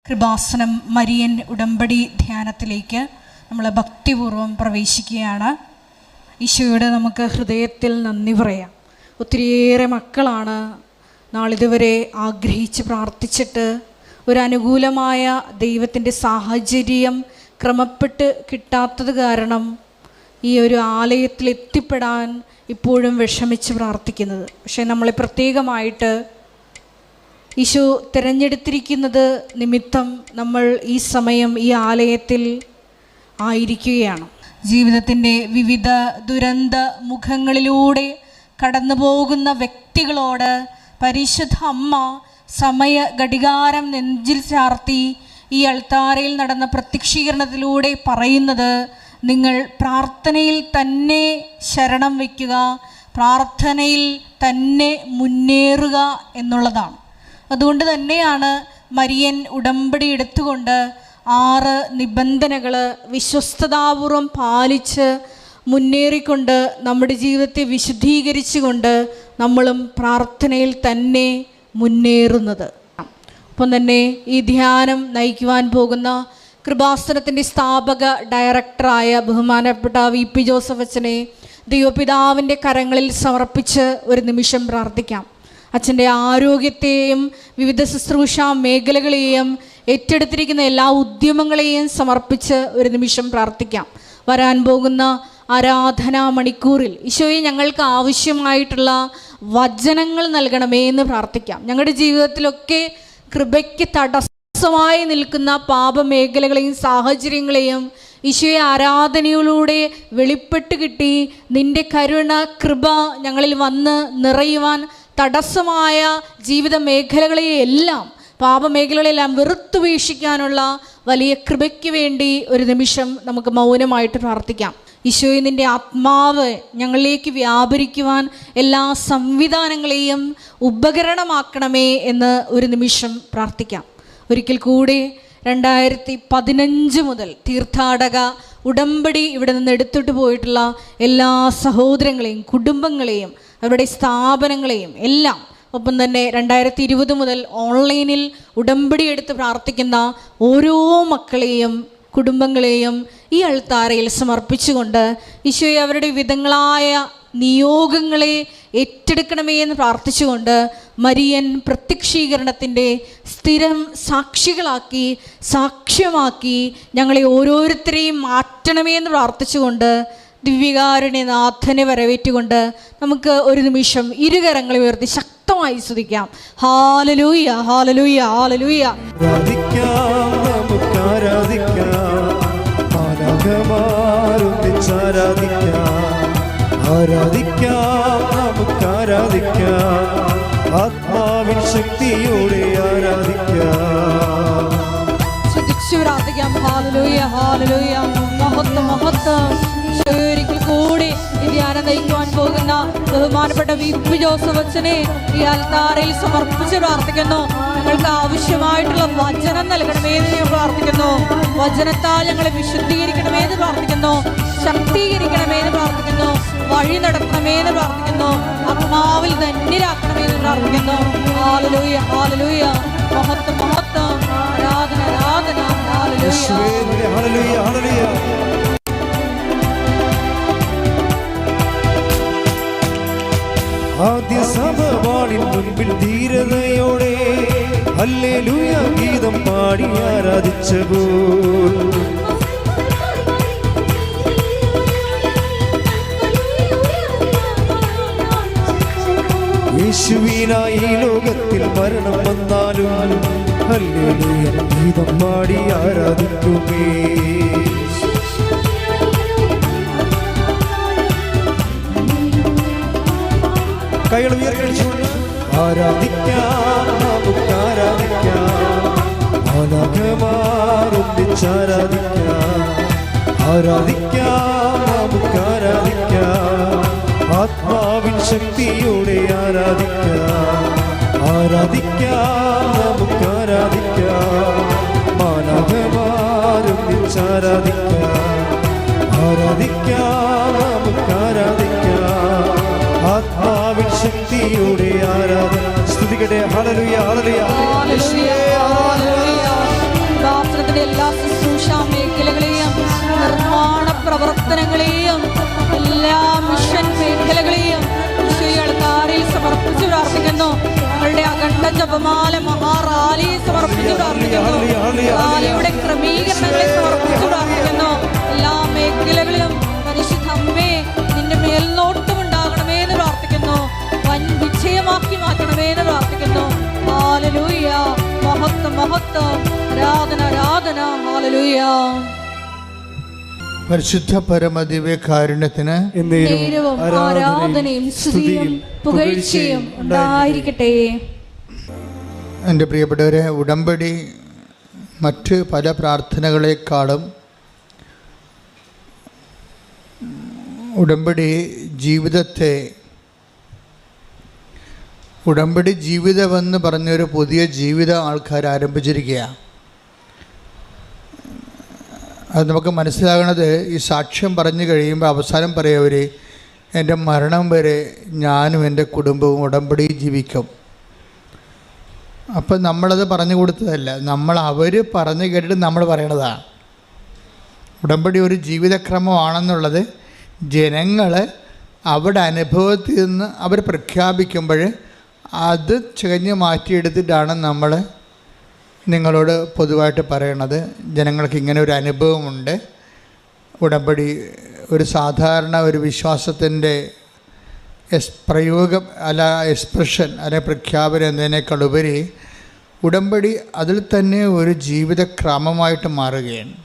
Kripasanam Marian ഉടമ്പടി ധ്യാനത്തിലേക്ക് നമ്മൾ ഭക്തിപൂർവ്വം പ്രവേശിക്കുകയാണ്. ഈശോയോട് നമുക്ക് ഹൃദയത്തിൽ നന്ദി പറയാം. ഒത്തിരിയേറെ മക്കളാണ് നാളിതുവരെ ആഗ്രഹിച്ച് പ്രാർത്ഥിച്ചിട്ട് ഒരു അനുകൂലമായ ദൈവത്തിൻ്റെ സാഹചര്യം ക്രമപ്പെട്ട് കിട്ടാത്തത് കാരണം ഈ ഒരു ആലയത്തിൽ എത്തിപ്പെടാൻ ഇപ്പോഴും വിഷമിച്ച് പ്രാർത്ഥിക്കുന്നത്. പക്ഷേ നമ്മളെ പ്രത്യേകമായിട്ട് ഈശോ തിരഞ്ഞെടുത്തിരിക്കുന്നത് നിമിത്തം നമ്മൾ ഈ സമയം ഈ ആലയത്തിൽ ആയിരിക്കുകയാണ്. ജീവിതത്തിൻ്റെ വിവിധ ദുരന്ത മുഖങ്ങളിലൂടെ കടന്നു പോകുന്ന വ്യക്തികളോട് പരിശുദ്ധ അമ്മ സമയ ഘടികാരം നെഞ്ചിൽ ചാർത്തി ഈ അൾത്താരയിൽ നടന്ന പ്രത്യക്ഷീകരണത്തിലൂടെ പറയുന്നത്, നിങ്ങൾ പ്രാർത്ഥനയിൽ തന്നെ ശരണം വയ്ക്കുക, പ്രാർത്ഥനയിൽ തന്നെ മുന്നേറുക എന്നുള്ളതാണ്. അതുകൊണ്ട് തന്നെയാണ് മരിയൻ ഉടമ്പടി എടുത്തുകൊണ്ട് 6 നിബന്ധനകൾ വിശ്വസ്തതാപൂർവം പാലിച്ച് മുന്നേറിക്കൊണ്ട് നമ്മുടെ ജീവിതത്തെ വിശുദ്ധീകരിച്ചുകൊണ്ട് നമ്മളും പ്രാർത്ഥനയിൽ തന്നെ മുന്നേറുന്നത്. ഒപ്പം തന്നെ ഈ ധ്യാനം നയിക്കുവാൻ പോകുന്ന കൃപാസനത്തിൻ്റെ സ്ഥാപക ഡയറക്ടറായ ബഹുമാനപ്പെട്ട VP ജോസഫ് അച്ഛനെ ദൈവപിതാവിൻ്റെ കരങ്ങളിൽ സമർപ്പിച്ച് ഒരു നിമിഷം പ്രാർത്ഥിക്കാം. അച്ഛൻ്റെ ആരോഗ്യത്തെയും വിവിധ ശുശ്രൂഷ മേഖലകളെയും ഏറ്റെടുത്തിരിക്കുന്ന എല്ലാ ഉദ്യമങ്ങളെയും സമർപ്പിച്ച് ഒരു നിമിഷം പ്രാർത്ഥിക്കാം. വരാൻ പോകുന്ന ആരാധനാ മണിക്കൂറിൽ ഈശോയെ ഞങ്ങൾക്ക് ആവശ്യമായിട്ടുള്ള വചനങ്ങൾ നൽകണമേ എന്ന് പ്രാർത്ഥിക്കാം. ഞങ്ങളുടെ ജീവിതത്തിലൊക്കെ കൃപയ്ക്ക് തടസ്സമായി നിൽക്കുന്ന പാപമേഖലകളെയും സാഹചര്യങ്ങളെയും ഈശോയെ ആരാധനയിലൂടെ വെളിപ്പെട്ട് കിട്ടി നിൻ്റെ കരുണ കൃപ ഞങ്ങളിൽ വന്ന് നിറയുവാൻ തടസ്സമായ ജീവിത മേഖലകളെയെല്ലാം പാപമേഖലകളെല്ലാം വെറുത്തുപേക്ഷിക്കാനുള്ള വലിയ കൃപയ്ക്ക് വേണ്ടി ഒരു നിമിഷം നമുക്ക് മൗനമായിട്ട് പ്രാർത്ഥിക്കാം. ഈശോയെ നിൻ്റെ ആത്മാവ് ഞങ്ങളിലേക്ക് വ്യാപരിക്കുവാൻ എല്ലാ സംവിധാനങ്ങളെയും ഉപകരണമാക്കണമേ എന്ന് ഒരു നിമിഷം പ്രാർത്ഥിക്കാം. ഒരിക്കൽ കൂടി 2015 മുതൽ തീർത്ഥാടക ഉടമ്പടി ഇവിടെ നിന്ന് എടുത്തിട്ട് പോയിട്ടുള്ള എല്ലാ സഹോദരങ്ങളെയും കുടുംബങ്ങളെയും അവരുടെ സ്ഥാപനങ്ങളെയും എല്ലാം, ഒപ്പം തന്നെ 2020 മുതൽ ഓൺലൈനിൽ ഉടമ്പടി എടുത്ത് പ്രാർത്ഥിക്കുന്ന ഓരോ മക്കളെയും കുടുംബങ്ങളെയും ഈ അൾത്താരയിൽ സമർപ്പിച്ചുകൊണ്ട് ഈശോയെ അവരുടെ വിവിധങ്ങളായ നിയോഗങ്ങളെ ഏറ്റെടുക്കണമേ എന്ന് പ്രാർത്ഥിച്ചുകൊണ്ട് മരിയൻ പ്രത്യക്ഷീകരണത്തിൻ്റെ സ്ഥിരം സാക്ഷികളാക്കി സാക്ഷ്യമാക്കി ഞങ്ങളെ ഓരോരുത്തരെയും മാറ്റണമേ എന്ന് പ്രാർത്ഥിച്ചുകൊണ്ട് ദിവ്യകാരുണ്യനാഥനെ വരവേറ്റുകൊണ്ട് നമുക്ക് ഒരു നിമിഷം ഇരുകരങ്ങളെ ഉയർത്തി ശക്തമായി സ്തുതിക്കാം. ഹല്ലേലൂയ, ഹല്ലേലൂയ, ഹല്ലേലൂയ. ആത്മാവിൻ ശക്തിയോടെ ആരാധിക്കാം. പ്രാർത്ഥിക്കാം. Hallelujah, hallelujah. മഹത്വം, മഹത്വം. ഒരിക്കൽ കൂടി ഈ ധ്യാനം നയിക്കുവാൻ പോകുന്ന ബഹുമാനപ്പെട്ട VP ജോസഫ് അച്ഛനെ ഈ അൽത്താരയിൽ സമർപ്പിച്ച് പ്രാർത്ഥിക്കുന്നു. ഞങ്ങൾക്ക് ആവശ്യമായിട്ടുള്ള വചനം നൽകണമേ എന്ന് ഞാൻ പ്രാർത്ഥിക്കുന്നു. വചനത്താൽ ഞങ്ങളെ വിശുദ്ധീകരിക്കണമേ എന്ന് പ്രാർത്ഥിക്കുന്നു. ശക്തീകരിക്കണമേ എന്ന് പ്രാർത്ഥിക്കുന്നു. വഴി നടത്തണമേ എന്ന് പ്രാർത്ഥിക്കുന്നു. ആത്മാവിൽ ധന്യരാക്കണമേ എന്ന് പ്രാർത്ഥിക്കുന്നു. Hallelujah, hallelujah. മഹത്വം, മഹത്വം. ആരാധന, ആരാധന. Hallelujah, hallelujah. ആദ്യ സഭവാളിൻ മുൻപിൽ ധീരതയോടെ ഹല്ലേലൂയ ഗീതം പാടി ആരാധിച്ചപ്പോൾ യേശുവിനായി ലോകത്തിൽ മരണം വന്നാലും ഹല്ലേലൂയ ഗീതം പാടി ആരാധിക്കുമേ. കൈകൾ ഉയർത്തിക്കൊണ്ട് ആരാധിക്കാം, നമുക്ക് ആരാധിക്കാം. ആരാധിക്കാം, ആരാധിക്കാം, നമുക്ക് ആരാധിക്കാം. ആത്മാവിൻ ശക്തിയോടെ ആരാധിക്കാം. ആരാധിക്കാം, നമുക്ക് ആരാധിക്കാം. മാനവമാരും ആരാധിക്കാം. ആരാധിക്കാം, നമുക്ക് ആരാധിക്കാം. ആത്മാവിൻ സ്തുതിയോടെ ആരാധന സ്തുതിക്കട്ടെ. ഹല്ലേലൂയ ഹല്ലേലൂയ ഹല്ലേലൂയ. ദൈവത്തിന്റെ എല്ലാ ശുശ്രൂഷ മേഖലകളെയും, നിർമ്മാണ പ്രവർത്തനങ്ങളെയും, എല്ലാ മിഷൻ മേഖലകളെയും അൾത്താരയിൽ സമർപ്പിച്ച് പ്രാർത്ഥിക്കുന്നു. ഞങ്ങളുടെ അഖണ്ഡ ജപമാല മഹാറാലി സമർപ്പിച്ച് പ്രാർത്ഥിക്കുന്നു. റാലിയുടെ ക്രമീകരണങ്ങളെ സമർപ്പിച്ച് പ്രാർത്ഥിക്കുന്നു. എല്ലാ മേഖലകളിലും പരിശുദ്ധ അമ്മേ നിന്റെ മേൽനോട്ടം ഉണ്ടാകണമേ എന്ന് പ്രാർത്ഥിക്കുന്നു. വൻ വിജയമാക്കി മാറ്റണമേ എന്ന് പ്രാർത്ഥിക്കുന്നു. ഹല്ലേലൂയ. മഹത്വം മഹത്വം, ആരാധന ആരാധന. ഹല്ലേലൂയ. പരിശുദ്ധ പരമദിവ്യ കാരുണ്യത്തിന് ആരാധനയും സ്തുതിയും പുകഴ്ചയും ഉണ്ടായിരിക്കട്ടെ. എൻ്റെ പ്രിയപ്പെട്ടവരെ, ഉടമ്പടി മറ്റ് പല പ്രാർത്ഥനകളെക്കാളും ഉടമ്പടി ജീവിതമെന്ന് പറഞ്ഞൊരു പുതിയ ജീവിതം ആൾക്കാർ ആരംഭിച്ചിരിക്കുകയാണ്. അത് നമുക്ക് മനസ്സിലാകണത് ഈ സാക്ഷ്യം പറഞ്ഞു കഴിയുമ്പോൾ അവസാനം പറയവർ, എൻ്റെ മരണം വരെ ഞാനും എൻ്റെ കുടുംബവും ഉടമ്പടി ജീവിക്കും. അപ്പം നമ്മളത് പറഞ്ഞു കൊടുത്തതല്ല, അവർ പറഞ്ഞു കേട്ടിട്ട് നമ്മൾ പറയണതാണ്. ഉടമ്പടി ഒരു ജീവിതക്രമമാണെന്നുള്ളത് ജനങ്ങൾ അവരുടെ അനുഭവത്തിൽ നിന്ന് അവർ പ്രഖ്യാപിക്കുമ്പോൾ അത് ചികഞ്ഞ് മാറ്റിയെടുത്തിട്ടാണ് നമ്മൾ നിങ്ങളോട് പൊതുവായിട്ട് പറയണത്. ജനങ്ങൾക്ക് ഇങ്ങനെ ഒരു അനുഭവമുണ്ട്. ഉടമ്പടി ഒരു സാധാരണ ഒരു വിശ്വാസത്തിൻ്റെ പ്രയോഗം അല്ല, എക്സ്പ്രഷൻ അല്ലെ പ്രഖ്യാപനം എന്നതിനേക്കാൾ ഉപരി ഉടമ്പടി അതിൽ തന്നെ ഒരു ജീവിതക്രമമായിട്ട് മാറുകയാണ്.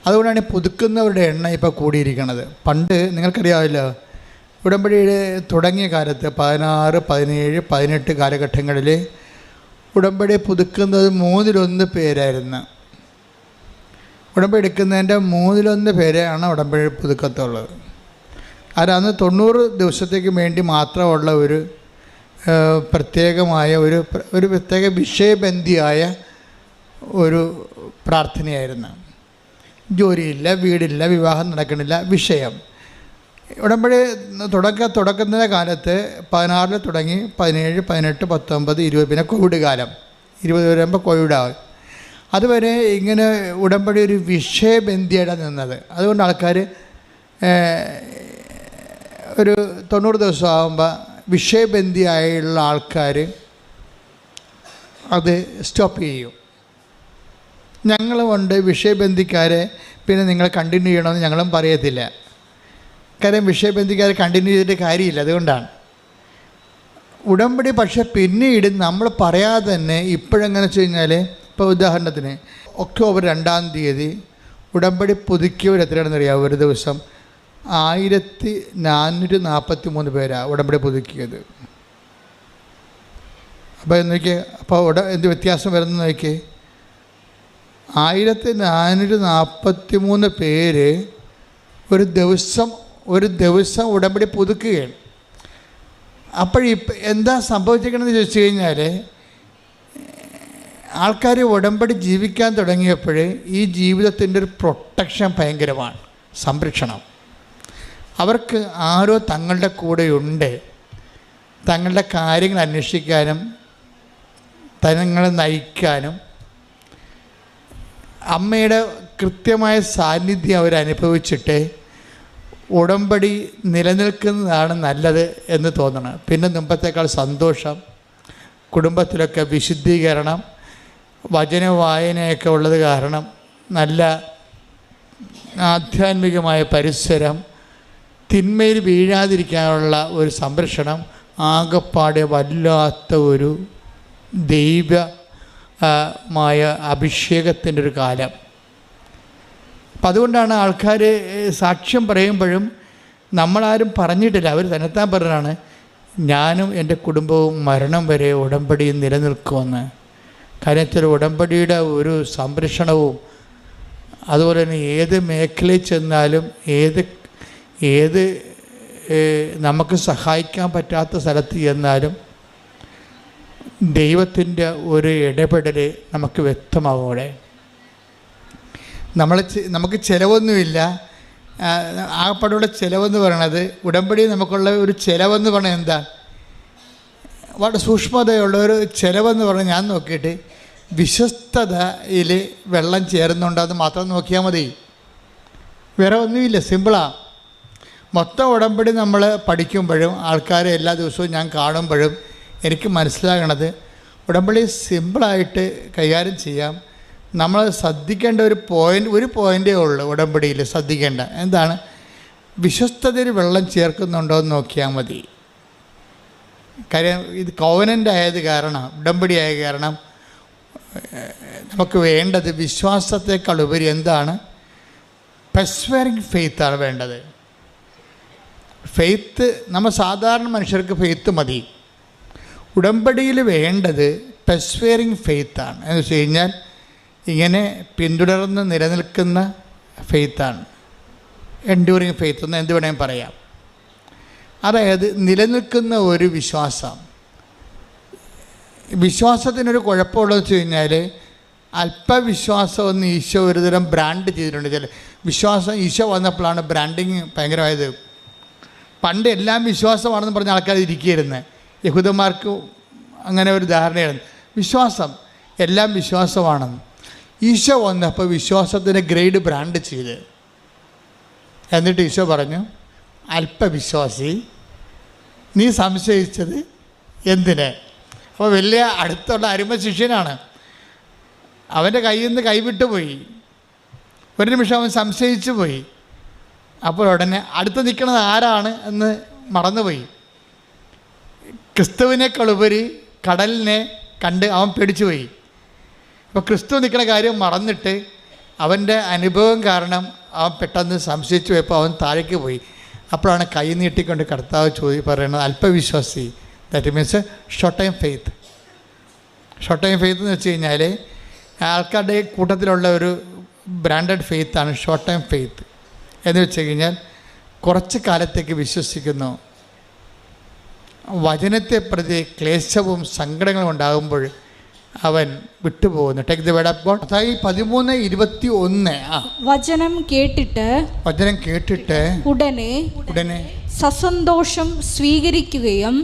അതുകൊണ്ടാണ് പുതുക്കുന്നവരുടെ എണ്ണം ഇപ്പോൾ കൂടിയിരിക്കുന്നത്. പണ്ട് നിങ്ങൾക്കറിയാമല്ലോ, ഉടമ്പടിയുടെ തുടങ്ങിയ കാലത്ത് 16, 17, 18 കാലഘട്ടങ്ങളിൽ ഉടമ്പടി പുതുക്കുന്നത് 1/3 പേരായിരുന്നു. ഉടമ്പടി എടുക്കുന്നതിൻ്റെ 1/3 പേരെയാണ് ഉടമ്പടി പുതുക്കത്തുള്ളത്. അന്ന് 90 ദിവസത്തേക്ക് വേണ്ടി മാത്രമുള്ള ഒരു പ്രത്യേകമായ ഒരു പ്രത്യേക വിഷയബന്ധിയായ ഒരു പ്രാർത്ഥനയായിരുന്നു. ജോലിയില്ല, വീടില്ല, വിവാഹം നടക്കണില്ല, വിഷയം. ഉടമ്പടി തുടക്കുന്ന കാലത്ത് 16 തുടങ്ങി 17, 18, 19, 20, പിന്നെ കോവിഡ് കാലം 20 വരുമ്പോൾ കോവിഡാവും. അതുവരെ ഇങ്ങനെ ഉടമ്പടി ഒരു വിഷയബന്ധിയാണ് നിന്നത്. അതുകൊണ്ട് ആൾക്കാർ ഒരു 90 ദിവസം ആകുമ്പോൾ വിഷയബന്ധിയായുള്ള ആൾക്കാർ അത് സ്റ്റോപ്പ് ചെയ്യും. ഞങ്ങളുമുണ്ട് വിഷയബന്ധിക്കാരെ, പിന്നെ നിങ്ങൾ കണ്ടിന്യൂ ചെയ്യണമെന്ന് ഞങ്ങളും പറയത്തില്ല. കാര്യം വിഷയബന്ധിക്കാരെ കണ്ടിന്യൂ ചെയ്തിട്ട് കാര്യമില്ല. അതുകൊണ്ടാണ് ഉടമ്പടി. പക്ഷേ പിന്നീട് നമ്മൾ പറയാതെ തന്നെ ഇപ്പോഴെങ്ങനെ വെച്ച് കഴിഞ്ഞാൽ, ഇപ്പോൾ ഉദാഹരണത്തിന് ഒക്ടോബർ 2-ാം തീയതി ഉടമ്പടി പുതുക്കിയവർ എത്രയാണെന്ന് അറിയാമോ? ഒരു ദിവസം 1443 പേരാണ് ഉടമ്പടി പുതുക്കിയത്. അപ്പോൾ നോക്കിയേ, അപ്പോൾ എന്ത് വ്യത്യാസം വരുന്നു നോക്കിയേ. 1443 പേര് ഒരു ദിവസം ഉടമ്പടി പുതുക്കുകയാണ്. അപ്പോഴിപ്പോൾ എന്താ സംഭവിച്ചിരിക്കണമെന്ന് ചോദിച്ചു കഴിഞ്ഞാൽ, ആൾക്കാർ ഉടമ്പടി ജീവിക്കാൻ തുടങ്ങിയപ്പോൾ ഈ ജീവിതത്തിൻ്റെ ഒരു പ്രൊട്ടക്ഷൻ ഭയങ്കരമാണ്, സംരക്ഷണം. അവർക്ക് ആരോ തങ്ങളുടെ കൂടെയുണ്ട്, തങ്ങളുടെ കാര്യങ്ങൾ അന്വേഷിക്കാനും തങ്ങളെ നയിക്കാനും. അമ്മയുടെ കൃത്യമായ സാന്നിധ്യം അവരനുഭവിച്ചിട്ട് ഉടമ്പടി നിലനിൽക്കുന്നതാണ് നല്ലത് എന്ന് തോന്നണം. പിന്നെ മുമ്പത്തേക്കാൾ സന്തോഷം, കുടുംബത്തിലൊക്കെ വിശുദ്ധീകരണം, വചന വായനയൊക്കെ ഉള്ളത് കാരണം നല്ല ആധ്യാത്മികമായ പരിസരം, തിന്മയിൽ വീഴാതിരിക്കാനുള്ള ഒരു സംരക്ഷണം, ആകപ്പാടെ വല്ലാത്ത ഒരു ദൈവമായ അഭിഷേകത്തിൻ്റെ ഒരു കാലം. അപ്പം അതുകൊണ്ടാണ് ആൾക്കാർ സാക്ഷ്യം പറയുമ്പോഴും നമ്മളാരും പറഞ്ഞിട്ടില്ല, അവർ തന്നെത്താൻ പറഞ്ഞാണ്, ഞാനും എൻ്റെ കുടുംബവും മരണം വരെ ഉടമ്പടി നിലനിൽക്കുമെന്ന്. കാര്യത്തിൽ ഉടമ്പടിയുടെ ഒരു സംരക്ഷണവും, അതുപോലെ തന്നെ ഏത് മേഖലയിൽ ചെന്നാലും ഏത് നമുക്ക് സഹായിക്കാൻ പറ്റാത്ത സ്ഥലത്ത് ചെന്നാലും ദൈവത്തിൻ്റെ ഒരു ഇടപെടൽ നമുക്ക് വ്യക്തമാവും. അവിടെ നമുക്ക് ചിലവൊന്നുമില്ല. ആകപ്പാടുള്ള ചിലവെന്ന് പറയണത്, ഉടമ്പടി നമുക്കുള്ള ഒരു ചിലവെന്ന് പറഞ്ഞാൽ എന്താ, വളരെ സൂക്ഷ്മതയുള്ള ഒരു ചിലവെന്ന് പറഞ്ഞാൽ, ഞാൻ നോക്കിയിട്ട് വിശ്വസ്തതയിൽ വെള്ളം ചേരുന്നുണ്ടോ എന്ന് മാത്രം നോക്കിയാൽ മതി. വേറെ ഒന്നുമില്ല, സിമ്പിളാണ്. മൊത്തം ഉടമ്പടി നമ്മൾ പഠിക്കുമ്പോഴും ആൾക്കാരെ എല്ലാ ദിവസവും ഞാൻ കാണുമ്പോഴും എനിക്ക് മനസ്സിലാകണത് ഉടമ്പടി സിമ്പിളായിട്ട് കൈകാര്യം ചെയ്യാം. നമ്മൾ ശ്രദ്ധിക്കേണ്ട ഒരു പോയിൻ്റേ ഉള്ളൂ ഉടമ്പടിയിൽ ശ്രദ്ധിക്കേണ്ട. എന്താണ്? വിശ്വസ്തതയിൽ വെള്ളം ചേർക്കുന്നുണ്ടോ എന്ന് നോക്കിയാൽ മതി. കാര്യം ഇത് കോവനൻ്റ് ആയത് കാരണം, ഉടമ്പടി ആയ കാരണം നമുക്ക് വേണ്ടത് വിശ്വാസത്തെക്കാൾ ഉപരി എന്താണ്? പെർസ്വേറിങ് ഫെയ്ത്താണ് വേണ്ടത്. ഫെയ്ത്ത്, നമ്മൾ സാധാരണ മനുഷ്യർക്ക് ഫെയ്ത്ത് മതി. ഉടമ്പടിയിൽ വേണ്ടത് പെർസ്വേറിങ് ഫെയ്ത്താണ്. എന്ന് വെച്ച് കഴിഞ്ഞാൽ ഇങ്ങനെ പിന്തുടർന്ന് നിലനിൽക്കുന്ന ഫെയ്ത്താണ്. എൻഡ്യൂറിങ് ഫെയ്ത്ത് എന്ന് എന്ത് വേണമെങ്കിൽ പറയാം. അതായത് നിലനിൽക്കുന്ന ഒരു വിശ്വാസം. വിശ്വാസത്തിനൊരു കുഴപ്പമുള്ളതെന്ന് വെച്ച് കഴിഞ്ഞാൽ അല്പവിശ്വാസം ഒന്ന് ഈശോ ഒരു തരം ബ്രാൻഡ് ചെയ്തിട്ടുണ്ട്. ചില വിശ്വാസം ഈശോ വന്നപ്പോഴാണ് ബ്രാൻഡിങ് ഭയങ്കരമായത്. പണ്ട് എല്ലാം വിശ്വാസമാണെന്ന് പറഞ്ഞ ആൾക്കാർ ഇരിക്കുകയായിരുന്നു. യഹൂദന്മാർക്ക് അങ്ങനെ ഒരു ധാരണയായിരുന്നു, വിശ്വാസം എല്ലാം വിശ്വാസമാണെന്ന്. ഈശോ വന്നപ്പോൾ വിശ്വാസത്തിൻ്റെ ഗ്രേഡ് ബ്രാൻഡ് ചെയ്ത്, എന്നിട്ട് ഈശോ പറഞ്ഞു, അല്പവിശ്വാസി, നീ സംശയിച്ചത് എന്തിന്? അപ്പോൾ വലിയ അടുത്തുള്ള അരുമ ശിഷ്യനാണ്. അവൻ്റെ കയ്യിൽ നിന്ന് കൈവിട്ടു പോയി. ഒരു നിമിഷം അവൻ സംശയിച്ചു പോയി. അപ്പോൾ ഉടനെ അടുത്ത് നിൽക്കുന്നത് ആരാണ് എന്ന് മറന്നുപോയി. ക്രിസ്തുവിനേക്കാളുപരി കടലിനെ കണ്ട് അവൻ പേടിച്ചു പോയി. അപ്പോൾ ക്രിസ്തു നിൽക്കുന്ന കാര്യം മറന്നിട്ട് അവൻ്റെ അനുഭവം കാരണം അവൻ പെട്ടെന്ന് സംശയിച്ചു പോയപ്പോൾ അവൻ താഴേക്ക് പോയി. അപ്പോഴാണ് കൈ നീട്ടിക്കൊണ്ട് കർത്താവ് പറയുന്നത്, അല്പവിശ്വാസി. That means short time faith. Short time faith എന്ന് വെച്ച് കഴിഞ്ഞാൽ ആൾക്കാരുടെ കൂട്ടത്തിലുള്ള ഒരു ബ്രാൻഡഡ് ഫെയ്ത്താണ് ഷോർട്ട് ടൈം ഫെയ്ത്ത്. എന്ന് വെച്ച് കഴിഞ്ഞാൽ കുറച്ച് കാലത്തേക്ക് വിശ്വസിക്കുന്നു. വചനത്തെ പ്രതി ക്ലേശവും സങ്കടങ്ങളും ഉണ്ടാകുമ്പോൾ അവൻ വിട്ടുപോകുന്നു. Take the word of God. അതായത് 13:21 വചനം കേട്ടിട്ട് ഉടനെ സസന്തോഷം സ്വീകരിക്കുകയും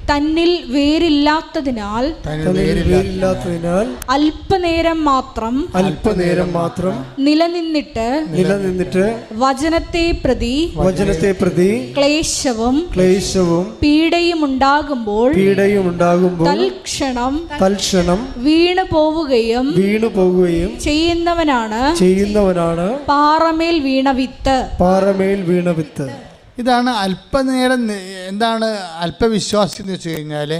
തന്നിൽ വേരില്ലാത്തതിനാൽ അല്പനേരം മാത്രം നിലനിന്നിട്ട് വചനത്തെ പ്രതി ക്ലേശവും പീഡയും ഉണ്ടാകുമ്പോൾ തൽക്ഷണം വീണു പോവുകയും ചെയ്യുന്നവനാണ് പാറമേൽ വീണ വിത്ത്. ഇതാണ് അല്പനേരം. എന്താണ് അല്പവിശ്വാസം എന്ന് വെച്ച് കഴിഞ്ഞാൽ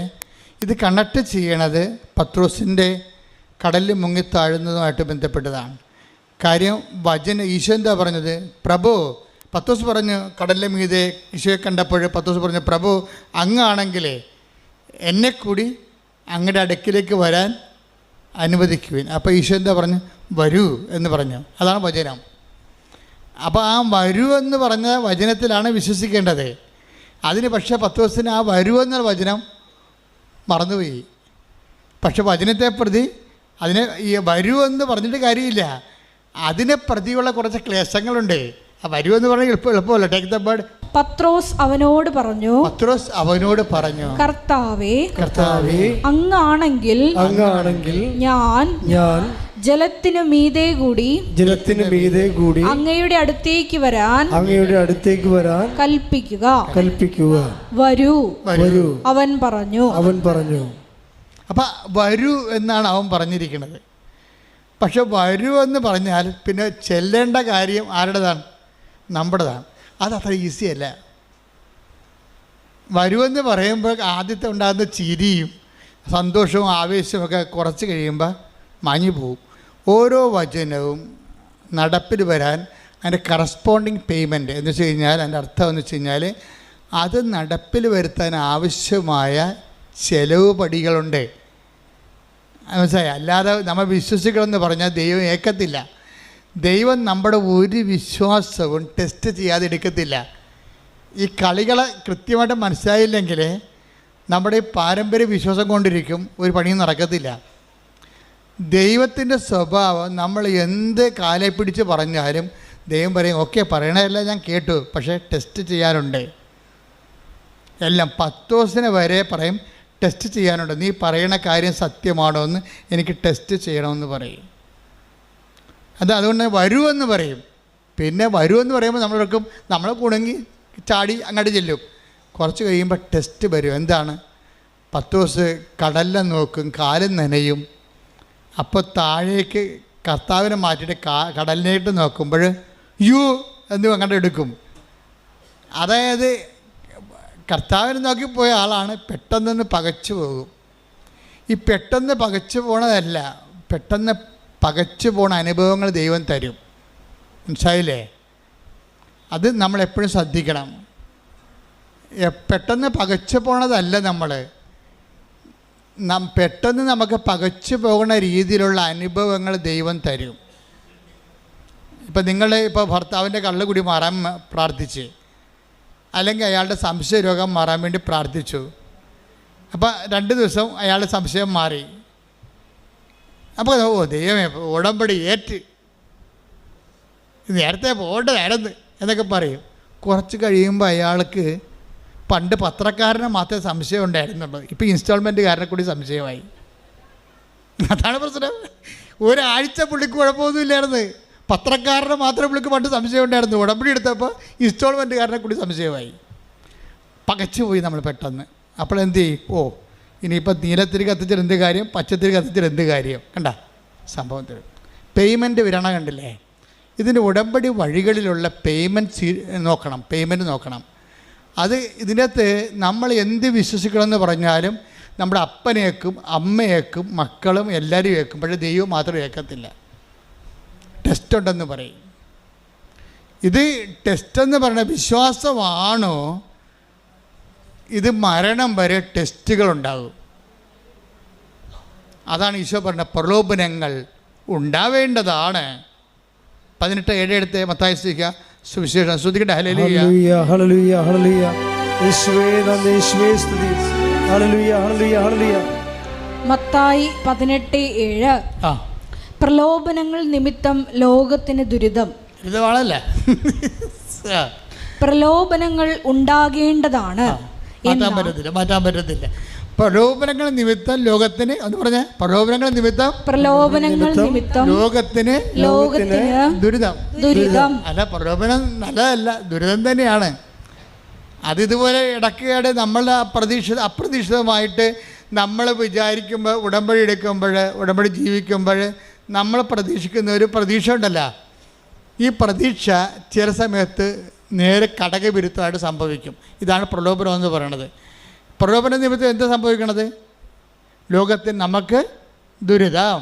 ഇത് കണക്ട് ചെയ്യണത് പത്രോസിൻ്റെ കടലിൽ മുങ്ങിത്താഴുന്നതുമായിട്ട് ബന്ധപ്പെട്ടതാണ്. കാര്യം ഈശോ എന്താ പറഞ്ഞത്? പ്രഭു, പത്രോസ് പറഞ്ഞു കടലിൻ്റെ മീതെ ഈശോയെ കണ്ടപ്പോൾ പത്രോസ് പറഞ്ഞു, പ്രഭു അങ്ങാണെങ്കിലേ എന്നെ കൂടി അങ്ങയുടെ അടുക്കിലേക്ക് വരാൻ അനുവദിക്കുവിൻ. അപ്പോൾ ഈശോ എന്താ പറഞ്ഞു? വരൂ എന്ന് പറഞ്ഞു. അതാണ് വചനം. അപ്പോൾ ആ വരൂ എന്ന് പറഞ്ഞ വചനത്തിലാണ് വിശ്വസിക്കേണ്ടത്. അതിന് പക്ഷേ പത്രോസിന് ആ വരൂ എന്ന വചനം മറന്നുപോയി. പക്ഷെ വചനത്തെ പ്രതി അതിനെ ഈ വരൂ എന്ന് പറഞ്ഞിട്ട് കാര്യമില്ല, അതിനെ പ്രതിയുള്ള കുറച്ച് ക്ലേശങ്ങളുണ്ട്. ആ വരൂ എന്ന് പറഞ്ഞാൽ എളുപ്പമല്ല. Take the bird. പത്രോസ് അവനോട് പറഞ്ഞു, കർത്താവേ അങ്ങാണെങ്കിൽ ഞാൻ ജലത്തിനു മീതെ കൂടി അങ്ങയുടെ അടുത്തേക്ക് വരാൻ കൽപ്പിക്കുക. വരൂ അവൻ പറഞ്ഞു. അപ്പം വരൂ എന്നാണ് അവൻ പറഞ്ഞിരിക്കുന്നത്. പക്ഷെ വരൂ എന്ന് പറഞ്ഞാൽ പിന്നെ ചെല്ലേണ്ട കാര്യം ആരുടേതാണ്? നമ്മുടേതാണ്. അതത്ര ഈസിയല്ല. വരുമെന്ന് പറയുമ്പോൾ ആദ്യത്തെ ഉണ്ടാകുന്ന ചിരിയും സന്തോഷവും ആവേശമൊക്കെ കുറച്ച് കഴിയുമ്പോൾ മാഞ്ഞു പോകും. ഓരോ വചനവും നടപ്പിൽ വരാൻ അതിൻ്റെ കറസ്പോണ്ടിങ് പേയ്മെൻറ്റ് എന്ന് വെച്ച് കഴിഞ്ഞാൽ അതിൻ്റെ അർത്ഥം എന്ന് വെച്ച് കഴിഞ്ഞാൽ അത് നടപ്പിൽ വരുത്താൻ ആവശ്യമായ ചെലവ് പടികളുണ്ട്. മനസ്സിലായി? അല്ലാതെ നമ്മൾ വിശ്വസിക്കണമെന്ന് പറഞ്ഞാൽ ദൈവം ഏക്കത്തില്ല. ദൈവം നമ്മുടെ ഒരു വിശ്വാസവും ടെസ്റ്റ് ചെയ്യാതെ എടുക്കത്തില്ല. ഈ കളികളെ കൃത്യമായിട്ട് മനസ്സിലായില്ലെങ്കിൽ നമ്മുടെ ഈ പാരമ്പര്യ വിശ്വാസം കൊണ്ടിരിക്കും, ഒരു പണിയും നടക്കത്തില്ല. ദൈവത്തിൻ്റെ സ്വഭാവം നമ്മൾ എന്ത് കാലെ പിടിച്ച് പറഞ്ഞാലും ദൈവം പറയും, ഓക്കെ പറയണതല്ല ഞാൻ കേട്ടു, പക്ഷേ ടെസ്റ്റ് ചെയ്യാനുണ്ട്. എല്ലാം പത്തോസിന് വരെ പറയും ടെസ്റ്റ് ചെയ്യാനുണ്ട്. നീ പറയണ കാര്യം സത്യമാണോ എന്ന് എനിക്ക് ടെസ്റ്റ് ചെയ്യണമെന്ന് പറയും. അതുകൊണ്ട് വരുമെന്ന് പറയും. പിന്നെ വരുമെന്ന് പറയുമ്പോൾ നമ്മൾ കുണുങ്ങി ചാടി അങ്ങോട്ട് ചെല്ലും. കുറച്ച് കഴിയുമ്പോൾ ടെസ്റ്റ് വരും. എന്താണ്? പത്രോസ് കടലിൽ നോക്കും, കാലും നനയും. അപ്പോൾ താഴേക്ക് കർത്താവിനെ മാറ്റിയിട്ട് കടലിലേക്ക് നോക്കുമ്പോൾ യു എന്ന് അങ്ങോട്ട് എടുക്കും. അതായത് കർത്താവിനെ നോക്കിപ്പോയ ആളാണ് പെട്ടെന്ന് പകച്ചു പോകും. ഈ പെട്ടെന്ന് പകച്ചു പോണതല്ല, പെട്ടെന്ന് പകച്ചു പോണ അനുഭവങ്ങൾ ദൈവം തരും. മനസ്സിലായില്ലേ? അത് നമ്മളെപ്പോഴും ശ്രദ്ധിക്കണം. പെട്ടെന്ന് പകച്ചു പോണതല്ല, പെട്ടെന്ന് നമുക്ക് പകച്ചു പോകുന്ന രീതിയിലുള്ള അനുഭവങ്ങൾ ദൈവം തരും. ഇപ്പം ഇപ്പോൾ ഭർത്താവിൻ്റെ കള്ളുകുടി മാറാൻ പ്രാർത്ഥിച്ച്, അല്ലെങ്കിൽ അയാളുടെ സംശയ രോഗം മാറാൻ വേണ്ടി പ്രാർത്ഥിച്ചു. അപ്പോൾ 2 ദിവസം അയാളുടെ സംശയം മാറി. അപ്പോൾ ദൈവമേ ഉടമ്പടി ഏറ്റ്, നേരത്തെ പോകേണ്ടതായിരുന്നു എന്നൊക്കെ പറയും. കുറച്ച് കഴിയുമ്പോൾ അയാൾക്ക് പണ്ട് പത്രക്കാരനെ മാത്രമേ സംശയം ഉണ്ടായിരുന്നുള്ളൂ, ഇപ്പോൾ ഇൻസ്റ്റാൾമെൻറ്റുകാരനെ കൂടി സംശയമായി. അതാണ് പ്രശ്നം. ഒരാഴ്ച പുള്ളിക്ക് കുഴപ്പമൊന്നുമില്ലായിരുന്നു. പത്രക്കാരനെ മാത്രമേ പുള്ളിക്ക് പണ്ട് സംശയം ഉണ്ടായിരുന്നു. ഉടമ്പടി എടുത്തപ്പോൾ ഇൻസ്റ്റാൾമെൻറ്റുകാരനെ കൂടി സംശയമായി. പകച്ചു പോയി നമ്മൾ പെട്ടെന്ന്. അപ്പോൾ എന്ത് ചെയ്യും? ഇനിയിപ്പോൾ നീലത്തിരി കത്തിച്ചാൽ എന്ത് കാര്യം, പച്ചത്തിരി കത്തിച്ചാൽ എന്ത് കാര്യം? കണ്ട സംഭവത്തിൽ പേയ്മെൻറ്റ് വിരണ കണ്ടില്ലേ? ഇതിൻ്റെ ഉടമ്പടി വഴികളിലുള്ള പേയ്മെൻറ്റ് നോക്കണം. അത് ഇതിനകത്ത് നമ്മൾ എന്ത് വിശ്വസിക്കണമെന്ന് പറഞ്ഞാലും നമ്മുടെ അപ്പനേക്കും അമ്മയേക്കും മക്കളും എല്ലാവരും ഏൽക്കും. പക്ഷേ ദൈവം മാത്രം ഏൽക്കത്തില്ല. ടെസ്റ്റ് ഉണ്ടെന്ന് പറയും. ഇത് ടെസ്റ്റെന്ന് പറയുന്ന വിശ്വാസമാണോ? ഇത് മരണം വരെ ടെസ്റ്റുകളുണ്ടാകും. അതാണ് ഈശോ പറഞ്ഞ പ്രലോഭനങ്ങൾ ഉണ്ടാവേണ്ടതാണ്. 18:7 എടുത്ത് മത്തായി സുവിശേഷം ശ്രദ്ധിക്കട്ടെ. ഹല്ലേലൂയ ഹല്ലേലൂയ ഹല്ലേലൂയ. യേശുവേ നന്ദി, യേശുവേ സ്തുതി. ഹല്ലേലൂയ ഹല്ലേലൂയ ഹല്ലേലൂയ. മത്തായി 18:7. പ്രലോഭനങ്ങൾ നിമിത്തം ലോകത്തിന് ദുരിതം. ദുരിതമാണല്ലേ? പ്രലോഭനങ്ങൾ ഉണ്ടാകേണ്ടതാണ്. മാറ്റാൻ പറ്റത്തില്ല. പ്രലോഭനങ്ങൾ നിമിത്തം ലോകത്തിന് എന്ന് പറഞ്ഞ പ്രലോഭനങ്ങൾ നിമിത്തം ലോകത്തിന് ദുരിതം. അല്ല, പ്രലോഭനം നല്ലതല്ല, ദുരിതം തന്നെയാണ്. അതിതുപോലെ ഇടയ്ക്കിടെ നമ്മളുടെ അപ്രതീക്ഷിതമായിട്ട് നമ്മൾ വിചാരിക്കുമ്പോൾ, ഉടമ്പടി എടുക്കുമ്പോൾ, ഉടമ്പടി ജീവിക്കുമ്പോൾ നമ്മൾ പ്രതീക്ഷിക്കുന്ന ഒരു പ്രതീക്ഷ ഉണ്ടല്ലോ, ഈ പ്രതീക്ഷ ചില സമയത്ത് നേരെ കടകവിരുദ്ധമായിട്ട് സംഭവിക്കും. ഇതാണ് പ്രലോഭനം എന്ന് പറയുന്നത്. പ്രലോഭന നിമിത്തം എന്താ സംഭവിക്കണത്? ലോകത്തിന് നമുക്ക് ദുരിതം.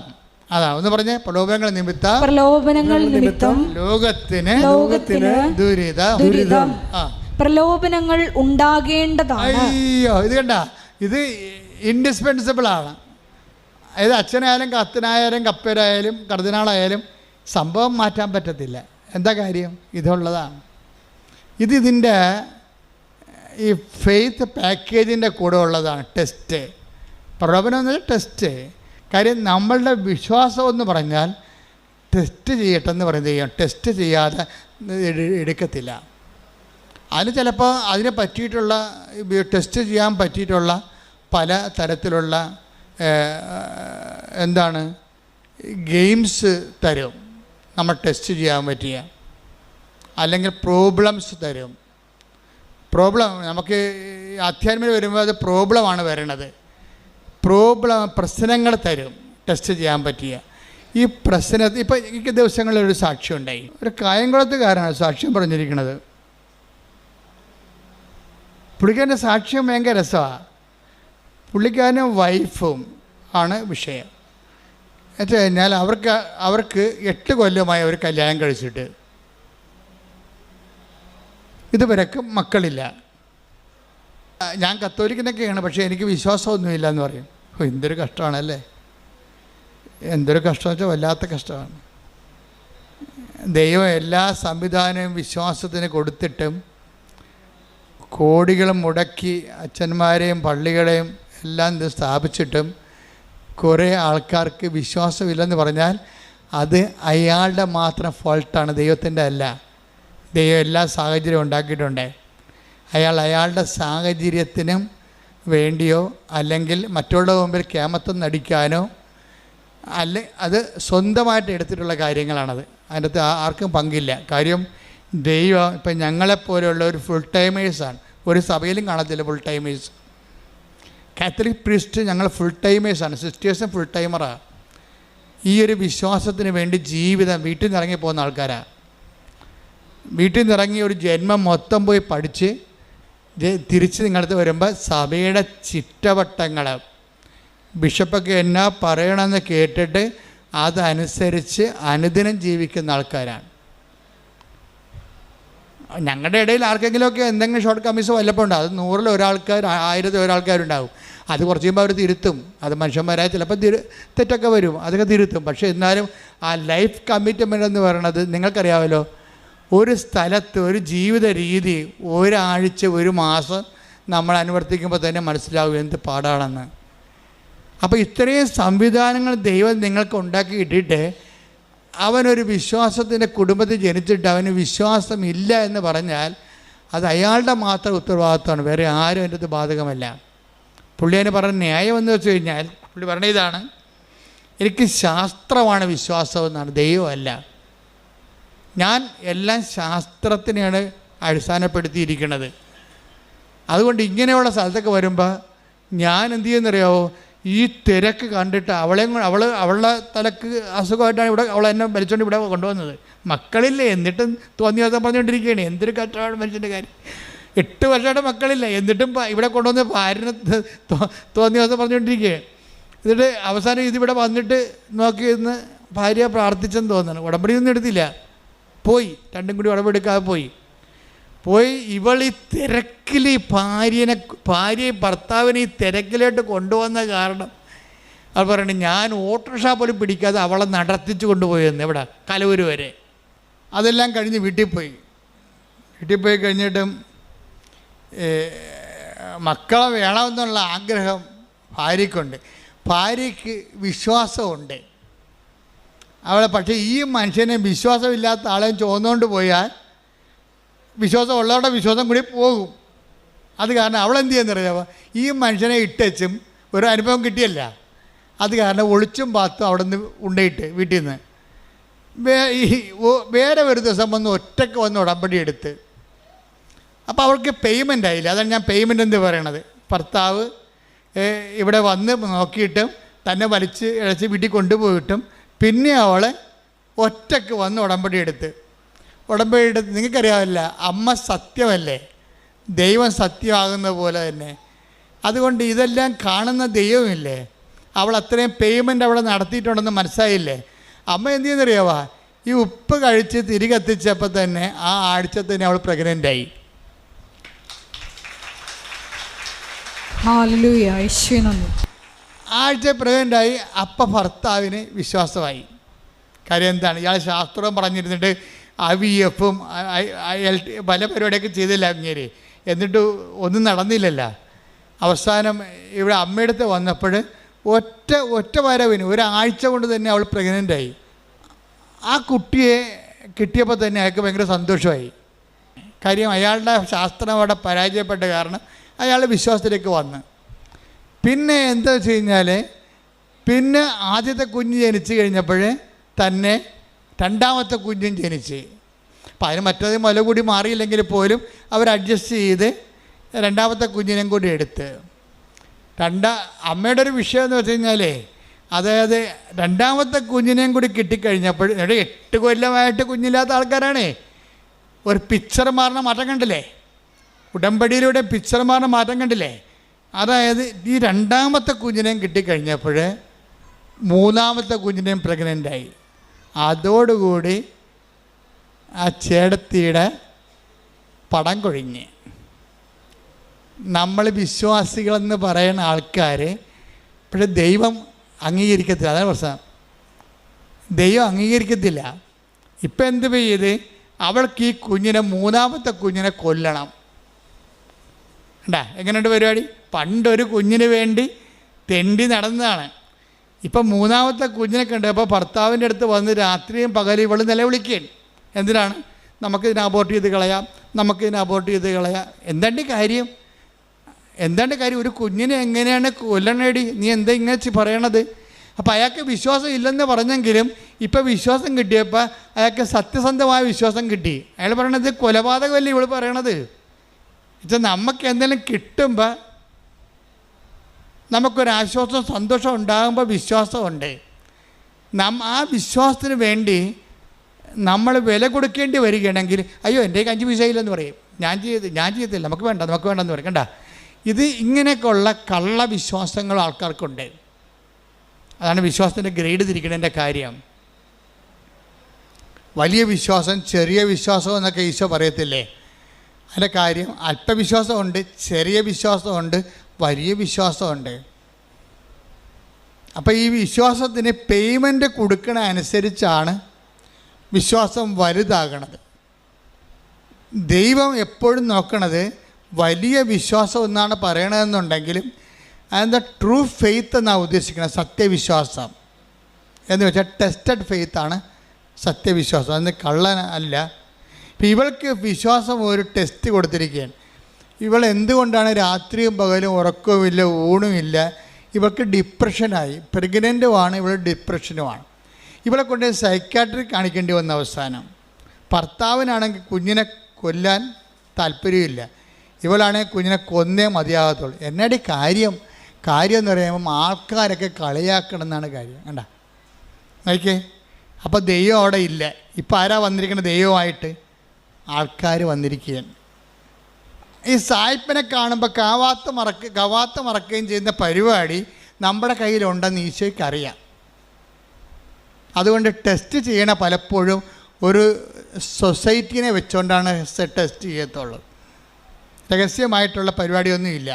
അതാ ഒന്ന് പറഞ്ഞേ. പ്രലോഭനങ്ങൾ നിമിത്തം ലോകത്തിന് ദുരിതം. പ്രലോഭനങ്ങൾ ഉണ്ടാകേണ്ടതാണ്. അയ്യോ, ഇത് കണ്ട, ഇത് ഇൻഡിസ്പെൻസിബിൾ ആണ്. അതായത് അച്ഛനായാലും കത്തനായാലും കപ്പേരായാലും കർദിനാളായാലും സംഭവം മാറ്റാൻ പറ്റത്തില്ല. എന്താ കാര്യം? ഇതുള്ളതാണ്. ഇതിൻ്റെ ഈ ഫെയ്ത്ത് പാക്കേജിൻ്റെ കൂടെ ഉള്ളതാണ് ടെസ്റ്റ്. പ്രലോഭനം എന്നൊരു ടെസ്റ്റ്. കാര്യം നമ്മളുടെ വിശ്വാസം എന്ന് പറഞ്ഞാൽ ടെസ്റ്റ് ചെയ്യട്ടെന്ന് പറയുന്നത് ടെസ്റ്റ് ചെയ്യാതെ എടുക്കത്തില്ല. അതിന് ചിലപ്പോൾ അതിനെ പറ്റിയിട്ടുള്ള ടെസ്റ്റ് ചെയ്യാൻ പറ്റിയിട്ടുള്ള പല തരത്തിലുള്ള ഗെയിംസ് തരും നമ്മൾ ടെസ്റ്റ് ചെയ്യാൻ പറ്റിയ, അല്ലെങ്കിൽ പ്രോബ്ലംസ് തരും. നമുക്ക് അധ്യാത്മിക വരുമ്പോൾ അത് പ്രോബ്ലമാണ് വരണത്. പ്രശ്നങ്ങൾ തരും ടെസ്റ്റ് ചെയ്യാൻ പറ്റിയ. ഈ പ്രശ്നത്തിൽ ഇപ്പോൾ ഈ ദിവസങ്ങളിലൊരു സാക്ഷ്യം ഉണ്ടായി. ഒരു കായംകുളത്തുകാരാണ് സാക്ഷ്യം പറഞ്ഞിരിക്കുന്നത്. പുള്ളിക്കാരൻ്റെ സാക്ഷ്യം ഭയങ്കര രസമാണ്. പുള്ളിക്കാരനും വൈഫും ആണ് വിഷയം. എന്നു കഴിഞ്ഞാൽ അവർക്ക് 8 കൊല്ലമായി അവർ കല്യാണം കഴിച്ചിട്ട് ഇതുവരെക്ക് മക്കളില്ല. ഞാൻ കത്തോലിക്കനൊക്കെയാണ്, പക്ഷേ എനിക്ക് വിശ്വാസമൊന്നുമില്ല എന്ന് പറയും. എന്തൊരു കഷ്ടമാണല്ലേ, എന്തൊരു കഷ്ടമെന്ന് വെച്ചാൽ വല്ലാത്ത കഷ്ടമാണ്. ദൈവം എല്ലാ സംവിധാനവും വിശ്വാസത്തിന് കൊടുത്തിട്ടും കോടികൾ മുടക്കി അച്ഛന്മാരെയും പള്ളികളെയും എല്ലാം സ്ഥാപിച്ചിട്ടും കുറേ ആൾക്കാർക്ക് വിശ്വാസമില്ലെന്ന് പറഞ്ഞാൽ അത് അയാളുടെ മാത്രം ഫോൾട്ടാണ്, ദൈവത്തിൻ്റെ അല്ല. ദൈവം എല്ലാ സാഹചര്യവും ഉണ്ടാക്കിയിട്ടുണ്ട്. അയാളുടെ സാഹചര്യത്തിനും വേണ്ടിയോ അല്ലെങ്കിൽ മറ്റുള്ളവരുടെ മുമ്പിൽ കേമത്വം നടിക്കാനോ അത് സ്വന്തമായിട്ട് എടുത്തിട്ടുള്ള കാര്യങ്ങളാണത്. അതിൻ്റെ അകത്ത് ആർക്കും പങ്കില്ല. കാര്യം ദൈവം ഇപ്പം ഞങ്ങളെപ്പോലെയുള്ള ഒരു ഫുൾ ടൈമേഴ്സാണ്. ഒരു സഭയിലും കാണത്തില്ല ഫുൾ ടൈമേഴ്സ്. കാത്തലിക് പ്രീസ്റ്റ് ഞങ്ങൾ ഫുൾ ടൈമേഴ്സാണ്, സിസ്റ്റേഴ്സും ഫുൾ ടൈമറാണ്. ഈ ഒരു വിശ്വാസത്തിന് വേണ്ടി ജീവിതം വീട്ടിൽ നിന്ന് ഇറങ്ങി പോകുന്ന ആൾക്കാരാണ്. വീട്ടിൽ നിന്ന് ഇറങ്ങി ഒരു ജന്മം മൊത്തം പോയി പഠിച്ച് തിരിച്ച് നിങ്ങളടുത്ത് വരുമ്പോൾ സഭയുടെ ചിട്ടവട്ടങ്ങൾ ബിഷപ്പൊക്കെ എന്നാ പറയണമെന്ന് കേട്ടിട്ട് അതനുസരിച്ച് അനുദിനം ജീവിക്കുന്ന ആൾക്കാരാണ്. ഞങ്ങളുടെ ഇടയിൽ ആർക്കെങ്കിലുമൊക്കെ എന്തെങ്കിലും ഷോർട്ട് കമ്മീസ് വല്ലപ്പോൾ ഉണ്ടാകും. അത് 100-ൽ ഒരാൾക്കാർ 1000-ൽ ഒരാൾക്കാരുണ്ടാവും. അത് കുറച്ച് കഴിയുമ്പോൾ അവർ തിരുത്തും. അത് മനുഷ്യന്മാരായ ചിലപ്പോൾ തെറ്റൊക്കെ വരും, അതൊക്കെ തിരുത്തും. പക്ഷേ എന്നാലും ആ ലൈഫ് കമ്മിറ്റ്മെൻ്റ് എന്ന് പറയുന്നത് നിങ്ങൾക്കറിയാമല്ലോ, ഒരു സ്ഥലത്ത് ഒരു ജീവിത രീതി ഒരാഴ്ച ഒരു മാസം നമ്മൾ അനുവർത്തിക്കുമ്പോൾ തന്നെ മനസ്സിലാവും എന്ത് പാടാണെന്ന്. അപ്പോൾ ഇത്രയും സംവിധാനങ്ങൾ ദൈവം നിങ്ങൾക്ക് ഉണ്ടാക്കി ഇട്ടിട്ട് അവനൊരു വിശ്വാസത്തിൻ്റെ കുടുംബത്തിൽ ജനിച്ചിട്ട് അവന് വിശ്വാസമില്ല എന്ന് പറഞ്ഞാൽ അത് അയാളുടെ മാത്രം ഉത്തരവാദിത്വമാണ്, വേറെ ആരും എൻ്റെ അത് ബാധകമല്ല. പുള്ളി അതിന് പറഞ്ഞ ന്യായം എന്ന് വെച്ച് കഴിഞ്ഞാൽ പുള്ളി പറഞ്ഞ ഇതാണ്, എനിക്ക് ശാസ്ത്രമാണ് വിശ്വാസമെന്നാണ്, ദൈവമല്ല. ഞാൻ എല്ലാം ശാസ്ത്രത്തിനെയാണ് അടിസ്ഥാനപ്പെടുത്തിയിരിക്കുന്നത്. അതുകൊണ്ട് ഇങ്ങനെയുള്ള സ്ഥലത്തൊക്കെ വരുമ്പോൾ ഞാൻ എന്ത് ചെയ്യുന്നറിയാവോ, ഈ തിരക്ക് കണ്ടിട്ട് അവളുടെ തലക്ക് അസുഖമായിട്ടാണ് അവളെ എന്നെ വലിച്ചുകൊണ്ട് ഇവിടെ കൊണ്ടുവന്നത്. മക്കളില്ലേ, എന്നിട്ടും തോന്നിയ ദിവസം പറഞ്ഞുകൊണ്ടിരിക്കുകയാണ്. എന്തൊരു കഷ്ടമാണ് മനുഷ്യൻ്റെ കാര്യം. 8 വർഷമായിട്ട് മക്കളില്ല, എന്നിട്ടും ഇവിടെ കൊണ്ടുവന്ന് ഭാര്യനെ തോന്നിയ ദിവസം പറഞ്ഞുകൊണ്ടിരിക്കുകയാണ്. എന്നിട്ട് അവസാനം ഇതിവിടെ വന്നിട്ട് നോക്കി നിന്ന് ഭാര്യ പ്രാർത്ഥിച്ചെന്ന് തോന്നുന്നു. ഉടമ്പടിയൊന്നും എടുത്തില്ല, പോയി, രണ്ടും കൂടി ഉടമ്പെടുക്കാതെ പോയി. ഇവൾ ഈ തിരക്കിൽ ഈ ഭാര്യയും ഭർത്താവിനെ ഈ തിരക്കിലോട്ട് കൊണ്ടുവന്ന കാരണം അത് പറയണേ, ഞാൻ ഓട്ടോറിക്ഷ പോലും പിടിക്കാതെ അവളെ നടത്തിച്ച് കൊണ്ടുപോയെന്ന് ഇവിടെ കലവൂര് വരെ. അതെല്ലാം കഴിഞ്ഞ് വീട്ടിൽ പോയി കഴിഞ്ഞിട്ടും മക്കളെ വേണമെന്നുള്ള ആഗ്രഹം ഭാര്യയ്ക്കുണ്ട്. ഭാര്യയ്ക്ക് വിശ്വാസമുണ്ട് അവളെ. പക്ഷേ ഈ മനുഷ്യനെ വിശ്വാസമില്ലാത്ത ആളെയും ചോന്നുകൊണ്ട് പോയാൽ വിശ്വാസം ഉള്ളവരുടെ വിശ്വാസം കൂടി പോകും. അത് കാരണം അവളെന്ത് ചെയ്യുന്നറിയാമോ, ഈ മനുഷ്യനെ ഇട്ടും ഒരു അനുഭവം കിട്ടിയല്ല, അത് കാരണം ഒളിച്ചും പാത്തും അവിടെ നിന്ന് ഉണ്ടയിട്ട് വീട്ടിൽ നിന്ന് വേറെ ഒരു ദിവസം ഒറ്റയ്ക്ക് വന്ന് ഉടമ്പടി എടുത്ത്. അപ്പോൾ അവൾക്ക് പേയ്മെൻ്റ് ആയില്ല. അതാണ് ഞാൻ പേയ്മെൻ്റ് എന്ന് പറയണത്. ഭർത്താവ് ഇവിടെ വന്ന് നോക്കിയിട്ടും തന്നെ വലിച്ച് ഇഴച്ച് വീട്ടിൽ കൊണ്ടുപോയിട്ടും പിന്നെ അവളെ ഒറ്റയ്ക്ക് വന്ന് ഉടമ്പടി എടുത്ത് നിങ്ങൾക്കറിയാമല്ല, അമ്മ സത്യമല്ലേ, ദൈവം സത്യമാകുന്ന പോലെ തന്നെ. അതുകൊണ്ട് ഇതെല്ലാം കാണുന്ന ദൈവമില്ലേ, അവൾ അത്രയും പേയ്മെൻറ്റ് അവിടെ നടത്തിയിട്ടുണ്ടെന്ന് മനസ്സിലായില്ലേ. അമ്മ എന്ത് ചെയ്യുന്നറിയാവാ, ഈ ഉപ്പ് കഴിച്ച് തിരികെ എത്തിച്ചപ്പോൾ തന്നെ ആ ആഴ്ച തന്നെ അവൾ പ്രഗ്നൻ്റായി. ആഴ്ച പ്രഗ്നൻ്റായി. അപ്പം ഭർത്താവിന് വിശ്വാസമായി. കാര്യം എന്താണ്, ഇയാൾ ശാസ്ത്രം പറഞ്ഞിരുന്നിട്ട് IVF-ഉം പല പരിപാടിയൊക്കെ ചെയ്തില്ല അങ്ങേര്, എന്നിട്ട് ഒന്നും നടന്നില്ലല്ലോ. അവസാനം ഇവിടെ അമ്മയുടെ അടുത്ത് വന്നപ്പോൾ ഒറ്റ വരവിന് ഒരാഴ്ച കൊണ്ട് തന്നെ അവൾ പ്രഗ്നൻ്റായി. ആ കുട്ടിയെ കിട്ടിയപ്പോൾ തന്നെ അയാൾക്ക് ഭയങ്കര സന്തോഷമായി. കാര്യം അയാളുടെ ശാസ്ത്രം അവിടെ പരാജയപ്പെട്ട കാരണം അയാൾ വിശ്വാസത്തിലേക്ക് വന്ന്. പിന്നെ എന്താ വെച്ച് കഴിഞ്ഞാൽ, പിന്നെ ആദ്യത്തെ കുഞ്ഞ് ജനിച്ച് കഴിഞ്ഞപ്പോൾ തന്നെ രണ്ടാമത്തെ കുഞ്ഞും ജനിച്ച്. അപ്പം അതിന് മറ്റേത് മുല കൂടി മാറിയില്ലെങ്കിൽ പോലും അവർ അഡ്ജസ്റ്റ് ചെയ്ത് രണ്ടാമത്തെ കുഞ്ഞിനെയും കൂടി എടുത്ത്. അമ്മയുടെ ഒരു വിഷയം എന്ന് വെച്ച് കഴിഞ്ഞാൽ, അതായത് രണ്ടാമത്തെ കുഞ്ഞിനെയും കൂടി കിട്ടിക്കഴിഞ്ഞപ്പോൾ 8 കൊല്ലമായിട്ട് കുഞ്ഞില്ലാത്ത ആൾക്കാരാണേ. ഒരു പിക്ചർ മാറുന്ന മാറ്റം കണ്ടില്ലേ, ഉടമ്പടിയിലൂടെ പിക്ചർ മാറുന്ന മാറ്റം കണ്ടില്ലേ. അതായത് ഈ രണ്ടാമത്തെ കുഞ്ഞിനെയും കിട്ടിക്കഴിഞ്ഞപ്പോൾ മൂന്നാമത്തെ കുഞ്ഞിനെയും പ്രഗ്നൻ്റായി. അതോടുകൂടി ആ ചേടത്തിയുടെ പടം കൊഴിഞ്ഞ്. നമ്മൾ വിശ്വാസികളെന്ന് പറയുന്ന ആൾക്കാർ പക്ഷേ ദൈവം അംഗീകരിക്കത്തില്ല. അതാണ് പ്രശ്നം, ദൈവം അംഗീകരിക്കത്തില്ല. ഇപ്പം എന്ത് ചെയ്ത്, അവൾക്ക് ഈ കുഞ്ഞിനെ മൂന്നാമത്തെ കുഞ്ഞിനെ കൊല്ലണം. എങ്ങനെയുണ്ട് പരിപാടി? പണ്ടൊരു കുഞ്ഞിന് വേണ്ടി തെണ്ടി നടന്നതാണ്. ഇപ്പം മൂന്നാമത്തെ കുഞ്ഞിനെ കണ്ട് അപ്പോൾ ഭർത്താവിൻ്റെ അടുത്ത് വന്ന് രാത്രിയും പകലും ഇവൾ നിലവിളിക്കുകയാണ്. എന്തിനാണ്? നമുക്കിതിനെ അബോർട്ട് ചെയ്ത് കളയാം. എന്താണ്ട് കാര്യം? എന്താണ് കാര്യം? ഒരു കുഞ്ഞിനെ എങ്ങനെയാണ് കൊല്ലണേടി, നീ എന്താ ഇങ്ങനെ പറയണത്? അപ്പോൾ അയാൾക്ക് വിശ്വാസം ഇല്ലെന്ന് പറഞ്ഞെങ്കിലും ഇപ്പം വിശ്വാസം കിട്ടിയപ്പോൾ അയാൾക്ക് സത്യസന്ധമായ വിശ്വാസം കിട്ടി. അയാൾ പറയണത് കൊലപാതകമല്ലേ ഇവൾ പറയണത്. വെച്ചാൽ നമുക്ക് എന്തെങ്കിലും കിട്ടുമ്പോൾ നമുക്കൊരാശ്വാസം സന്തോഷം ഉണ്ടാകുമ്പോൾ വിശ്വാസമുണ്ട്. ആ വിശ്വാസത്തിന് വേണ്ടി നമ്മൾ വില കൊടുക്കേണ്ടി വരികയാണെങ്കിൽ അയ്യോ എൻ്റെ 5 പൈസ ഇല്ലെന്ന് പറയും, ഞാൻ ചെയ്യത്തില്ല, നമുക്ക് വേണ്ടെന്ന് പറയും. കണ്ട, ഇത് ഇങ്ങനെയൊക്കെയുള്ള കള്ള വിശ്വാസങ്ങൾ ആൾക്കാർക്കുണ്ട്. അതാണ് വിശ്വാസത്തിൻ്റെ ഗ്രേഡ് തിരിക്കണതിൻ്റെ കാര്യം. വലിയ വിശ്വാസം, ചെറിയ വിശ്വാസം എന്നൊക്കെ ഈശോ പറയത്തില്ലേ? അതിൻ്റെ കാര്യം അല്പവിശ്വാസമുണ്ട്, ചെറിയ വിശ്വാസമുണ്ട്, വലിയ വിശ്വാസമുണ്ട്. അപ്പോൾ ഈ വിശ്വാസത്തിന് പേയ്മെൻറ്റ് കൊടുക്കണ അനുസരിച്ചാണ് വിശ്വാസം വലുതാകണത്. ദൈവം എപ്പോഴും നോക്കണത് വലിയ വിശ്വാസം എന്നാണ് പറയണതെന്നുണ്ടെങ്കിലും അതെന്താ ട്രൂ ഫെയ്ത്ത് എന്നാണ് ഉദ്ദേശിക്കുന്നത്. സത്യവിശ്വാസം എന്ന് വെച്ചാൽ ടെസ്റ്റഡ് ഫെയ്ത്താണ് സത്യവിശ്വാസം, അതിന് കള്ളൻ അല്ല. ഇപ്പം ഇവൾക്ക് വിശ്വാസം ഒരു ടെസ്റ്റ് കൊടുത്തിരിക്കുകയാണ്. ഇവൾ എന്തുകൊണ്ടാണ് രാത്രിയും പകലും ഉറക്കവുമില്ല, ഊണുമില്ല? ഇവൾക്ക് ഡിപ്രഷനായി. പ്രഗ്നൻ്റുമാണ്, ഇവൾ ഡിപ്രഷനുമാണ്. ഇവളെ കൊണ്ട് സൈക്കാട്രിക് കാണിക്കേണ്ടി വന്ന അവസാനം. ഭർത്താവിനാണെങ്കിൽ കുഞ്ഞിനെ കൊല്ലാൻ താല്പര്യമില്ല, ഇവളാണെങ്കിൽ കുഞ്ഞിനെ കൊന്നേ മതിയാകത്തുള്ളൂ. എന്നടി കാര്യം എന്ന് പറയുമ്പം ആൾക്കാരൊക്കെ കളിയാക്കണം എന്നാണ് കാര്യം. കണ്ട നോക്കിയേ, അപ്പോൾ ദൈവം അവിടെ ഇല്ല. ഇപ്പം ആരാ വന്നിരിക്കുന്നത്? ദൈവമായിട്ട് ആൾക്കാർ വന്നിരിക്കുകയാണ്. ഈ സായിപ്പിനെ കാണുമ്പോൾ കവാത്ത മറക്കുകയും ചെയ്യുന്ന പരിപാടി നമ്മുടെ കയ്യിലുണ്ടെന്ന് ഈശോയ്ക്ക് അറിയാം. അതുകൊണ്ട് ടെസ്റ്റ് ചെയ്യണ പലപ്പോഴും ഒരു സൊസൈറ്റീനെ വെച്ചുകൊണ്ടാണ് ടെസ്റ്റ് ചെയ്യത്തുള്ളൂ. രഹസ്യമായിട്ടുള്ള പരിപാടിയൊന്നുമില്ല.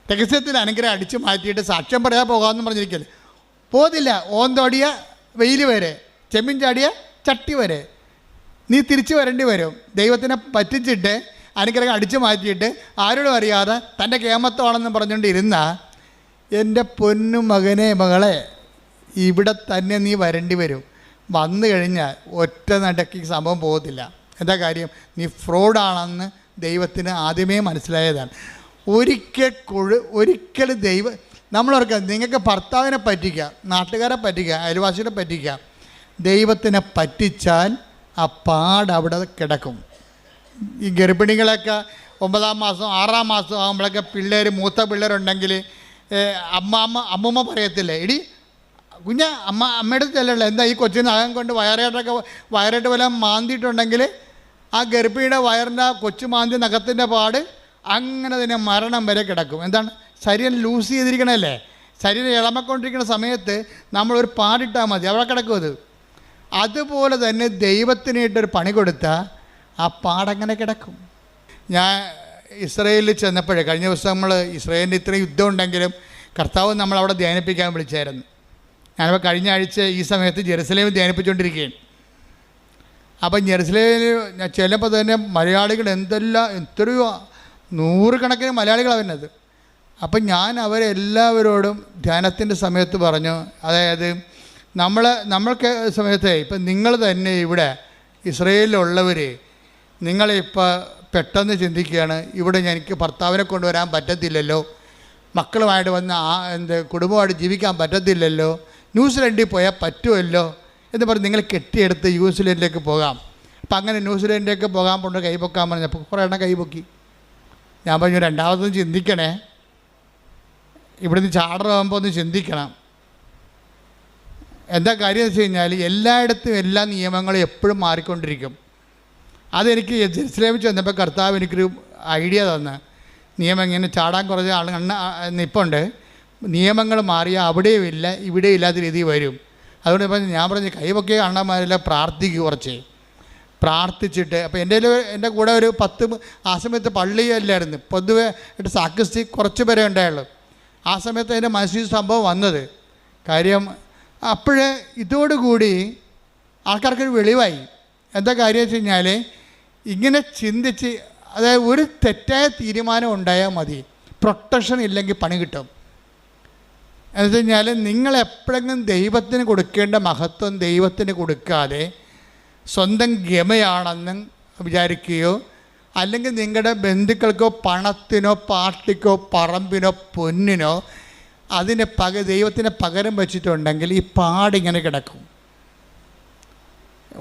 രഹസ്യത്തിൽ അനുഗ്രഹം അടിച്ചു മാറ്റിയിട്ട് സാക്ഷ്യം പറയാൻ പോകാമെന്ന് പറഞ്ഞിരിക്കല്ലേ, പോതില്ല. ഓന്തോടിയ വെയിൽ വരെ, ചെമ്മീൻ ചാടിയ ചട്ടി വരെ നീ തിരിച്ചു വരേണ്ടി വരും. ദൈവത്തിനെ പറ്റിച്ചിട്ട് അനുഗ്രഹം അടിച്ചു മാറ്റിയിട്ട് ആരോടും അറിയാതെ തൻ്റെ കേമത്വമാണെന്ന് പറഞ്ഞുകൊണ്ടിരുന്ന എൻ്റെ പൊന്നു മകനെ മകളെ, ഇവിടെ തന്നെ നീ വരേണ്ടി വരും. വന്നു കഴിഞ്ഞാൽ ഒറ്റ നടക്കി സംഭവം പോകത്തില്ല. എന്താ കാര്യം? നീ ഫ്രോഡാണെന്ന് ദൈവത്തിന് ആദ്യമേ മനസ്സിലായതാണ്. ഒരിക്കൽ നമ്മളോർക്കുക, നിങ്ങൾക്ക് ഭർത്താവിനെ പറ്റിക്കുക, നാട്ടുകാരെ പറ്റിക്കുക, അയൽവാസികളെ പറ്റിക്കുക, ദൈവത്തിനെ പറ്റിച്ചാൽ ആ പാട് അവിടെ കിടക്കും. ഈ ഗർഭിണികളൊക്കെ 9-ാം മാസം 6-ാം മാസം ആകുമ്പോഴൊക്കെ മൂത്ത പിള്ളേരുണ്ടെങ്കിൽ അമ്മൂമ്മ പറയത്തില്ലേ, എടി കുഞ്ഞ് അമ്മയുടെ ചെല്ലല്ലോ, എന്താ ഈ കൊച്ചിന് അകം കൊണ്ട് വയറായിട്ട് വല്ല മാന്തിയിട്ടുണ്ടെങ്കിൽ ആ ഗർഭിണിയുടെ വയറിൻ്റെ കൊച്ചു മാന്തി നഖത്തിൻ്റെ പാട് അങ്ങനെ തന്നെ മരണം വരെ കിടക്കും. എന്താണ്? ശരീരം ലൂസ് ചെയ്തിരിക്കണല്ലേ. ശരീരം ഇളമക്കൊണ്ടിരിക്കുന്ന സമയത്ത് നമ്മളൊരു പാടിട്ടാൽ മതി, അവിടെ കിടക്കും. അതുപോലെ തന്നെ ദൈവത്തിനായിട്ടൊരു പണി കൊടുത്താൽ ആ പാടങ്ങനെ കിടക്കും. ഞാൻ ഇസ്രയേലിൽ ചെന്നപ്പോഴേ, കഴിഞ്ഞ ദിവസം നമ്മൾ ഇസ്രയേലിൻ്റെ ഇത്രയും യുദ്ധം ഉണ്ടെങ്കിലും കർത്താവ് നമ്മളവിടെ ധ്യാനിപ്പിക്കാൻ വിളിച്ചായിരുന്നു. ഞാനിപ്പോൾ കഴിഞ്ഞ ആഴ്ച ഈ സമയത്ത് ജെറുസലേമിൽ ധ്യാനിപ്പിച്ചുകൊണ്ടിരിക്കുകയാണ്. അപ്പം ജെറുസലേമിൽ ഞാൻ ചെല്ലുമ്പോൾ തന്നെ മലയാളികൾ എത്രയോ 100 കണക്കിന് മലയാളികളാണ് വരുന്നത്. അപ്പം ഞാൻ അവരെല്ലാവരോടും ധ്യാനത്തിൻ്റെ സമയത്ത് പറഞ്ഞു, അതായത് നമ്മൾക്ക് സമയത്ത് ഇപ്പം നിങ്ങൾ തന്നെ ഇവിടെ ഇസ്രയേലിലുള്ളവർ നിങ്ങളിപ്പോൾ പെട്ടെന്ന് ചിന്തിക്കുകയാണ്, ഇവിടെ എനിക്ക് ഭർത്താവിനെ കൊണ്ടുവരാൻ പറ്റത്തില്ലല്ലോ, മക്കളുമായിട്ട് വന്ന് കുടുംബമായിട്ട് ജീവിക്കാൻ പറ്റത്തില്ലല്ലോ, ന്യൂസിലൻഡിൽ പോയാൽ പറ്റുമല്ലോ എന്ന് പറഞ്ഞ് നിങ്ങൾ കെട്ടിയെടുത്ത് ന്യൂസിലൻഡിലേക്ക് പോകാം. അപ്പം അങ്ങനെ ന്യൂസിലൻഡിലേക്ക് പോകാൻ കൊണ്ട് കൈപൊക്കാൻ പറഞ്ഞപ്പോൾ കുറേ എണ്ണം കൈപൊക്കി. ഞാൻ പറഞ്ഞു, രണ്ടാമതൊന്നും ചിന്തിക്കണേ, ഇവിടുന്ന് ചാടറാകുമ്പോൾ ഒന്ന് ചിന്തിക്കണം. എന്താ കാര്യം എന്ന് വെച്ച് കഴിഞ്ഞാൽ എല്ലായിടത്തും എല്ലാ നിയമങ്ങളും എപ്പോഴും മാറിക്കൊണ്ടിരിക്കും. അതെനിക്ക് ജെറുസലേമിൽ ചെന്നപ്പോൾ കർത്താവ് എനിക്കൊരു ഐഡിയ തന്ന്, നിയമം ഇങ്ങനെ ചാടാൻ കുറച്ച് നിപ്പുണ്ട്, നിയമങ്ങൾ മാറിയാൽ അവിടെയും ഇല്ല ഇവിടെയും ഇല്ലാത്ത രീതി വരും. അതുകൊണ്ട് ഇപ്പം ഞാൻ പറഞ്ഞു, കൈവൊക്കെ അണ്ണന്മാരെല്ലാം പ്രാർത്ഥിക്കുക, കുറച്ച് പ്രാർത്ഥിച്ചിട്ട്. അപ്പോൾ എൻ്റെ കൂടെ ഒരു 10 ആ സമയത്ത് പള്ളിയല്ലായിരുന്നു, പൊതുവെ സാക്രിസ്റ്റി കുറച്ച് പേരെ ഉണ്ടായുള്ളൂ. ആ സമയത്ത് എൻ്റെ മനസ്സിൽ സംഭവം വന്നത് കാര്യം. അപ്പോഴേ ഇതോടുകൂടി ആൾക്കാർക്കൊരു വെളിവായി. എന്താ കാര്യം വെച്ച് കഴിഞ്ഞാൽ, ഇങ്ങനെ ചിന്തിച്ച്, അതായത് ഒരു തെറ്റായ തീരുമാനം ഉണ്ടായാൽ മതി, പ്രൊട്ടക്ഷൻ ഇല്ലെങ്കിൽ പണി കിട്ടും. എന്ന് വെച്ച് കഴിഞ്ഞാൽ നിങ്ങളെപ്പോഴെങ്കിലും ദൈവത്തിന് കൊടുക്കേണ്ട മഹത്വം ദൈവത്തിന് കൊടുക്കാതെ സ്വന്തം ഗമയാണെന്ന് വിചാരിക്കുകയോ അല്ലെങ്കിൽ നിങ്ങളുടെ ബന്ധുക്കൾക്കോ പണത്തിനോ പാർട്ടിക്കോ പറമ്പിനോ പൊന്നിനോ അതിന് ദൈവത്തിന് പകരം വെച്ചിട്ടുണ്ടെങ്കിൽ ഈ പാടിങ്ങനെ കിടക്കും.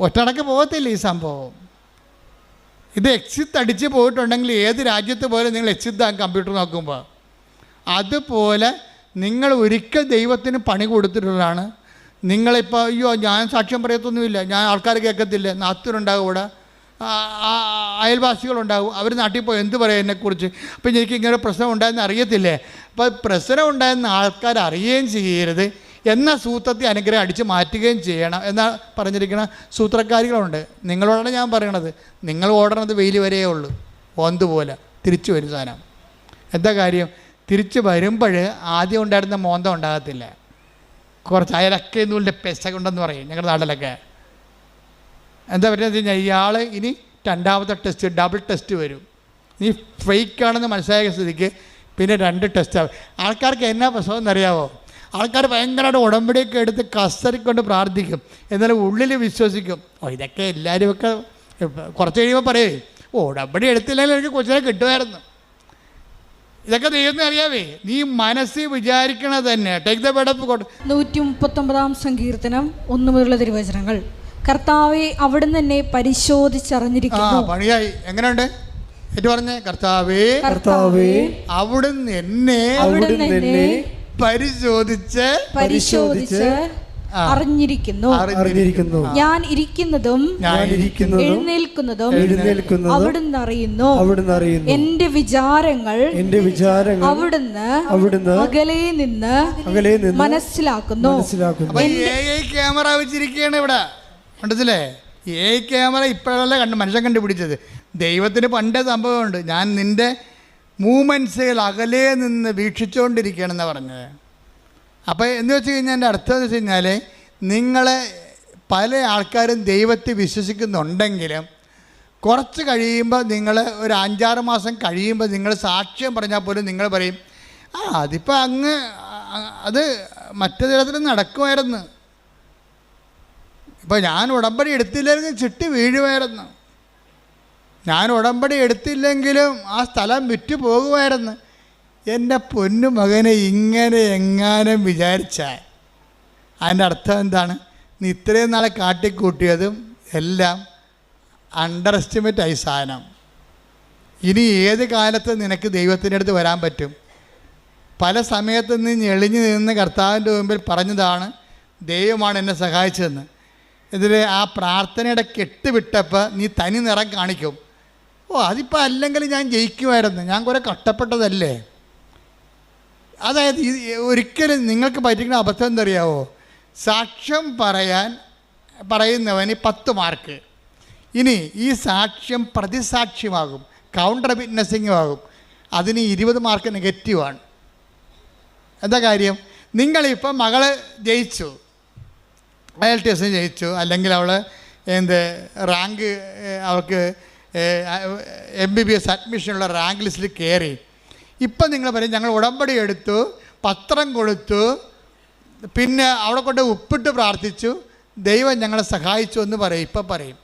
ഒറ്റടക്ക് പോകത്തില്ല ഈ സംഭവം. ഇത് എക്സിറ്റ് അടിച്ച് പോയിട്ടുണ്ടെങ്കിൽ ഏത് രാജ്യത്ത് പോലെ നിങ്ങൾ എക്സിറ്റ് കമ്പ്യൂട്ടർ നോക്കുമ്പോൾ അതുപോലെ നിങ്ങൾ ഒരിക്കൽ ദൈവത്തിന് പണി കൊടുത്തിട്ടുള്ളതാണ്. നിങ്ങളിപ്പോൾ അയ്യോ ഞാൻ സാക്ഷ്യം പറയത്തൊന്നുമില്ല, ഞാൻ ആൾക്കാർ കേൾക്കത്തില്ല, നാത്തൂരുണ്ടാകും, ഇവിടെ അയൽവാസികളുണ്ടാകും, അവർ നാട്ടിൽ പോയി എന്ത് പറയും എന്നെക്കുറിച്ച്, അപ്പം എനിക്ക് ഇങ്ങനെ പ്രശ്നം ഉണ്ടായെന്ന് അറിയത്തില്ലേ. അപ്പോൾ പ്രശ്നം ഉണ്ടായെന്ന് ആൾക്കാർ അറിയുകയും ചെയ്യരുത്, എന്ന സൂത്രത്തെ അനുഗ്രഹം അടിച്ച് മാറ്റുകയും ചെയ്യണം എന്നാ പറഞ്ഞിരിക്കുന്ന സൂത്രക്കാരികളുണ്ട്. നിങ്ങളോടാണ് ഞാൻ പറയണത്. നിങ്ങൾ ഓടണത് വെയിൽ വരെയേ ഉള്ളൂ, ഓന്തുപോലെ തിരിച്ചു വരും സാധനം. എന്താ കാര്യം? തിരിച്ച് വരുമ്പോൾ ആദ്യം ഉണ്ടായിരുന്ന മോന്തം ഉണ്ടാകത്തില്ല. കുറച്ച് അയലൊക്കെ നൂലിൻ്റെ പെസക ഉണ്ടെന്ന് പറയും ഞങ്ങളുടെ നാട്ടിലൊക്കെ. എന്താ പറ്റുന്നത് വെച്ച് കഴിഞ്ഞാൽ ഇയാൾ ഇനി രണ്ടാമത്തെ ടെസ്റ്റ്, ഡബിൾ ടെസ്റ്റ് വരും. നീ ഫേക്കാണെന്ന് മനസ്സിലായ സ്ഥിതിക്ക് പിന്നെ 2 ടെസ്റ്റ് ആവും. ആൾക്കാർക്ക് എന്നാ പ്രശ്നം എന്നറിയാമോ? ആൾക്കാർ ഭയങ്കരമായിട്ട് ഉടമ്പടിയൊക്കെ എടുത്ത് കസറിക്കൊണ്ട് പ്രാർത്ഥിക്കും, എന്നാലും ഉള്ളിൽ വിശ്വസിക്കും. ഇതൊക്കെ എല്ലാവരുമൊക്കെ കുറച്ച് കഴിയുമ്പോൾ പറയേ ഉടമ്പടി എടുത്തില്ലെങ്കിൽ എനിക്ക് കൊച്ചിനെ കിട്ടുമായിരുന്നു. ഇതൊക്കെ ദൈവത്തിന് അറിയാവേ. നീ മനസ്സിൽ വിചാരിക്കണത് തന്നെ. Take the word of God. 139 സങ്കീർത്തനം 1 മുതലുള്ള തിരുവചനങ്ങൾ. കർത്താവെ അവിടുന്ന് എന്നെ പരിശോധിച്ചറിഞ്ഞിരിക്കുന്നു. പണിയായി. എങ്ങനെയുണ്ട് ഏറ്റു പറഞ്ഞേ? കർത്താവേ അവിടുന്ന് എന്നെ പരിശോധിച്ച് അറിഞ്ഞിരിക്കുന്നു. ഞാൻ ഇരിക്കുന്നതും എഴുന്നേൽക്കുന്നതും അവിടുന്ന് അറിയുന്നു. എന്റെ വിചാരങ്ങൾ അവിടുന്ന് അകലെ നിന്ന് മനസ്സിലാക്കുന്നു. ക്യാമറ വെച്ചിരിക്കുകയാണ് ഇവിടെ, കണ്ടതില്ലേ? ക്യാമറ ഇപ്പോഴല്ല മനുഷ്യൻ കണ്ടുപിടിച്ചത്. ദൈവത്തിന് പണ്ടേ സംഭവമുണ്ട്. ഞാൻ നിന്റെ മൂമെൻറ്റ്സുകൾ അകലെ നിന്ന് വീക്ഷിച്ചുകൊണ്ടിരിക്കുകയാണെന്നാണ് പറഞ്ഞത്. അപ്പോൾ എന്ന് വെച്ച് കഴിഞ്ഞാൽ എൻ്റെ അർത്ഥം എന്ന് വെച്ച് കഴിഞ്ഞാൽ നിങ്ങളെ പല ആൾക്കാരും ദൈവത്തെ വിശ്വസിക്കുന്നുണ്ടെങ്കിലും കുറച്ച് കഴിയുമ്പോൾ നിങ്ങൾ ഒരു 5-6 മാസം കഴിയുമ്പോൾ നിങ്ങൾ സാക്ഷ്യം പറഞ്ഞാൽ പോലും നിങ്ങൾ പറയും അതിപ്പോൾ അത് മറ്റു തരത്തിൽ നടക്കുമായിരുന്നു. ഇപ്പോൾ ഞാൻ ഉടമ്പടി എടുത്തില്ലെങ്കിൽ ചിട്ടി വീഴുമായിരുന്നു, ഞാൻ ഉടമ്പടി എടുത്തില്ലെങ്കിലും ആ സ്ഥലം വിറ്റു പോകുമായിരുന്നു. എൻ്റെ പൊന്നു മകനെ ഇങ്ങനെ എങ്ങാനും വിചാരിച്ചാൽ അതിൻ്റെ അർത്ഥം എന്താണ്? നീ ഇത്രയും നാളെ കാട്ടിക്കൂട്ടിയതും എല്ലാം അണ്ടർ എസ്റ്റിമേറ്റ് ആയി സാധനം. ഇനി ഏത് കാലത്ത് നിനക്ക് ദൈവത്തിൻ്റെ അടുത്ത് വരാൻ പറ്റും? പല സമയത്ത് നീ ഞെളിഞ്ഞു നിന്ന് കർത്താവിൻ്റെ മുമ്പിൽ പറഞ്ഞതാണ് ദൈവമാണ് എന്നെ സഹായിച്ചതെന്ന്. ഇതിൽ ആ പ്രാർത്ഥനയുടെ കെട്ടുവിട്ടപ്പോൾ നീ തനി നിറം കാണിക്കും. അതിപ്പോൾ അല്ലെങ്കിൽ ഞാൻ ജയിക്കുമായിരുന്നു, ഞാൻ കുറേ കഷ്ടപ്പെട്ടതല്ലേ. അതായത് ഒരിക്കലും നിങ്ങൾക്ക് പറ്റിക്കുന്ന അബദ്ധം എന്തറിയാവോ? സാക്ഷ്യം പറയുന്നവന് 10 മാർക്ക്. ഇനി ഈ സാക്ഷ്യം പ്രതിസാക്ഷ്യമാകും, കൗണ്ടർ വിറ്റ്നസിങ്ങും ആകും, അതിന് 20 മാർക്ക് നെഗറ്റീവാണ്. എന്താ കാര്യം? നിങ്ങളിപ്പോൾ മകള് ജയിച്ചു, IELTS ജയിച്ചു, അല്ലെങ്കിൽ അവൾ റാങ്ക് അവർക്ക് MBBS അഡ്മിഷനുള്ള റാങ്ക് ലിസ്റ്റിൽ കയറി. ഇപ്പം നിങ്ങൾ പറയും ഞങ്ങൾ ഉടമ്പടി എടുത്തു, പത്രം കൊടുത്തു, പിന്നെ അവിടെ കൊണ്ട് ഉപ്പിട്ട് പ്രാർത്ഥിച്ചു, ദൈവം ഞങ്ങളെ സഹായിച്ചു എന്ന് പറയും. ഇപ്പം പറയും.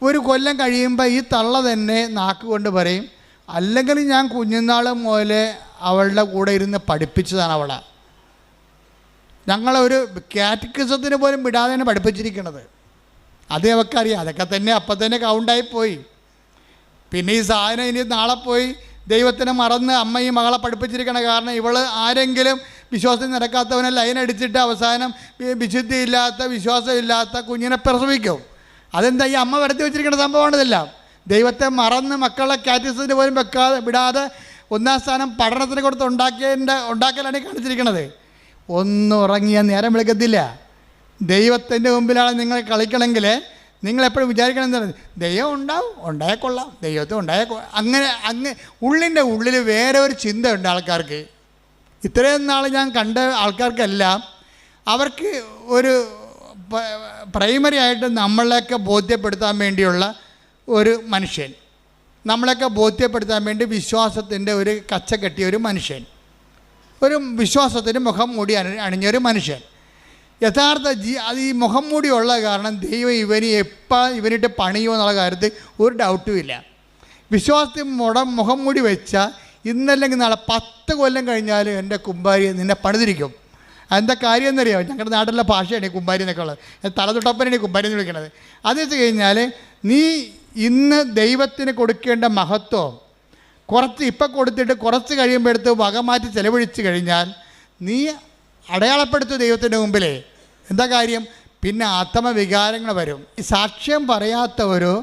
ഒരു കൊല്ലം കഴിയുമ്പോൾ ഈ തള്ള തന്നെ നാക്കുകൊണ്ട് പറയും അല്ലെങ്കിൽ ഞാൻ കുഞ്ഞുനാൾ മുതലേ അവളുടെ കൂടെ ഇരുന്ന് പഠിപ്പിച്ചതാണ് അവളെ. ഞങ്ങളൊരു കാറ്റക്കിസത്തിന് പോലും വിടാതെ തന്നെ പഠിപ്പിച്ചിരിക്കണത്. അത് അവൾക്കറിയാം. അതൊക്കെ തന്നെ അപ്പം തന്നെ കൗണ്ടായിപ്പോയി. പിന്നെ ഈ സാധനം ഇനി നാളെ പോയി ദൈവത്തിനെ മറന്ന് അമ്മയും മകളെ പഠിപ്പിച്ചിരിക്കണ കാരണം ഇവൾ ആരെങ്കിലും വിശ്വാസം നിരക്കാത്തവനെ ലൈൻ അടിച്ചിട്ട് അവസാനം വിശുദ്ധിയില്ലാത്ത വിശ്വാസമില്ലാത്ത കുഞ്ഞിനെ പ്രസവിക്കും. അതെന്താ? ഈ അമ്മ വരുത്തി വെച്ചിരിക്കുന്ന സംഭവമാണിതെല്ലാം. ദൈവത്തെ മറന്ന് മക്കളെ കാറ്റക്കിസത്തിന് പോലും വിടാതെ 1-ാം സ്ഥാനം പഠനത്തിന് കൊടുത്ത് ഉണ്ടാക്കലാണ് കാണിച്ചിരിക്കണത്. ഒന്നും ഉറങ്ങിയാൽ നേരം വിളിക്കത്തില്ല. ദൈവത്തിൻ്റെ മുമ്പിലാണ് നിങ്ങൾ കളിക്കണമെങ്കിൽ നിങ്ങളെപ്പോഴും വിചാരിക്കണം എന്താണ്? ദൈവം ഉണ്ടായിക്കൊള്ളാം, ദൈവത്തെ അങ്ങനെ ഉള്ളിൻ്റെ ഉള്ളിൽ വേറെ ഒരു ചിന്തയുണ്ട് ആൾക്കാർക്ക്. ഇത്രയും നാൾ ഞാൻ കണ്ട ആൾക്കാർക്കെല്ലാം അവർക്ക് ഒരു പ്രൈമറി ആയിട്ട് നമ്മളെയൊക്കെ ബോധ്യപ്പെടുത്താൻ വേണ്ടിയുള്ള ഒരു മനുഷ്യൻ, നമ്മളെയൊക്കെ ബോധ്യപ്പെടുത്താൻ വേണ്ടി വിശ്വാസത്തിൻ്റെ ഒരു കച്ച കെട്ടിയ ഒരു മനുഷ്യൻ, ഒരു വിശ്വാസത്തിന് മുഖം മൂടി അണിഞ്ഞൊരു മനുഷ്യൻ. യഥാർത്ഥ അത് ഈ മുഖം മൂടിയുള്ള കാരണം ദൈവം ഇവനിട്ട് പണിയുമോ എന്നുള്ള കാര്യത്തിൽ ഒരു ഡൗട്ടും ഇല്ല. വിശ്വാസത്തിൽ മുഖം മൂടി വെച്ചാൽ ഇന്നല്ലെങ്കിൽ നാളെ 10 കൊല്ലം കഴിഞ്ഞാൽ എൻ്റെ കുമ്പാരി നിന്നെ പണിതിരിക്കും. എന്താ കാര്യം എന്നറിയാമോ? ഞങ്ങളുടെ നാട്ടിലെ ഭാഷയാണ് ഈ കുമ്പാരി എന്നൊക്കെ ഉള്ളത്. തലതൊട്ടപ്പനാണ് ഈ കുമ്പാരി എന്ന് വിളിക്കുന്നത്. അത് വെച്ച് കഴിഞ്ഞാൽ നീ ഇന്ന് ദൈവത്തിന് കൊടുക്കേണ്ട മഹത്വം കുറച്ച് ഇപ്പം കൊടുത്തിട്ട് കുറച്ച് കഴിയുമ്പോൾ എടുത്ത് വകമാറ്റി ചെലവഴിച്ച് കഴിഞ്ഞാൽ നീ അടയാളപ്പെടുത്തും ദൈവത്തിൻ്റെ മുമ്പിലേ. എന്താ കാര്യം? പിന്നെ ആത്മവികാരങ്ങൾ വരും. ഈ സാക്ഷ്യം പറയാത്തവരോ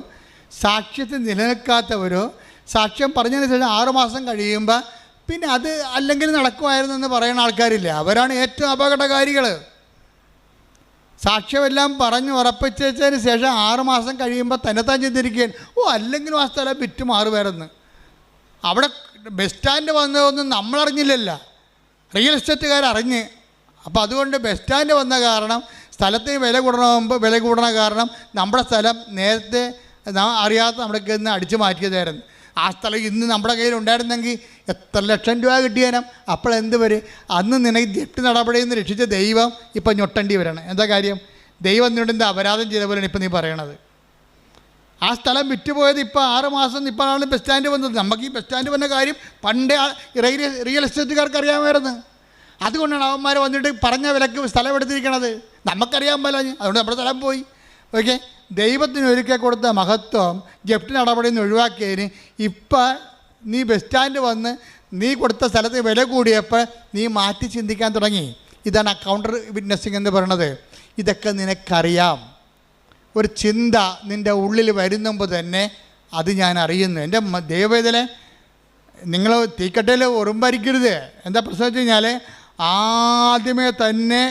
സാക്ഷ്യത്തിൽ നിലനിൽക്കാത്തവരോ സാക്ഷ്യം പറഞ്ഞതിന് ശേഷം 6 മാസം കഴിയുമ്പോൾ പിന്നെ അത് അല്ലെങ്കിൽ നടക്കുമായിരുന്നു എന്ന് പറയുന്ന ആൾക്കാരില്ല. അവരാണ് ഏറ്റവും അപകടകാരികൾ. സാക്ഷ്യമെല്ലാം പറഞ്ഞ് ഉറപ്പിച്ചതിന് ശേഷം 6 മാസം കഴിയുമ്പോൾ തന്നെത്താൻ ചിന്തിരിക്കുകയും അല്ലെങ്കിലും ആ സ്ഥലം വിറ്റ് മാറുമായിരുന്നു. അവിടെ ബസ് സ്റ്റാൻഡ് വന്നതൊന്നും നമ്മളറിഞ്ഞില്ലല്ലോ, റിയൽ എസ്റ്റേറ്റുകാരറിഞ്ഞ്. അപ്പോൾ അതുകൊണ്ട് ബസ് സ്റ്റാൻഡ് വന്ന കാരണം സ്ഥലത്തിന് വില കൂടണ കാരണം നമ്മുടെ സ്ഥലം നേരത്തെ അറിയാത്ത നമ്മുടെ കയ്യിൽ നിന്ന് അടിച്ചു മാറ്റിയതായിരുന്നു. ആ സ്ഥലം ഇന്ന് നമ്മുടെ കയ്യിൽ ഉണ്ടായിരുന്നെങ്കിൽ എത്ര ലക്ഷം രൂപ കിട്ടിയാലും അപ്പോൾ എന്ത് വരും? അന്ന് നിനക്ക് ജപ്തി നടപടിയിൽ നിന്ന് രക്ഷിച്ച ദൈവം ഇപ്പം ഞൊട്ടേണ്ടി വരണം. എന്താ കാര്യം? ദൈവം നിന്നോട് എന്താ അപരാധം ചെയ്ത പോലെയാണ് ഇപ്പം നീ പറയണത്. ആ സ്ഥലം വിറ്റുപോയത് ഇപ്പോൾ 6 മാസം ഇപ്പോഴാണ് ബസ് സ്റ്റാൻഡ് വന്നത്. നമുക്ക് ഈ ബസ് സ്റ്റാൻഡ് വന്ന കാര്യം പണ്ടേ റിയൽ എസ്റ്റേറ്റുകാർക്ക് അറിയാമായിരുന്നു. അതുകൊണ്ടാണ് അവന്മാർ വന്നിട്ട് പറഞ്ഞ വിലക്ക് സ്ഥലം എടുത്തിരിക്കണത്. നമുക്കറിയാൻ പല, അതുകൊണ്ട് നമ്മുടെ സ്ഥലം പോയി. ഓക്കെ, ദൈവത്തിന് ഒരിക്കൽ കൊടുത്ത മഹത്വം ജപ്തി നടപടിയിൽ നിന്ന് ഒഴിവാക്കിയതിന് ഇപ്പം നീ ബസ് സ്റ്റാൻഡ് വന്ന് നീ കൊടുത്ത സ്ഥലത്ത് വില കൂടിയപ്പോൾ നീ മാറ്റി ചിന്തിക്കാൻ തുടങ്ങി. ഇതാണ് കൗണ്ടർ വിറ്റ്നസ്സിങ് എന്ന് പറയുന്നത്. ഇതൊക്കെ നിനക്കറിയാം. ഒരു ചിന്ത നിൻ്റെ ഉള്ളിൽ വരുന്നുമ്പോൾ തന്നെ അത് ഞാൻ അറിയുന്നു. എൻ്റെ ദൈവവേദന നിങ്ങൾ തീക്കട്ടയിൽ ഉറുമ്പരിക്കരുത്. എന്താ പ്രശ്നം വെച്ച് കഴിഞ്ഞാൽ ആദ്യമേ തന്നെ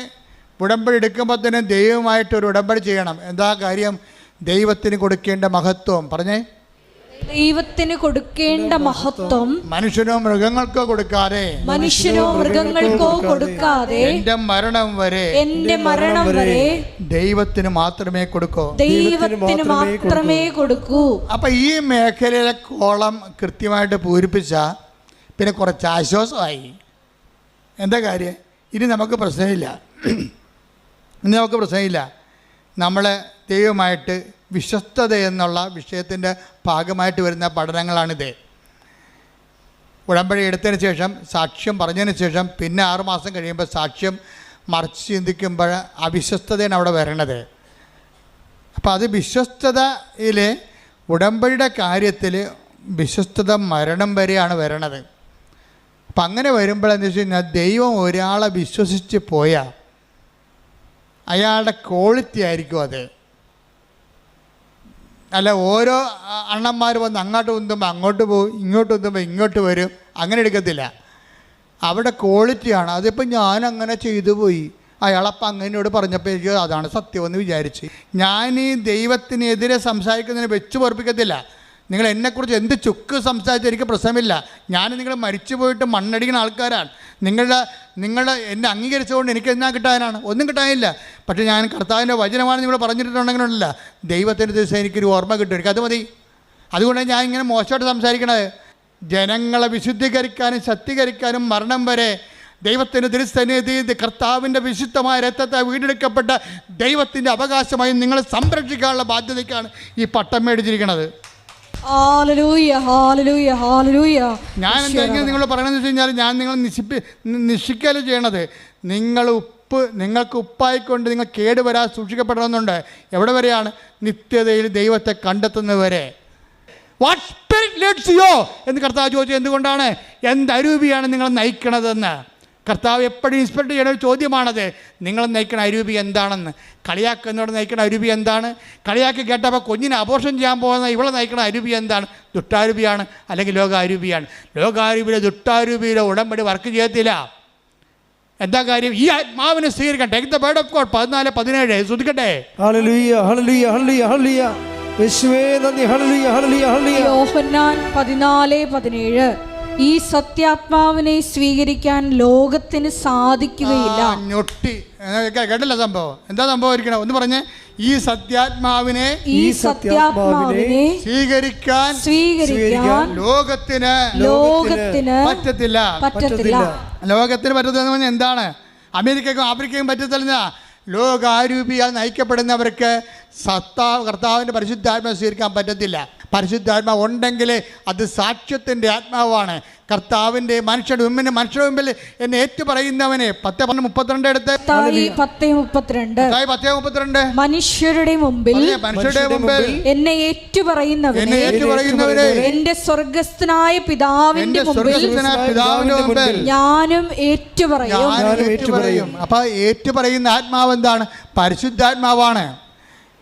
ഉടമ്പടി എടുക്കുമ്പോൾ തന്നെ ദൈവമായിട്ടൊരു ഉടമ്പടി ചെയ്യണം. എന്താ കാര്യം? ദൈവത്തിന് കൊടുക്കേണ്ട മഹത്വം പറഞ്ഞേ. ദൈവത്തിന് കൊടുക്കേണ്ട മഹത്വം മനുഷ്യനോ മൃഗങ്ങൾക്കോ കൊടുക്കാതെ എന്റെ മരണം വരെ ദൈവത്തിന് മാത്രമേ കൊടുക്കൂ. അപ്പൊ ഈ മേഖലയിലെ കോളം കൃത്യമായിട്ട് പൂരിപ്പിച്ച പിന്നെ കുറച്ച് ആശ്വാസമായി. എന്താ കാര്യം? ഇനി നമുക്ക് പ്രശ്നമില്ല. നമ്മൾ ദൈവമായിട്ട് വിശ്വസ്തത എന്നുള്ള വിഷയത്തിൻ്റെ ഭാഗമായിട്ട് വരുന്ന പഠനങ്ങളാണിത്. ഉടമ്പടി എടുത്തതിന് ശേഷം സാക്ഷ്യം പറഞ്ഞതിന് ശേഷം പിന്നെ 6 മാസം കഴിയുമ്പോൾ സാക്ഷ്യം മറിച്ച് ചിന്തിക്കുമ്പോൾ അവിശ്വസ്തതയാണ് അവിടെ വരണത്. അപ്പോൾ അത് വിശ്വസ്തതയിൽ ഉടമ്പടിയുടെ കാര്യത്തിൽ വിശ്വസ്തത മരണം വരെയാണ് വരണത്. അപ്പം അങ്ങനെ വരുമ്പോൾ എന്താ വെച്ച് കഴിഞ്ഞാൽ ദൈവം ഒരാളെ വിശ്വസിച്ച് പോയാൽ അയാളുടെ ക്വാളിറ്റി ആയിരിക്കും അത്. അല്ല ഓരോ അണ്ണന്മാർ വന്ന് അങ്ങോട്ട് ഉന്തുമ്പോൾ അങ്ങോട്ട് പോകും, ഇങ്ങോട്ട് ഉന്തുമ്പോൾ ഇങ്ങോട്ട് വരും, അങ്ങനെ എടുക്കത്തില്ല. അവിടെ ക്വാളിറ്റിയാണ്. അതിപ്പോൾ ഞാൻ അങ്ങനെ ചെയ്തു പോയി, അയാളപ്പം അങ്ങനോട് പറഞ്ഞപ്പോൾ എനിക്ക് അതാണ് സത്യമെന്ന് വിചാരിച്ച് ഞാൻ ഈ ദൈവത്തിനെതിരെ സംസാരിക്കുന്നതിന് വെച്ച് പൊറപ്പിക്കത്തില്ല. നിങ്ങൾ എന്നെക്കുറിച്ച് എന്ത് ചുക്ക് സംസാരിച്ചാൽ എനിക്ക് പ്രശ്നമില്ല. ഞാൻ നിങ്ങൾ മരിച്ചു പോയിട്ട് മണ്ണടിക്കുന്ന ആൾക്കാരാണ്. നിങ്ങൾ എന്നെ അംഗീകരിച്ചുകൊണ്ട് എനിക്ക് എന്നാ കിട്ടാനാണ്? ഒന്നും കിട്ടാനില്ല. പക്ഷേ ഞാൻ കർത്താവിൻ്റെ വചനമാണ് നിങ്ങൾ പറഞ്ഞിട്ടുണ്ടെങ്കിലല്ല ദൈവത്തിൻ്റെ ദിവസം എനിക്കൊരു ഓർമ്മ കിട്ടും. എനിക്കത് മതി. അതുകൊണ്ടാണ് ഞാൻ ഇങ്ങനെ മോശമായിട്ട് സംസാരിക്കണത്. ജനങ്ങളെ വിശുദ്ധീകരിക്കാനും ശക്തീകരിക്കാനും മരണം വരെ ദൈവത്തിൻ്റെ തിരുസന്നിധി കർത്താവിൻ്റെ വിശുദ്ധമായ രക്തത്തെ വീണ്ടെടുക്കപ്പെട്ട ദൈവത്തിൻ്റെ അവകാശമായി നിങ്ങളെ സംരക്ഷിക്കാനുള്ള ബാധ്യതയ്ക്കാണ് ഈ പട്ടം മേടിച്ചിരിക്കുന്നത്. ഞാൻ എന്തെങ്കിലും നിങ്ങൾ പറയണമെന്ന് വെച്ച് കഴിഞ്ഞാൽ ഞാൻ നിങ്ങൾ നിശ്ചയിക്കല് ചെയ്യണത് നിങ്ങൾക്ക് ഉപ്പായിക്കൊണ്ട് നിങ്ങൾ കേടുവരാൻ സൂക്ഷിക്കപ്പെടണമെന്നുണ്ട്. എവിടെ വരെയാണ്? നിത്യതയിൽ ദൈവത്തെ കണ്ടെത്തുന്നവരെ. വാട്ട് സ്പിരിറ്റ് ലീഡ്സ് യു എന്ന് കർത്താവ് ചോദിച്ചത് എന്തുകൊണ്ടാണ്? എന്തരൂപിയാണ് നിങ്ങൾ നയിക്കണതെന്ന്. കർത്താവ് എപ്പോഴും ഇൻസ്പെക്ട് ചെയ്യുന്ന ഒരു ചോദ്യമാണത്. നിങ്ങൾ നയിക്കണ അരൂപി എന്താണെന്ന്. കളിയാക്കുന്നവർ നയിക്കണ അരൂപി എന്താണ്? കളിയാക്കി കേട്ടപ്പോൾ കുഞ്ഞിനെ അബോർഷൻ ചെയ്യാൻ പോകുന്ന ഇവളെ നയിക്കണ അരൂപി എന്താണ്? ദുഷ്ടാരൂപിയാണ് അല്ലെങ്കിൽ ലോകാരൂപിയാണ്. ലോകാരൂപിയിലെ ദുഷ്ടാരൂപിയിലെ ഉടമ്പടി വർക്ക് ചെയ്യത്തില്ല. എന്താ കാര്യം? ഈ ആത്മാവിനെ സ്വീകരിക്കാൻ take the word of God 14:17 ശ്രദ്ധിക്കട്ടെ. യോഹന്നാൻ 14:17 ഈ സത്യാത്മാവിനെ സ്വീകരിക്കാൻ ലോകത്തിന് സാധിക്കുകയില്ല. ഞൊട്ടി കേട്ടില്ല സംഭവം. എന്താ സംഭവിക്കണം ഒന്ന് പറഞ്ഞേ. ഈ സത്യാത്മാവിനെ സ്വീകരിക്കാൻ ലോകത്തിന് പറ്റത്തില്ല. ലോകത്തിന് പറ്റത്തില്ലെന്ന് പറഞ്ഞാൽ എന്താണ്? അമേരിക്കയ്ക്കും ആഫ്രിക്കയ്ക്കും പറ്റത്തില്ല. ലോകാരൂപിയാൽ നയിക്കപ്പെടുന്നവർക്ക് കർത്താവിൻ്റെ പരിശുദ്ധാത്മാവിനെ സ്വീകരിക്കാൻ പറ്റത്തില്ല. പരിശുദ്ധാത്മാവ് ഉണ്ടെങ്കിൽ അത് സാക്ഷ്യത്തിൻ്റെ ആത്മാവാണ്. കർത്താവിൻ്റെ മനുഷ്യരുടെ മുമ്പിൽ എന്നെ ഏറ്റുപറയുന്നവനെ 10:32 എടുത്ത് 10:32 മനുഷ്യരുടെ മുമ്പിൽ എന്നെ ഏറ്റുപറയുന്നവരെ എന്റെ സ്വർഗ്ഗസ്ഥനായ പിതാവിന്റെ മുമ്പിൽ ഞാനും ഏറ്റുപറയും. അപ്പൊ ഏറ്റുപറയുന്ന ആത്മാവ് എന്താണ്? പരിശുദ്ധാത്മാവാണ്.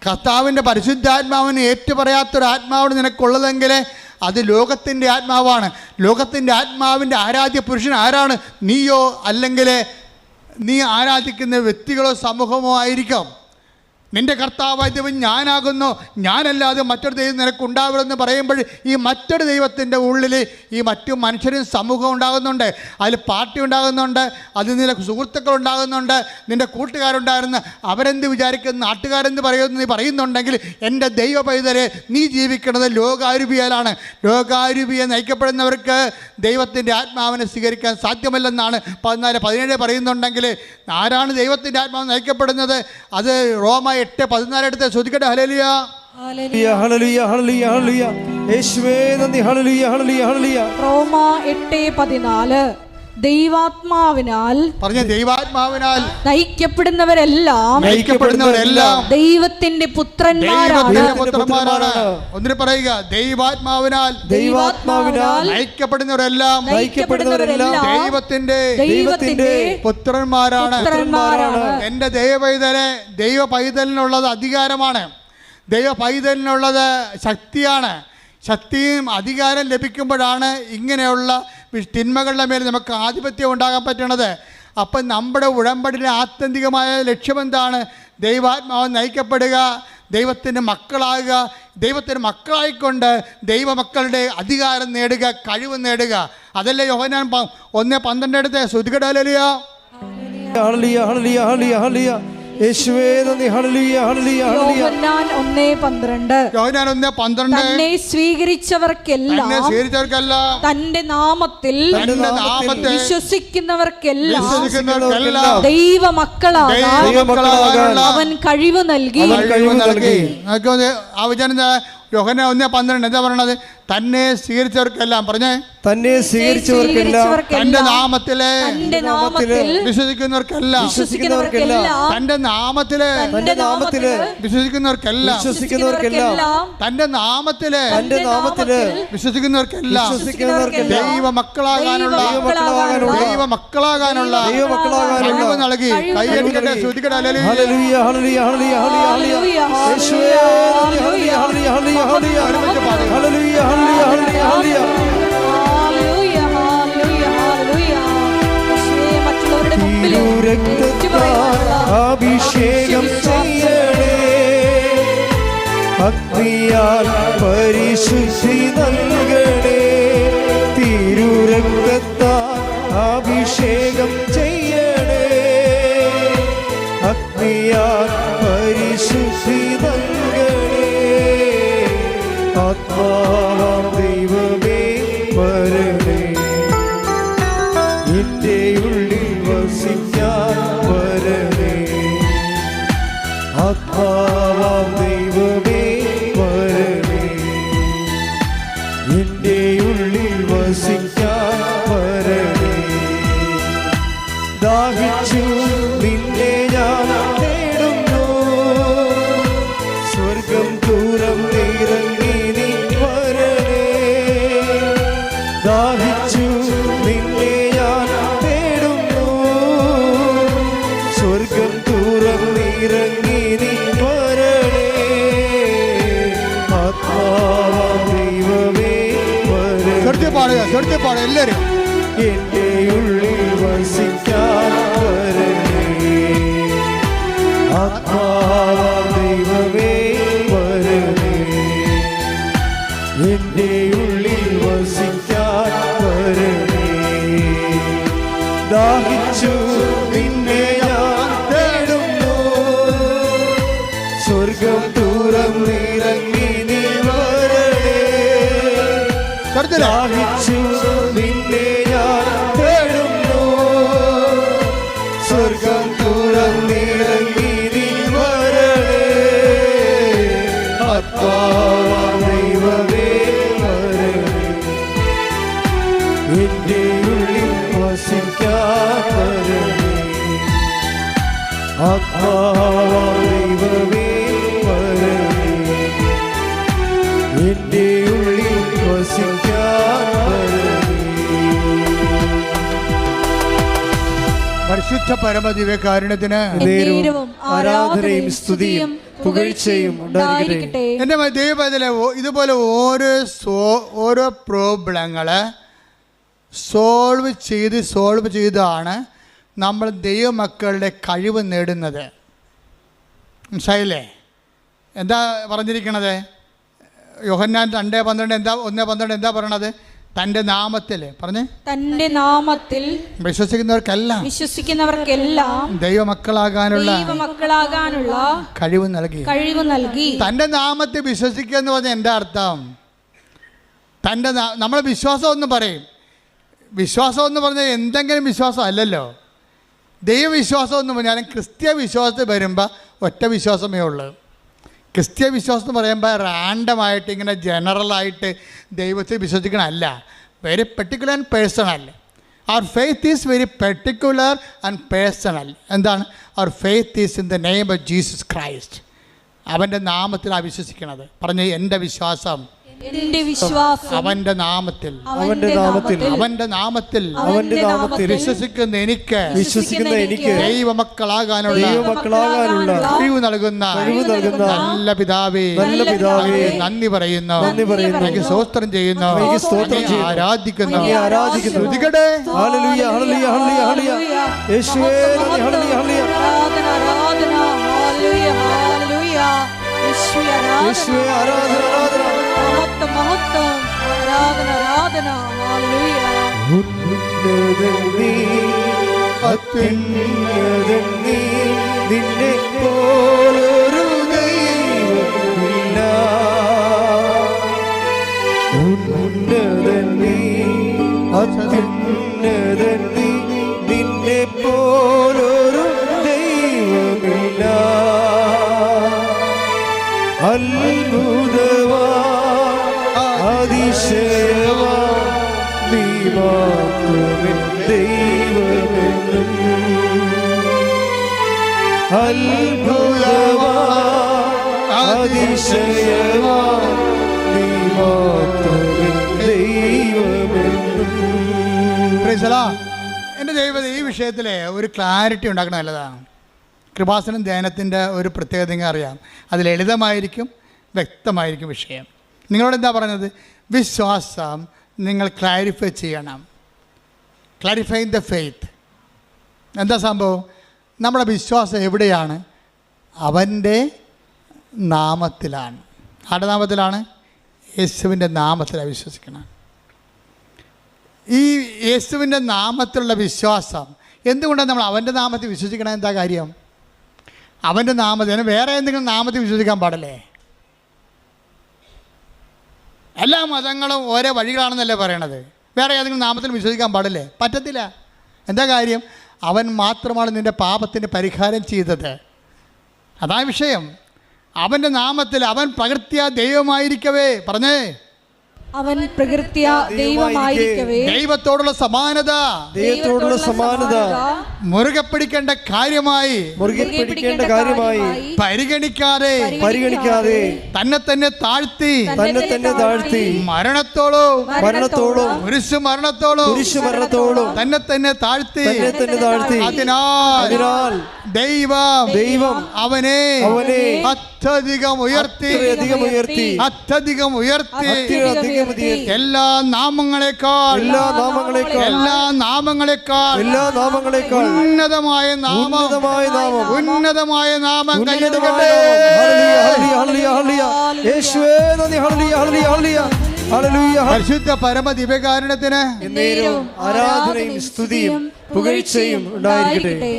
കർത്താവിൻ്റെ പരിശുദ്ധാത്മാവിന് ഏറ്റുപറയാത്തൊരു ആത്മാവാണ് നിനക്കുള്ളതെങ്കിൽ അത് ലോകത്തിൻ്റെ ആത്മാവാണ്. ലോകത്തിൻ്റെ ആത്മാവിൻ്റെ ആരാധ്യ പുരുഷൻ ആരാണ്? നീയോ അല്ലെങ്കിൽ നീ ആരാധിക്കുന്ന വ്യക്തികളോ സമൂഹമോ ആയിരിക്കാം. നിന്റെ കർത്താവായ ദൈവം ഞാനാകുന്നു, ഞാനല്ലാതെ മറ്റൊരു ദൈവം നിനക്കുണ്ടാവരുമെന്ന് പറയുമ്പോൾ ഈ മറ്റൊരു ദൈവത്തിൻ്റെ ഉള്ളിൽ ഈ മറ്റു മനുഷ്യരും സമൂഹം ഉണ്ടാകുന്നുണ്ട്, അതിൽ പാർട്ടി ഉണ്ടാകുന്നുണ്ട്, അതിൽ നിന്റെ സുഹൃത്തുക്കൾ ഉണ്ടാകുന്നുണ്ട്, നിൻ്റെ കൂട്ടുകാരുണ്ടായിരുന്നു. അവരെന്ത് വിചാരിക്കുന്നു, നാട്ടുകാരെന്ത് പറയുന്നു നീ പറയുന്നുണ്ടെങ്കിൽ എൻ്റെ ദൈവ പൈതലെ നീ ജീവിക്കുന്നത് ലോകാരൂപിയാലാണ്. ലോകാരൂപിയെ നയിക്കപ്പെടുന്നവർക്ക് ദൈവത്തിൻ്റെ ആത്മാവിനെ സ്വീകരിക്കാൻ സാധ്യമല്ലെന്നാണ് 14:17 പറയുന്നുണ്ടെങ്കിൽ ആരാണ് ദൈവത്തിൻ്റെ ആത്മാവ് നയിക്കപ്പെടുന്നത്? അത് റോമ 8:14 എടുത്ത് ശ്രദ്ധിക്കട്ടെ. ഹല്ലേലൂയ ഹല്ലേലൂയ ഹല്ലേലൂയ ഹല്ലേലൂയ യേശുവേ നന്ദി. ഹല്ലേലൂയ ഹല്ലേലൂയ ഹല്ലേലൂയ. റോമ 8:14 ദൈവാത്മാവിനാൽ നയിക്കപ്പെടുന്നവരെല്ലാം ദൈവത്തിന്റെ പുത്രന്മാരാണ്. ഒന്നിനു പറയുക, ദൈവാത്മാവിനാൽ നയിക്കപ്പെടുന്നവരെല്ലാം ദൈവത്തിന്റെ പുത്രന്മാരാണ്. എന്റെ ദൈവ പൈതലെ, ദൈവ പൈതലിനുള്ളത് അധികാരമാണ്, ദൈവ പൈതലിനുള്ളത് ശക്തിയാണ്. ശക്തിയും അധികാരം ലഭിക്കുമ്പോഴാണ് ഇങ്ങനെയുള്ള തിന്മകളുടെ മേൽ നമുക്ക് ആധിപത്യം ഉണ്ടാകാൻ പറ്റണത്. അപ്പം നമ്മുടെ ഉടമ്പടിയുടെ ആത്യന്തികമായ ലക്ഷ്യമെന്താണ്? ദൈവാത്മാവ് നയിക്കപ്പെടുക, ദൈവത്തിൻ്റെ മക്കളാകുക, ദൈവത്തിൻ്റെ മക്കളായിക്കൊണ്ട് ദൈവമക്കളുടെ അധികാരം നേടുക, കഴിവ് നേടുക. അതല്ലേ യോഹന്നാൻ 1:12 എടുത്ത് ശ്രുതികട. ഹല്ലേലൂയ ഹല്ലേലൂയ ഹല്ലേലൂയ ഹല്ലേലൂയ യേശുവേ നന്ദി. ഹല്ലേലൂയ ഹല്ലേലൂയ ഹല്ലേലൂയ. യോഹന്നാൻ 1:12 തന്നെ സ്വീകരിച്ചവർക്കെല്ലാം തന്റെ നാമത്തിൽ വിശ്വസിക്കുന്നവർക്കെല്ലാം ദൈവമക്കളാകാൻ അവൻ കഴിവ് നൽകി. യോഹന്നാൻ 1:12 എന്താ പറയണത്? തന്നെ സ്വീകരിച്ചവർക്കെല്ലാം, പറഞ്ഞേ, തന്നെ സ്വീകരിച്ചവർക്കെല്ലാം തന്റെ നാമത്തില് വിശ്വസിക്കുന്നവർക്കെല്ലാം തന്റെ നാമത്തില് വിശ്വസിക്കുന്നവർക്കെല്ലാം തന്റെ നാമത്തില് വിശ്വസിക്കുന്നവർക്കെല്ലാം ദൈവമക്കളാകാനുള്ള കഴിവ് നൽകി. കൈയടിക്കട്ടെ, ശ്രുതിക്കട്ടെ. ഹല്ലേലൂയ ഹല്ലേലൂയ ഹല്ലേലൂയ ഹല്ലേലൂയ യേശുവേ ഹല്ലേലൂയ ഹല്ലേലൂയ ഹല്ലേലൂയ ഹല്ലേലൂയ ഹല്ലേലൂയ. അഭിഷേകം ചെയ്യണേ, അഗ്നിയാൽ പരിശുദ്ധി നൽകണേ. തിരുരക്തത്താൽ അഭിഷേകം ചെയ്യണേ, അഗ്നിയാൽ പരിശുദ്ധി നൽകണേ. ആത്മാവാം ദൈവമേ വരണേ, എന്റെ ഉള്ളിൽ വസിക്കാൻ വരണേ. ആത്മാവാം ദൈവമേ വരണേ, എന്റെ ഉള്ളിൽ വസിക്കാൻ വരണേ. ദാഹിച്ചു നിന്നെ ഞാൻ തേടുന്നു, സ്വർഗം ദൂരം ഇറങ്ങി നീ വരണേ. ദാഹിച്ചു നിന്നെ ഞാൻ തേടുന്നു, സ്വർഗം ദൂരം ഇറങ്ങി നീ വരണേ. ആത്മാവാം ദൈവമേ വരണേ. എല്ലാവരും എന്റെ ഉള്ളിൽ വസിക്കാൻ വരണേ. ആത്മാവാം ദൈവമേ വരണേ, എന്റെ ഉള്ളിൽ വസിക്കാൻ വരണേ. ദാഹിച്ചു നിന്നെ ഞാൻ തേടുന്നു, സ്വർഗം ദൂരം ഇറങ്ങി നീ വരണേ. ദാഹിച്ചു നിന്നെ ഞാൻ തേടുന്നു, സ്വർഗം ദൂരം ഇറങ്ങി നീ വരണേ. ആത്മാവാം ദൈവമേ പരമദിവ്യകാരുണ്യത്തിന് എന്നേരവും ആരാധനയും സ്തുതിയും പുകഴ്ചയും ഉണ്ടായിരിക്കട്ടെ. എൻ്റെ ദൈവത്തിലെ ഇതുപോലെ ഓരോ പ്രോബ്ലങ്ങള് സോൾവ് ചെയ്താണ് നമ്മൾ ദൈവമക്കളുടെ കഴിവ് നേടുന്നത്. മനസ്സിലായില്ലേ? എന്താ പറഞ്ഞിരിക്കണത്? യോഹന്നാൻ 2:12 എന്താ 1:12 എന്താ പറയണത്? തൻ്റെ നാമത്തിൽ പറഞ്ഞേ, തൻ്റെ നാമത്തിൽ വിശ്വസിക്കുന്നവർക്കെല്ലാം ദൈവമക്കളാകാനുള്ള കഴിവ് നൽകി. തൻ്റെ നാമത്തിൽ വിശ്വസിക്കുക എന്ന് പറഞ്ഞാൽ എന്താ അർത്ഥം? നമ്മളെ വിശ്വാസം എന്ന് പറയും. വിശ്വാസം എന്ന് പറഞ്ഞാൽ എന്തെങ്കിലും വിശ്വാസം അല്ലല്ലോ. ദൈവവിശ്വാസം എന്ന് പറഞ്ഞാലും ക്രിസ്ത്യ വിശ്വാസത്തിൽ വരുമ്പോൾ ഒറ്റ വിശ്വാസമേ ഉള്ളൂ. ക്രിസ്ത്യ വിശ്വാസം എന്ന് പറയുമ്പോൾ റാൻഡമായിട്ട് ഇങ്ങനെ ജനറലായിട്ട് ദൈവത്തെ വിശ്വസിക്കണമല്ല. Very particular and personal. Our faith is very particular and personal. എന്താണ്? Our faith is in the name of Jesus Christ. അവൻ്റെ നാമത്തിലാണ് വിശ്വസിക്കുന്നത്. പറഞ്ഞ് എൻ്റെ വിശ്വാസം അവന്റെ നാമത്തിൽ വിശ്വസിക്കുന്ന എനിക്ക് ദൈവമക്കളാകാനുള്ള കഴിവ് നൽകുന്ന നല്ല പിതാവേ, നന്ദി പറയുന്നു, എനിക്ക് സ്തോത്രം ചെയ്യുന്നു, ആരാധിക്കുന്നു. ശ്രുതികടെ നിന്നെ പോലൊരു ദൈവമില്ല. ഉന്നതൻ നീ, അത്യുന്നതൻ നീ, നിന്നെ പോലൊരു ദൈവമില്ല. അത്ഭുതവാ അതിശയവാ നീ മാത്രമേ ദൈവമെന്നും. അത്ഭുതവാ അതിശയവാ നീ മാത്രമേ ദൈവമെന്നും. എൻ്റെ ദൈവം ഈ വിഷയത്തിൽ ഒരു ക്ലാരിറ്റി ഉണ്ടാക്കണം നല്ലതാണ്. കൃപാസനം ധ്യാനത്തിൻ്റെ ഒരു പ്രത്യേകത അറിയാം. അത് ലളിതമായിരിക്കും, വ്യക്തമായിരിക്കും വിഷയം. നിങ്ങളോട് എന്താ പറഞ്ഞത്? വിശ്വാസം നിങ്ങൾ ക്ലാരിഫൈ ചെയ്യണം. Clarifying the faith. എന്താ സംഭവം? നമ്മുടെ വിശ്വാസം എവിടെയാണ്? അവൻ്റെ നാമത്തിലാണ്. ആരുടെ നാമത്തിലാണ്? യേശുവിൻ്റെ നാമത്തിലാണ് വിശ്വസിക്കണം. ഈ യേശുവിൻ്റെ നാമത്തിലുള്ള വിശ്വാസം എന്തുകൊണ്ടാണ് നമ്മൾ അവൻ്റെ നാമത്തിൽ വിശ്വസിക്കണം? എന്താ കാര്യം? അവൻ്റെ നാമത്തിൽ, വേറെ എന്തെങ്കിലും നാമത്തിൽ വിശ്വസിക്കാൻ പാടില്ലേ? എല്ലാ മതങ്ങളും ഓരോ വഴികളാണെന്നല്ലേ പറയണത്. വേറെ ഏതെങ്കിലും നാമത്തിൽ വിശ്വസിക്കാൻ പാടില്ലേ? പറ്റത്തില്ല. എന്താ കാര്യം? അവൻ മാത്രമാണ് നിൻ്റെ പാപത്തിന് പരിഹാരം ചെയ്തത്. അതാ വിഷയം. അവൻ്റെ നാമത്തിൽ അവൻ പ്രകൃത്യ ദൈവമായിരിക്കവേ, പറഞ്ഞേ, അവൻ പ്രകൃത്യ ദൈവമായിരിക്കവേ ദൈവത്തോടുള്ള സമാനത മുറുകെ പിടിക്കേണ്ട കാര്യമായി പരിഗണിക്കാതെ തന്നെ തന്നെ താഴ്ത്തി മരണത്തോളം കുരിശു മരണത്തോളം തന്നെ തന്നെ താഴ്ത്തി. അതിനാൽ ദൈവം അവനെ അത്യധികം ഉയർത്തി എല്ലാ നാമങ്ങളെക്കാൾ ഉന്നതമായ നാമം കൈയെടുക്കട്ടെ. പരിശുദ്ധ പരമദിവ്യകാരുണ്യത്തിന് ആരാധനയും സ്തുതിയും പുകഴ്ചയും ഉണ്ടായിരിക്കട്ടെ.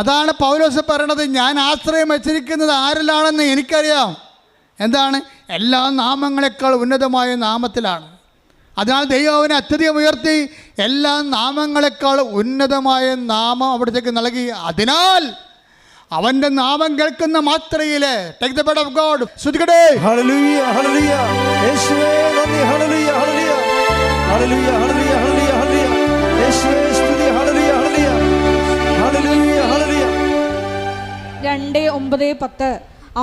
അതാണ് പൗലോസ് പറയണത്. ഞാൻ ആശ്രയം വച്ചിരിക്കുന്നത് ആരിലാണെന്ന് എനിക്കറിയാം. എന്താണ്? എല്ലാ നാമങ്ങളെക്കാൾ ഉന്നതമായ നാമത്തിലാണ്. അതിനാൽ ദൈവം അവനെ അത്യധികം ഉയർത്തി എല്ലാ നാമങ്ങളെക്കാൾ ഉന്നതമായ നാമം അവിടത്തേക്ക് നൽകി. അതിനാൽ അവൻ്റെ നാമം കേൾക്കുന്ന മാത്രയില് take the word of God. സ്തുതിക്കട്ടെ. ഹല്ലേലൂയ ഹല്ലേലൂയ യേശുവേ നന്ദി. ഹല്ലേലൂയ ഹല്ലേലൂയ ഹല്ലേലൂയ ഹല്ലേലൂയ ഹല്ലേലൂയ യേശുവേ സ്തുതി. ഹല്ലേലൂയ ഹല്ലേലൂയ ഹല്ലേലൂയ ഹല്ലേലൂയ. 2:9-10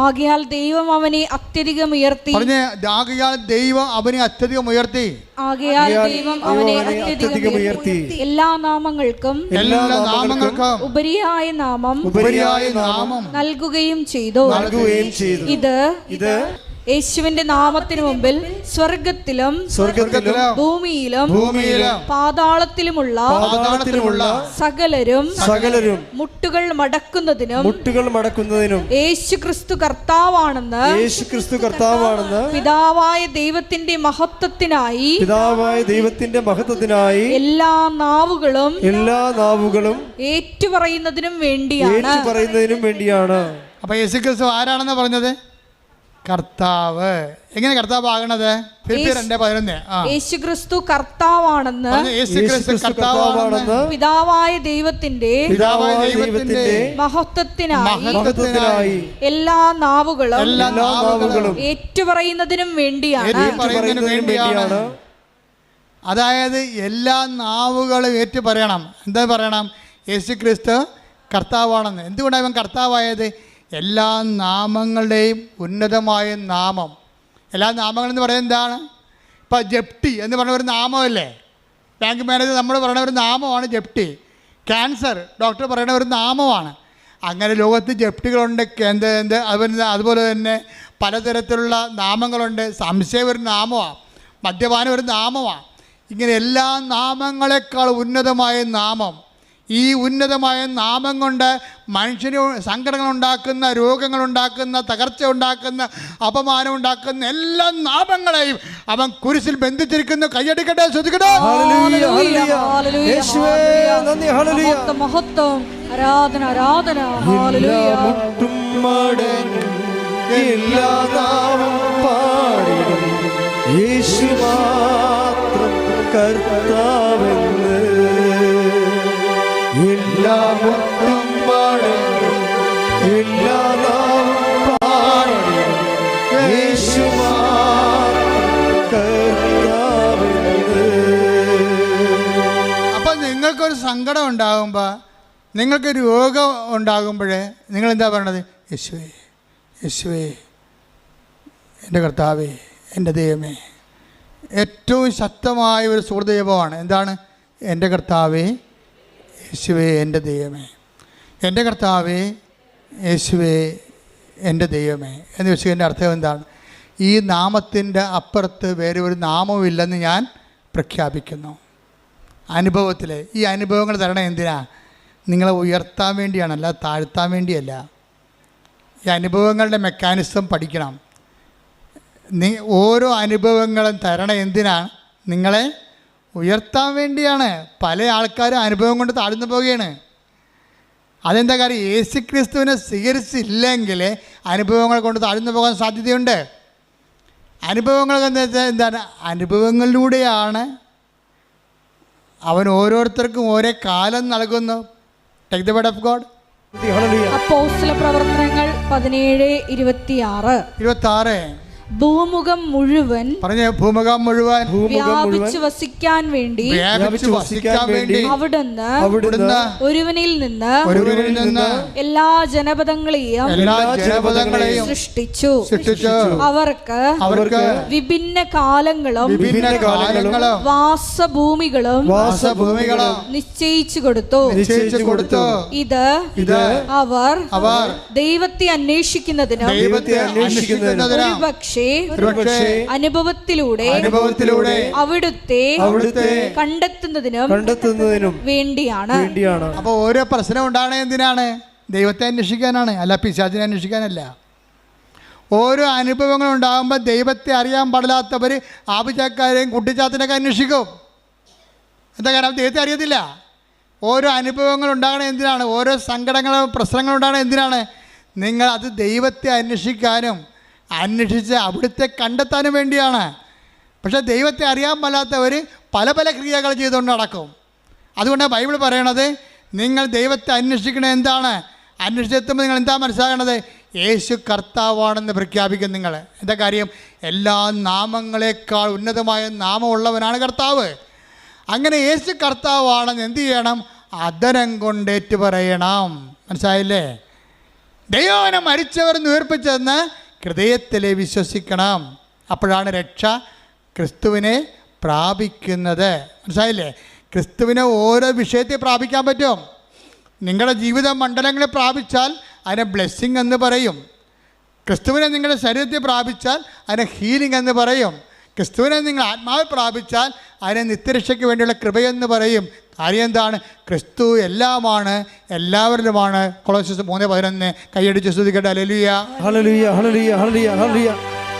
ആകയാൽ ദൈവം അവനെ അത്യധികം ഉയർത്തി. പറഞ്ഞേ, ആകയാൽ ദൈവം അവനെ അത്യധികം ഉയർത്തി. ആകയാൽ ദൈവം അവനെ അത്യധികം ഉയർത്തി. എല്ലാ നാമങ്ങൾക്കും ഉപരിയായ നാമം നൽകുകയും ചെയ്തു. ഇത് യേശുവിന്റെ നാമത്തിനു മുമ്പിൽ സ്വർഗത്തിലും ഭൂമിയിലും പാതാളത്തിലുമുള്ള സകലരും മുട്ടുകൾ മടക്കുന്നതിനും യേശു ക്രിസ്തു കർത്താവാണെന്ന് പിതാവായ ദൈവത്തിന്റെ മഹത്വത്തിനായി എല്ലാ നാവുകളും ഏറ്റുപറയുന്നതിനും വേണ്ടിയാണ്. അപ്പൊ യേശു ക്രിസ്തു ആരാണെന്ന് പറഞ്ഞത്? കർത്താവ്. എങ്ങനെ കർത്താവ് ആകണത്? യേശുക്രിസ്തു കർത്താവാണെന്ന് പിതാവായ ദൈവത്തിന്റെ മഹത്വത്തിനായി എല്ലാ നാവുകളും ഏറ്റുപറയുന്നതിനും വേണ്ടിയാണ്. അതായത് എല്ലാ നാവുകളും ഏറ്റു പറയണം. എന്താ പറയണം? യേശുക്രിസ്തു കർത്താവാണെന്ന്. എന്തുകൊണ്ടാണ് അവൻ കർത്താവായത്? എല്ലാ നാമങ്ങളുടെയും ഉന്നതമായ നാമം. എല്ലാ നാമങ്ങളെന്ന് പറയുന്നത് എന്താണ്? ഇപ്പം ജപ്തി എന്ന് പറഞ്ഞ ഒരു നാമമല്ലേ? ബാങ്ക് മാനേജർ നമ്മൾ പറയുന്ന ഒരു നാമമാണ് ജപ്തി. ക്യാൻസർ ഡോക്ടർ പറയുന്ന ഒരു നാമമാണ്. അങ്ങനെ ലോകത്ത് ജപ്തികളുണ്ട്. അതുപോലെ തന്നെ പലതരത്തിലുള്ള നാമങ്ങളുണ്ട്. സംശയം ഒരു നാമമാണ്, മദ്യപാനം ഒരു നാമമാണ്. ഇങ്ങനെ എല്ലാ നാമങ്ങളെക്കാൾ ഉന്നതമായ നാമം. ഈ ഉന്നതമായ നാമം കൊണ്ട് മനുഷ്യന് സങ്കടങ്ങളുണ്ടാക്കുന്ന, രോഗങ്ങളുണ്ടാക്കുന്ന, തകർച്ച ഉണ്ടാക്കുന്ന, അപമാനം ഉണ്ടാക്കുന്ന എല്ലാ നാമങ്ങളെയും അവൻ കുരിശിൽ ബന്ധിച്ചിരിക്കുന്നു. കൈയടിക്കട്ടെ, ശ്രദ്ധിക്കട്ടെ. മഹത്വം, ആരാധന. യേശു മാത്രം കർത്താവെന്ന് എല്ലാ മുട്ടും പാടും, എല്ലാ നാവും പാടും, യേശു മാത്രം കർത്താവെന്ന്. അപ്പം നിങ്ങൾക്കൊരു സങ്കടം ഉണ്ടാകുമ്പോൾ, നിങ്ങൾക്ക് രോഗം ഉണ്ടാകുമ്പോൾ നിങ്ങൾ എന്താ പറയണത്? യേശുവേ, യേശുവേ, എൻ്റെ കർത്താവേ, എൻ്റെ ദൈവമേ. ഏറ്റവും ശക്തമായ ഒരു സുഹൃദൈവമാണ്. എന്താണ്? എൻ്റെ കർത്താവേ, യേശുവേ, എൻ്റെ ദൈവമേ. എൻ്റെ കർത്താവേ, യേശുവേ, എൻ്റെ ദൈവമേ എന്ന് വെച്ചതിൻ്റെ അർത്ഥം എന്താണ്? ഈ നാമത്തിൻ്റെ അപ്പുറത്ത് വേറെ ഒരു നാമവുമില്ലെന്ന് ഞാൻ പ്രഖ്യാപിക്കുന്നു. അനുഭവത്തിൽ ഈ അനുഭവങ്ങൾ തരണം എന്തിനാ? നിങ്ങളെ ഉയർത്താൻ വേണ്ടിയാണ്, അല്ല താഴ്ത്താൻ വേണ്ടിയല്ല. ഈ അനുഭവങ്ങളുടെ മെക്കാനിസം പഠിക്കണം. ഓരോ അനുഭവങ്ങളും തരണം എന്തിനാണ്? നിങ്ങളെ ഉയർത്താൻ വേണ്ടിയാണ്. പല ആൾക്കാരും അനുഭവം കൊണ്ട് താഴ്ന്നു പോവുകയാണ്. അതെന്താ കാര്യം? യേശുക്രിസ്തുവിനെ സ്വീകരിച്ചില്ലെങ്കിൽ അനുഭവങ്ങൾ കൊണ്ട് താഴ്ന്നു പോകാൻ സാധ്യതയുണ്ട്. അനുഭവങ്ങൾ എന്താണ്? അനുഭവങ്ങളിലൂടെയാണ് അവൻ ഓരോരുത്തർക്കും ഓരോ കാലം നൽകുന്നു. Take the word of God. അപ്പോസ്തലപ്രവർത്തനങ്ങൾ 17:26. ഭൂമുഖം മുഴുവൻ വ്യാപിച്ചു വസിക്കാൻ വേണ്ടി അവിടുന്ന് ഒരുവനിൽ നിന്ന് എല്ലാ ജനപദങ്ങളെയും സൃഷ്ടിച്ചു. അവർക്ക് വിഭിന്ന കാലങ്ങളും വാസഭൂമികളും നിശ്ചയിച്ചു കൊടുത്തു. ഇത് അവർ ദൈവത്തെ അന്വേഷിക്കുന്നതിനും ഒരുപക്ഷേ അനുഭവത്തിലൂടെ അവിടുത്തെ കണ്ടെത്തുന്നതിനും വേണ്ടിയാണ്. അപ്പോൾ ഓരോ പ്രശ്നം ഉണ്ടാകണേ എന്തിനാണ്? ദൈവത്തെ അന്വേഷിക്കാനാണ്, അല്ല പിശാചിനെ അന്വേഷിക്കാനല്ല. ഓരോ അനുഭവങ്ങൾ ഉണ്ടാകുമ്പോൾ ദൈവത്തെ അറിയാൻ പാടില്ലാത്തവർ ആഭിചാക്കാരെയും കുട്ടിച്ചാത്തിനൊക്കെ അന്വേഷിക്കും. എന്താ കാരണം? ദൈവത്തെ അറിയത്തില്ല. ഓരോ അനുഭവങ്ങൾ ഉണ്ടാകണേ എന്തിനാണ്? ഓരോ സങ്കടങ്ങളും പ്രശ്നങ്ങളും ഉണ്ടാകണേ എന്തിനാണ്? നിങ്ങൾ അത് ദൈവത്തെ അന്വേഷിക്കാനും അന്വേഷിച്ച് അവിടുത്തെ കണ്ടെത്താനും വേണ്ടിയാണ്. പക്ഷേ ദൈവത്തെ അറിയാൻ പാടില്ലാത്തവർ പല പല ക്രിയകൾ ചെയ്തുകൊണ്ട് നടക്കും. അതുകൊണ്ടാണ് ബൈബിൾ പറയണത്, നിങ്ങൾ ദൈവത്തെ അന്വേഷിക്കണത് എന്താണ്? അന്വേഷിച്ചെത്തുമ്പോൾ നിങ്ങൾ എന്താ മനസ്സിലാകണത്? യേശു കർത്താവാണെന്ന് പ്രഖ്യാപിക്കും. നിങ്ങൾ എന്താ കാര്യം? എല്ലാ നാമങ്ങളെക്കാൾ ഉന്നതമായ നാമമുള്ളവനാണ് കർത്താവ്. അങ്ങനെ യേശു കർത്താവാണെന്ന് എന്ത് ചെയ്യണം? അധരം കൊണ്ടേറ്റു പറയണം. മനസ്സിലായില്ലേ? ദൈവവനെ മരിച്ചവർ ഉയർപ്പിച്ചെന്ന് ഹൃദയത്തിൽ വിശ്വസിക്കണം. അപ്പോഴാണ് രക്ഷ ക്രിസ്തുവിനെ പ്രാപിക്കുന്നത്. മനസ്സിലായില്ലേ? ക്രിസ്തുവിനെ ഓരോ വിഷയത്തെ പ്രാപിക്കാൻ പറ്റും. നിങ്ങളുടെ ജീവിത മണ്ഡലങ്ങളെ പ്രാപിച്ചാൽ അതിനെ ബ്ലെസ്സിങ് എന്ന് പറയും. ക്രിസ്തുവിനെ നിങ്ങളുടെ ശരീരത്തെ പ്രാപിച്ചാൽ അതിനെ ഹീലിംഗ് എന്ന് പറയും. ക്രിസ്തുവിനെ നിങ്ങൾ ആത്മാവ് പ്രാപിച്ചാൽ അതിനെ നിത്യരക്ഷയ്ക്ക് വേണ്ടിയുള്ള കൃപയെന്ന് പറയും. കാര്യം എന്താണ്? ക്രിസ്തു എല്ലാമാണ്, എല്ലാവരിലുമാണ്. കൊളോസ്യസ് 3:11 കൈയടിച്ച് സ്തുതിക്കട്ടെ. ഹല്ലേലൂയ, ഹല്ലേലൂയ, ഹല്ലേലൂയ, ഹല്ലേലൂയ, ഹല്ലേലൂയ.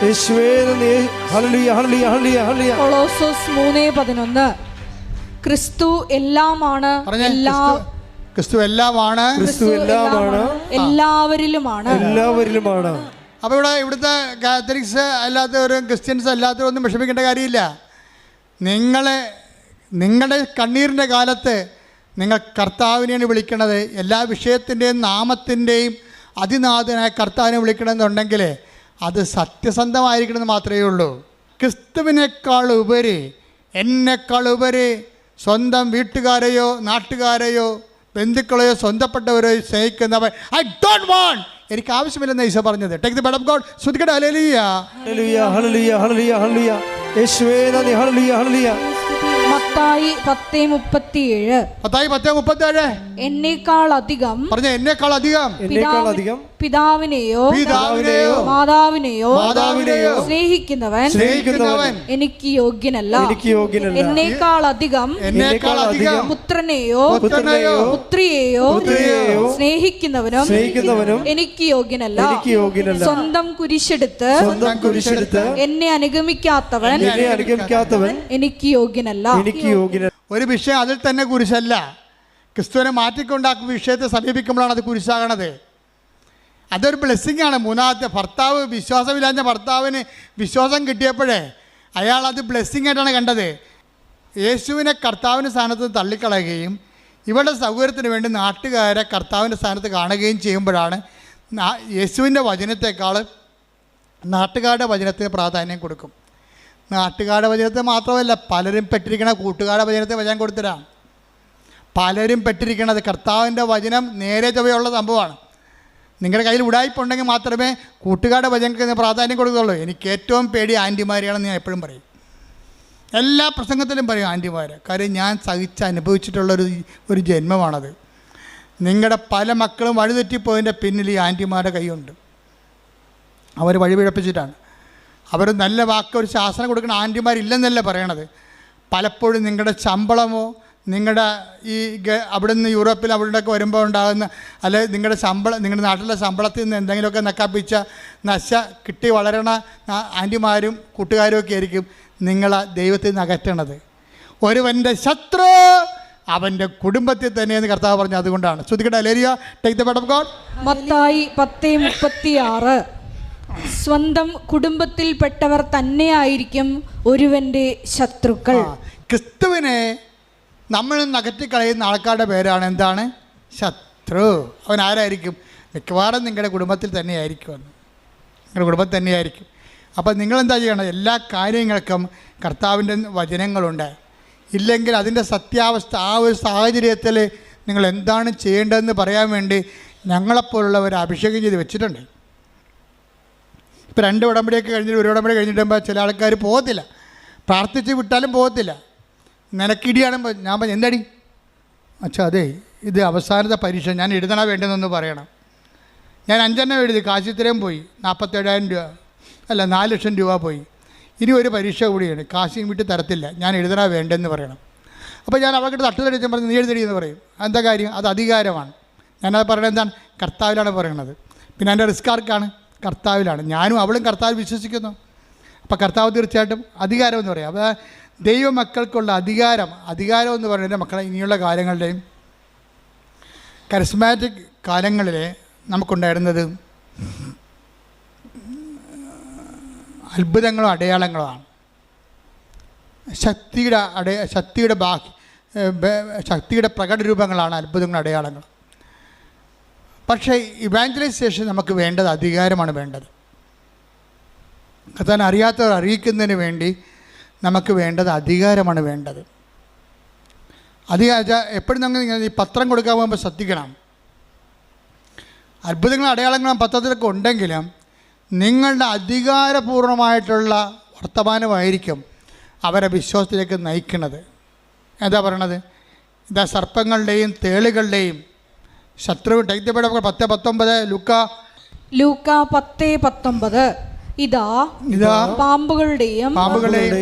യേശുവേ നന്ദി. ഹല്ലേലൂയ, ഹല്ലേലൂയ, ഹല്ലേലൂയ, ഹല്ലേലൂയ. കൊളോസ്യസ് 3:11 ക്രിസ്തു എല്ലാമാണ്, ക്രിസ്തു എല്ലാമാണ്, ക്രിസ്തു എല്ലാമാണ്, എല്ലാവരിലുമാണ്, എല്ലാവരിലുമാണ്. അപ്പോൾ ഇവിടുത്തെ കാത്തലിക്സ് അല്ലാത്തവരും ക്രിസ്ത്യൻസ് അല്ലാത്തവരും ഒന്നും വിഷമിക്കേണ്ട കാര്യമില്ല. നിങ്ങളുടെ കണ്ണീരിൻ്റെ കാലത്ത് നിങ്ങൾ കർത്താവിനെയാണ് വിളിക്കണത്. എല്ലാ വിഷയത്തിൻ്റെയും നാമത്തിൻ്റെയും അതിനാഥനായ കർത്താവിനെ വിളിക്കണമെന്നുണ്ടെങ്കിൽ അത് സത്യസന്ധമായിരിക്കണമെന്ന് മാത്രമേ ഉള്ളൂ. ക്രിസ്തുവിനേക്കാൾ ഉപരി, എന്നെക്കാൾ ഉപരി സ്വന്തം വീട്ടുകാരെയോ നാട്ടുകാരെയോ ബന്ധുക്കളെയോ സ്വന്തപ്പെട്ടവരെയോ സ്നേഹിക്കുന്നവൻ ഐ ഡോണ്ട് വാണ്ട്, എനിക്ക് ആവശ്യമില്ലെന്ന് ഈശോ പറഞ്ഞത്. Take the word of God. സ്തുതിക്കട്ടെ. ഹല്ലേലൂയ, ഹല്ലേലൂയ, ഹല്ലേലൂയ, ഹല്ലേലൂയ, ഹല്ലേലൂയ. യേശുവേ നന്ദി. ഹല്ലേലൂയ, ഹല്ലേലൂയ. മത്തായി 10:37 എന്നേക്കാൾ അധികം, പറഞ്ഞ എന്നേക്കാൾ അധികം, പിതാവിനെയോ മാതാവിനെയോ സ്നേഹിക്കുന്നവൻ എനിക്ക് യോഗ്യനല്ല. എന്നേക്കാൾ അധികം പുത്രനെയോ പുത്രിയെയോ സ്നേഹിക്കുന്നവനും എനിക്ക് യോഗ്യനല്ല. സ്വന്തം കുരിശെടുത്ത് എന്നെ അനുഗമിക്കാത്തവൻ എനിക്ക് യോഗ്യനല്ല. ഒരു വിഷയം അതിൽ തന്നെ കുരിശല്ല. ക്രിസ്തുവിനെ മാറ്റിക്കൊണ്ടാക്കുന്ന വിഷയത്തെ സമീപിക്കുമ്പോഴാണ് അത് കുരിശാകണത്. അതൊരു ബ്ലെസ്സിങ് ആണ്. മൂന്നാമത്തെ ഭർത്താവ്, വിശ്വാസമില്ലാത്ത ഭർത്താവിന് വിശ്വാസം കിട്ടിയപ്പോഴേ അയാൾ അത് ബ്ലെസ്സിങ് ആയിട്ടാണ് കണ്ടത്. യേശുവിനെ കർത്താവിൻ്റെ സ്ഥാനത്ത് തള്ളിക്കളയുകയും ഇവരുടെ സൗകര്യത്തിന് വേണ്ടി നാട്ടുകാരെ കർത്താവിൻ്റെ സ്ഥാനത്ത് കാണുകയും ചെയ്യുമ്പോഴാണ് യേശുവിൻ്റെ വചനത്തെക്കാൾ നാട്ടുകാരുടെ വചനത്തിന് പ്രാധാന്യം കൊടുക്കും. നാട്ടുകാരുടെ വചനത്തെ മാത്രമല്ല, പലരും പെട്ടിരിക്കണ കൂട്ടുകാരുടെ വചനത്തെ വചനം കൊടുത്തിട്ടാണ്. പലരും പെട്ടിരിക്കണത് കർത്താവിൻ്റെ വചനം നേരെ ചൊവ്വയുള്ള സംഭവമാണ്. നിങ്ങളുടെ കയ്യിൽ ഉടായ്പുണ്ടെങ്കിൽ മാത്രമേ കൂട്ടുകാരുടെ വചനത്തിന് പ്രാധാന്യം കൊടുക്കുകയുള്ളൂ. എനിക്ക് ഏറ്റവും പേടി ആൻറ്റിമാരെയാണെന്ന് ഞാൻ എപ്പോഴും പറയും. എല്ലാ പ്രസംഗത്തിലും പറയും ആൻറ്റിമാർ. കാര്യം ഞാൻ അനുഭവിച്ചിട്ടുള്ളൊരു ജന്മമാണത്. നിങ്ങളുടെ പല മക്കളും വഴിതെറ്റിപ്പോയതിൻ്റെ പിന്നിൽ ഈ ആൻറ്റിമാരുടെ കൈയുണ്ട്. അവർ വഴിപിഴപ്പിച്ചിട്ടാണ്. അവർ നല്ല വാക്ക്, ഒരു ശാസനം കൊടുക്കുന്ന ആൻറ്റിമാരില്ലെന്നല്ല പറയണത്. പലപ്പോഴും നിങ്ങളുടെ ശമ്പളമോ നിങ്ങളുടെ ഈ അവിടെ നിന്ന് യൂറോപ്പിൽ അവിടെയൊക്കെ വരുമ്പോൾ ഉണ്ടാകുന്ന, അല്ലെങ്കിൽ നിങ്ങളുടെ നാട്ടിലെ ശമ്പളത്തിൽ നിന്ന് എന്തെങ്കിലുമൊക്കെ നക്കാപ്പിച്ച കിട്ടി വളരണ ആൻറ്റിമാരും കൂട്ടുകാരും ഒക്കെ ആയിരിക്കും നിങ്ങളെ ദൈവത്തിൽ നിന്ന് അകറ്റണത്. ഒരുവൻ്റെ ശത്രു അവൻ്റെ കുടുംബത്തിൽ തന്നെയെന്ന് കർത്താവ് പറഞ്ഞു. അതുകൊണ്ടാണ്. ശ്രുതിക്കട്ടെ. ഹല്ലേലൂയ. Take the word of God. മത്തായി 10:36 സ്വന്തം കുടുംബത്തിൽപ്പെട്ടവർ തന്നെയായിരിക്കും ഒരുവൻ്റെ ശത്രുക്കൾ. ക്രിസ്തുവിനെ നമ്മൾ നകറ്റിക്കളയുന്ന ആൾക്കാരുടെ പേരാണ് എന്താണ്? ശത്രു. അവൻ ആരായിരിക്കും? മിക്കവാറും നിങ്ങളുടെ കുടുംബത്തിൽ തന്നെയായിരിക്കും. നിങ്ങളുടെ കുടുംബത്തിൽ തന്നെയായിരിക്കും. അപ്പോൾ നിങ്ങളെന്താ ചെയ്യണം? എല്ലാ കാര്യങ്ങൾക്കും കർത്താവിൻ്റെ വചനങ്ങളുണ്ട്. ഇല്ലെങ്കിൽ അതിൻ്റെ സത്യാവസ്ഥ, ആ ഒരു സാഹചര്യത്തിൽ നിങ്ങൾ എന്താണ് ചെയ്യേണ്ടതെന്ന് പറയാൻ വേണ്ടി ഞങ്ങളെപ്പോലുള്ളവർ അഭിഷേകം ചെയ്ത് വെച്ചിട്ടുണ്ട്. ഇപ്പോൾ 2 ഉടമ്പടിയൊക്കെ കഴിഞ്ഞിട്ട് 1 ഉടമ്പടി കഴിഞ്ഞിട്ടുമ്പോൾ ചില ആൾക്കാർ പോകത്തില്ല. പ്രാർത്ഥിച്ച് വിട്ടാലും പോകത്തില്ല. നിനക്കിടിയാണെങ്കിൽ ഞാൻ പറഞ്ഞു എന്തടി അച്ഛാ, അതെ ഇത് അവസാനത്തെ പരീക്ഷ, ഞാൻ എഴുതണ വേണ്ടെന്നൊന്ന് പറയണം. ഞാൻ 5 എഴുതി, കാശിത്രയും പോയി, 47,000 രൂപ അല്ല 4 ലക്ഷം രൂപ പോയി. ഇനി ഒരു പരീക്ഷ കൂടിയാണ്, കാശിയും വിട്ട് തരത്തില്ല, ഞാൻ എഴുതണ വേണ്ടെന്ന് പറയണം. അപ്പോൾ ഞാൻ അവർക്ക് തട്ടുതടിച്ച് പറഞ്ഞ് നീ എഴുതടി എന്ന് പറയും. എന്താ കാര്യം? അത് അധികാരമാണ്. ഞാനത് പറയണത് എന്താണ്? കർത്താവിലാണ് പറയണത്. പിന്നെ എൻ്റെ റിസ്ക് ആർക്കാണ്? കർത്താവിലാണ്. ഞാനും അവളും കർത്താവിൽ വിശ്വസിക്കുന്നു. അപ്പോൾ കർത്താവ് തീർച്ചയായിട്ടും അധികാരം എന്ന് പറയാം. അപ്പോൾ ദൈവമക്കൾക്കുള്ള അധികാരം എന്ന് പറയുന്നത് മക്കളെ ഇനിയുള്ള കാര്യങ്ങളുടെയും കരിസ്മാറ്റിക് കാലങ്ങളിൽ നമുക്കുണ്ടായിരുന്നത് അത്ഭുതങ്ങളും അടയാളങ്ങളുമാണ്. ശക്തിയുടെ പ്രകടരൂപങ്ങളാണ് അത്ഭുതങ്ങളും അടയാളങ്ങളും. പക്ഷേ ഇവാഞ്ചലൈസേഷൻ നമുക്ക് വേണ്ടത് അധികാരമാണ് വേണ്ടത്. കർത്താവിനെ അറിയാത്തവർ അറിയിക്കുന്നതിന് വേണ്ടി നമുക്ക് വേണ്ടത് അധികാരമാണ് വേണ്ടത്. എപ്പോഴും നമ്മൾ ഈ പത്രം കൊടുക്കാൻ പോകുമ്പോൾ ശ്രദ്ധിക്കണം. അത്ഭുതങ്ങളും അടയാളങ്ങളും പത്രത്തിലൊക്കെ ഉണ്ടെങ്കിലും നിങ്ങളുടെ അധികാരപൂർണമായിട്ടുള്ള വർത്തമാനമായിരിക്കും അവരെ വിശ്വാസത്തിലേക്ക് നയിക്കുന്നത്. എന്താ പറയണത്? ഇതാ സർപ്പങ്ങളുടെയും തേളുകളുടെയും ശത്രു 10:19 ലൂക്ക 10:19 ഇതാ പാമ്പുകളുടെയും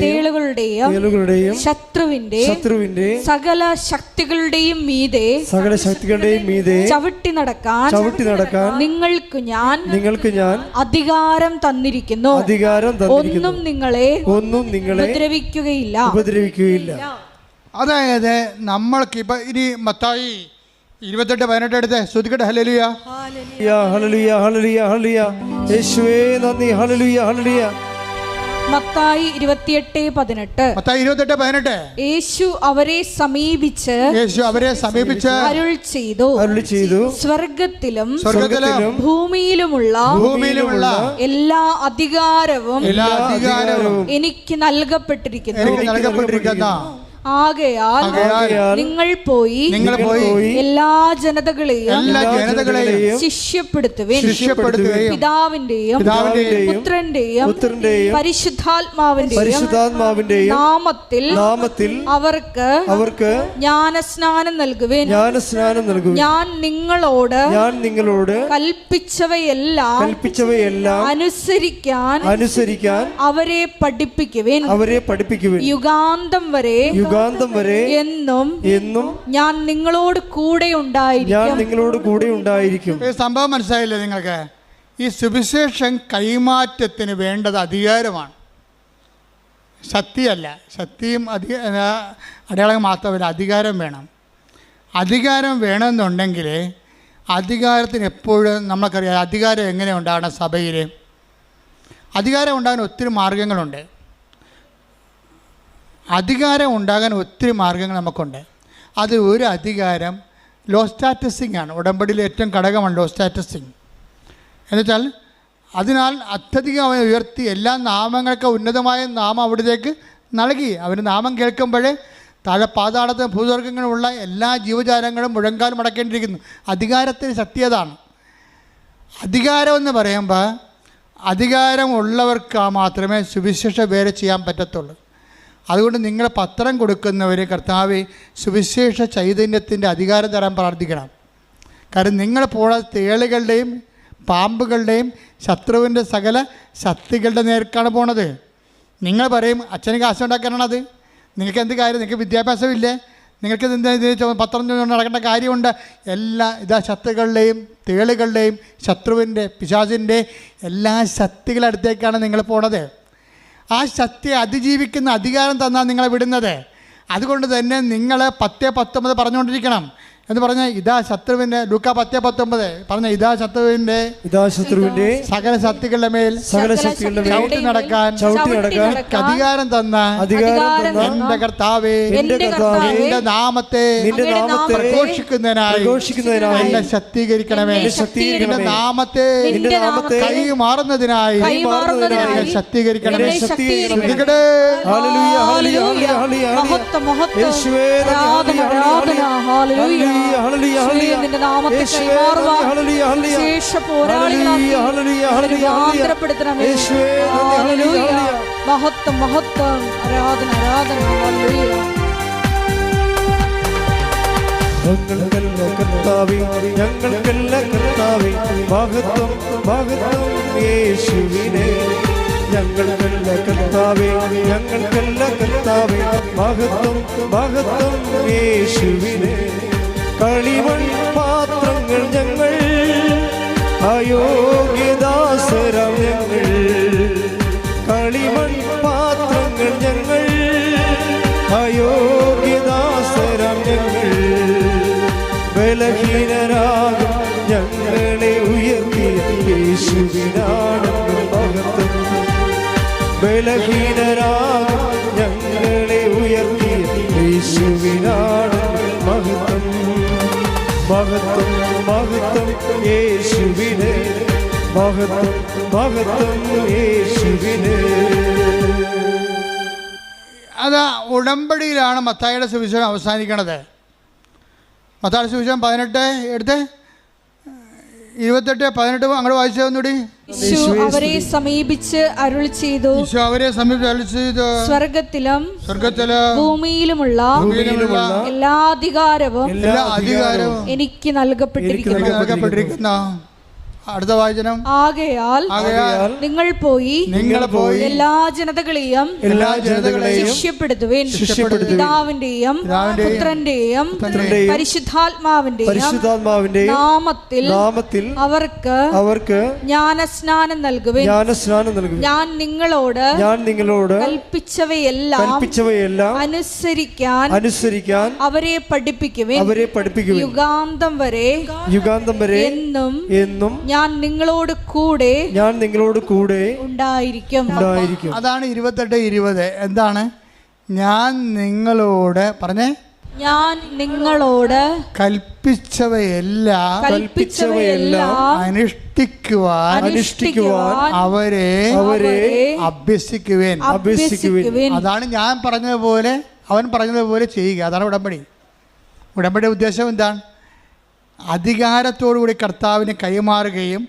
തേളുകളുടെയും ശത്രുവിന്റെ സകല ശക്തികളുടെയും മീതെ ചവിട്ടി നടക്കാൻ നിങ്ങൾക്ക് ഞാൻ അധികാരം തന്നിരിക്കുന്നു. ഒന്നും നിങ്ങളെ ഉപദ്രവിക്കുകയില്ല. അതായത് നമ്മൾക്ക് ഇപ്പൊ ഇനി മത്തായി 28:18 എടുത്ത് ശ്രുതിക്കട്ടെ. ഹല്ലേലൂയ ഹല്ലേലൂയ ഹല്ലേലൂയ ഹല്ലേലൂയ. യേശുവേ നന്ദി. ഹല്ലേലൂയ ഹല്ലേലൂയ. മത്തായി 28:18 യേശു അവരെ സമീപിച്ച് അരുൾ ചെയ്തു, സ്വർഗത്തിലും ഭൂമിയിലുമുള്ള എല്ലാ അധികാരവും എനിക്ക് നൽകപ്പെട്ടിരിക്കുന്നു. ആകയാൽ നിങ്ങൾ പോയി എല്ലാ ജനതകളെയും ശിഷ്യപ്പെടുത്തുവിൻ. പിതാവിന്റെയും പുത്രന്റെയും പരിശുദ്ധാത്മാവിന്റെയും നാമത്തിൽ അവർക്ക് ജ്ഞാനസ്നാനം നൽകുവിൻ. ഞാൻ നിങ്ങളോട് കൽപ്പിച്ചവയെല്ലാം അനുസരിക്കാൻ അവരെ പഠിപ്പിക്കുവിൻ. യുഗാന്തം വരെ എന്നും ഞാൻ നിങ്ങളോട് കൂടെ ഉണ്ടായിരിക്കും. സംഭവം മനസ്സിലായില്ലേ നിങ്ങൾക്ക്? ഈ സുവിശേഷം കൈമാറ്റത്തിന് വേണ്ടത് അധികാരമാണ്, ശക്തിയല്ല. ശക്തിയും അടയാളം മാത്രമല്ല, അധികാരം വേണം. അധികാരം വേണമെന്നുണ്ടെങ്കിൽ അധികാരത്തിന് എപ്പോഴും നമുക്കറിയാം അധികാരം എങ്ങനെ ഉണ്ടാകണം. സഭയിൽ അധികാരം ഉണ്ടാകാൻ ഒത്തിരി മാർഗങ്ങളുണ്ട്. അധികാരം ഉണ്ടാകാൻ ഒത്തിരി മാർഗങ്ങൾ നമുക്കുണ്ട്. അതിൽ ഒരു അധികാരം ലോ സ്റ്റാറ്റസിങ് ആണ്. ഉടമ്പടിയിലെ ഏറ്റവും ഘടകമാണ് ലോ സ്റ്റാറ്റസിങ്. എന്നുവെച്ചാൽ അതിനാൽ അത്യധികം അവനെ ഉയർത്തി എല്ലാ നാമങ്ങൾക്ക് ഉന്നതമായ നാമം അവിടത്തേക്ക് നൽകി. അവന് നാമം കേൾക്കുമ്പോഴേ താഴെ പാതാളത്തിന് ഭൂസ്വർഗങ്ങളുമുള്ള എല്ലാ ജീവജാലങ്ങളും മുഴങ്കാൽ മടക്കേണ്ടിയിരിക്കുന്നു. അധികാരത്തിന് ശക്തി അതാണ്. അധികാരമെന്ന് പറയുമ്പോൾ അധികാരമുള്ളവർക്ക് മാത്രമേ സുവിശേഷ വേല ചെയ്യാൻ പറ്റത്തുള്ളൂ. അതുകൊണ്ട് നിങ്ങൾ പത്രം കൊടുക്കുന്നവർ കർത്താവേ സുവിശേഷ ചൈതന്യത്തിൻ്റെ അധികാരം തരാൻ പ്രാർത്ഥിക്കണം. കാരണം നിങ്ങൾ പോണ തേളുകളുടെയും പാമ്പുകളുടെയും ശത്രുവിൻ്റെ സകല ശക്തികളുടെ നേർക്കാണ് പോണത്. നിങ്ങൾ പറയും അച്ഛന് കാശുണ്ടാക്കാനാണത്. നിങ്ങൾക്ക് എന്ത് കാര്യം? നിങ്ങൾക്ക് വിദ്യാഭ്യാസമില്ലേ? നിങ്ങൾക്ക് എന്താ പത്രം നടക്കേണ്ട കാര്യമുണ്ട്? എല്ലാ ശത്രുക്കളുടെയും തേളുകളുടെയും ശത്രുവിൻ്റെ പിശാചിൻ്റെ എല്ലാ ശക്തികളടുത്തേക്കാണ് നിങ്ങൾ പോണത്. ആ ശക്തിയെ അതിജീവിക്കുന്ന അധികാരം തന്നാൽ നിങ്ങളെ വിടുന്നത്. അതുകൊണ്ട് തന്നെ നിങ്ങൾ 10:19 പറഞ്ഞുകൊണ്ടിരിക്കണം എന്ന് പറഞ്ഞാൽ ഇതാ ശത്രുവിൻ്റെ ലൂക്ക 10:19 പറഞ്ഞ ഇതാ ശത്രുവിൻ്റെ സകല ശക്തികളുടെ മേൽ ചവിട്ടി നടക്കാൻ അധികാരം തന്ന എന്റെ കർത്താവേ നിന്റെ നാമത്തെ പ്രഘോഷിക്കുന്നതിനായി എന്നെ ശക്തീകരിക്കണമേ. നിന്റെ നാമത്തെ കൈ മാറുന്നതിനായി ശക്തീകരിക്കണമേ. നിന്റെ നാമത്തെ കൈമാറുവാൻ ശേഷ പോരാളികളാക്കി രൂപാന്തരപ്പെടുത്തണമേ. മഹത്വം മഹത്വം ആരാധന ആരാധന. ഞങ്ങൾക്കല്ല കർത്താവേ മഹത്വം മഹത്വം യേശുവിനെ. ഞങ്ങൾക്കല്ല കർത്താവേ മഹത്വം മഹത്വം യേശുവിനെ. കളിമൺ പാത്രങ്ങൾ ഞങ്ങൾ അയോഗ്യദാസരാം ഞങ്ങൾ. കളിമൺ പാത്രങ്ങൾ ഞങ്ങൾ അയോഗ്യദാസരാം ഞങ്ങൾ. ബലഹീനരാകും ഞങ്ങളെ ഉയർത്തിയ യേശുവിനാണെന്ന് മഹത്വം. ബലഹീനരാകും ഞങ്ങളെ ഉയർത്തിയ യേശുവിനാണെന്ന് മഹത്വം. മഹത്വം മഹത്വം യേശുവിനെ. മഹത്വം മഹത്വം യേശുവിനെ. അത് ഉടമ്പടിയിലാണ് മത്തായിയുടെ സുവിശേഷം അവസാനിക്കണത്. മത്തായിയുടെ സുവിശേഷം 18 എടുത്ത് 28-18 അങ്ങോട്ട് വായിച്ചു തന്നൂടി. യേശു അവരെ സമീപിച്ച് അരുളി ചെയ്തു, ഈശോ അവരെ സമീപിച്ച് അരുളി ചെയ്തു, സ്വർഗത്തിലും ഭൂമിയിലുമുള്ള എല്ലാ അധികാരവും എനിക്ക് നൽകപ്പെട്ടിരിക്കുന്നു. അടുത്ത വാചനം, ആകയാൽ നിങ്ങൾ പോയി എല്ലാ ജനതകളെയും ശിഷ്യപ്പെടുത്തുവിൻ, പിതാവിന്റെയും പുത്രന്റെയും പരിശുദ്ധാത്മാവിന്റെയും നാമത്തിൽ അവർക്ക് ജ്ഞാനസ്നാനം നൽകുവിൻ. ഞാൻ നിങ്ങളോട് കൽപ്പിച്ചവയെല്ലാം അനുസരിക്കാൻ അവരെ പഠിപ്പിക്കുവിൻ. യുഗാന്തം വരെ എന്നും ഞാൻ നിങ്ങളോട് കൂടെ ഉണ്ടായിരിക്കും. അതാണ് 28-20. എന്താണ്? ഞാൻ നിങ്ങളോട് പറഞ്ഞേ, ഞാൻ നിങ്ങളോട് കൽപ്പിച്ചവയെല്ലാം അനുഷ്ഠിക്കുവാൻ അവരെ അഭ്യസിക്കുവേൻ. അതാണ് ഞാൻ പറഞ്ഞതുപോലെ അവൻ പറഞ്ഞതുപോലെ ചെയ്യുക. അതാണ് ഉടമ്പടി. ഉടമ്പടിയുടെ ഉദ്ദേശം എന്താണ്? അധികാരത്തോടുകൂടി കർത്താവിന് കൈമാറുകയും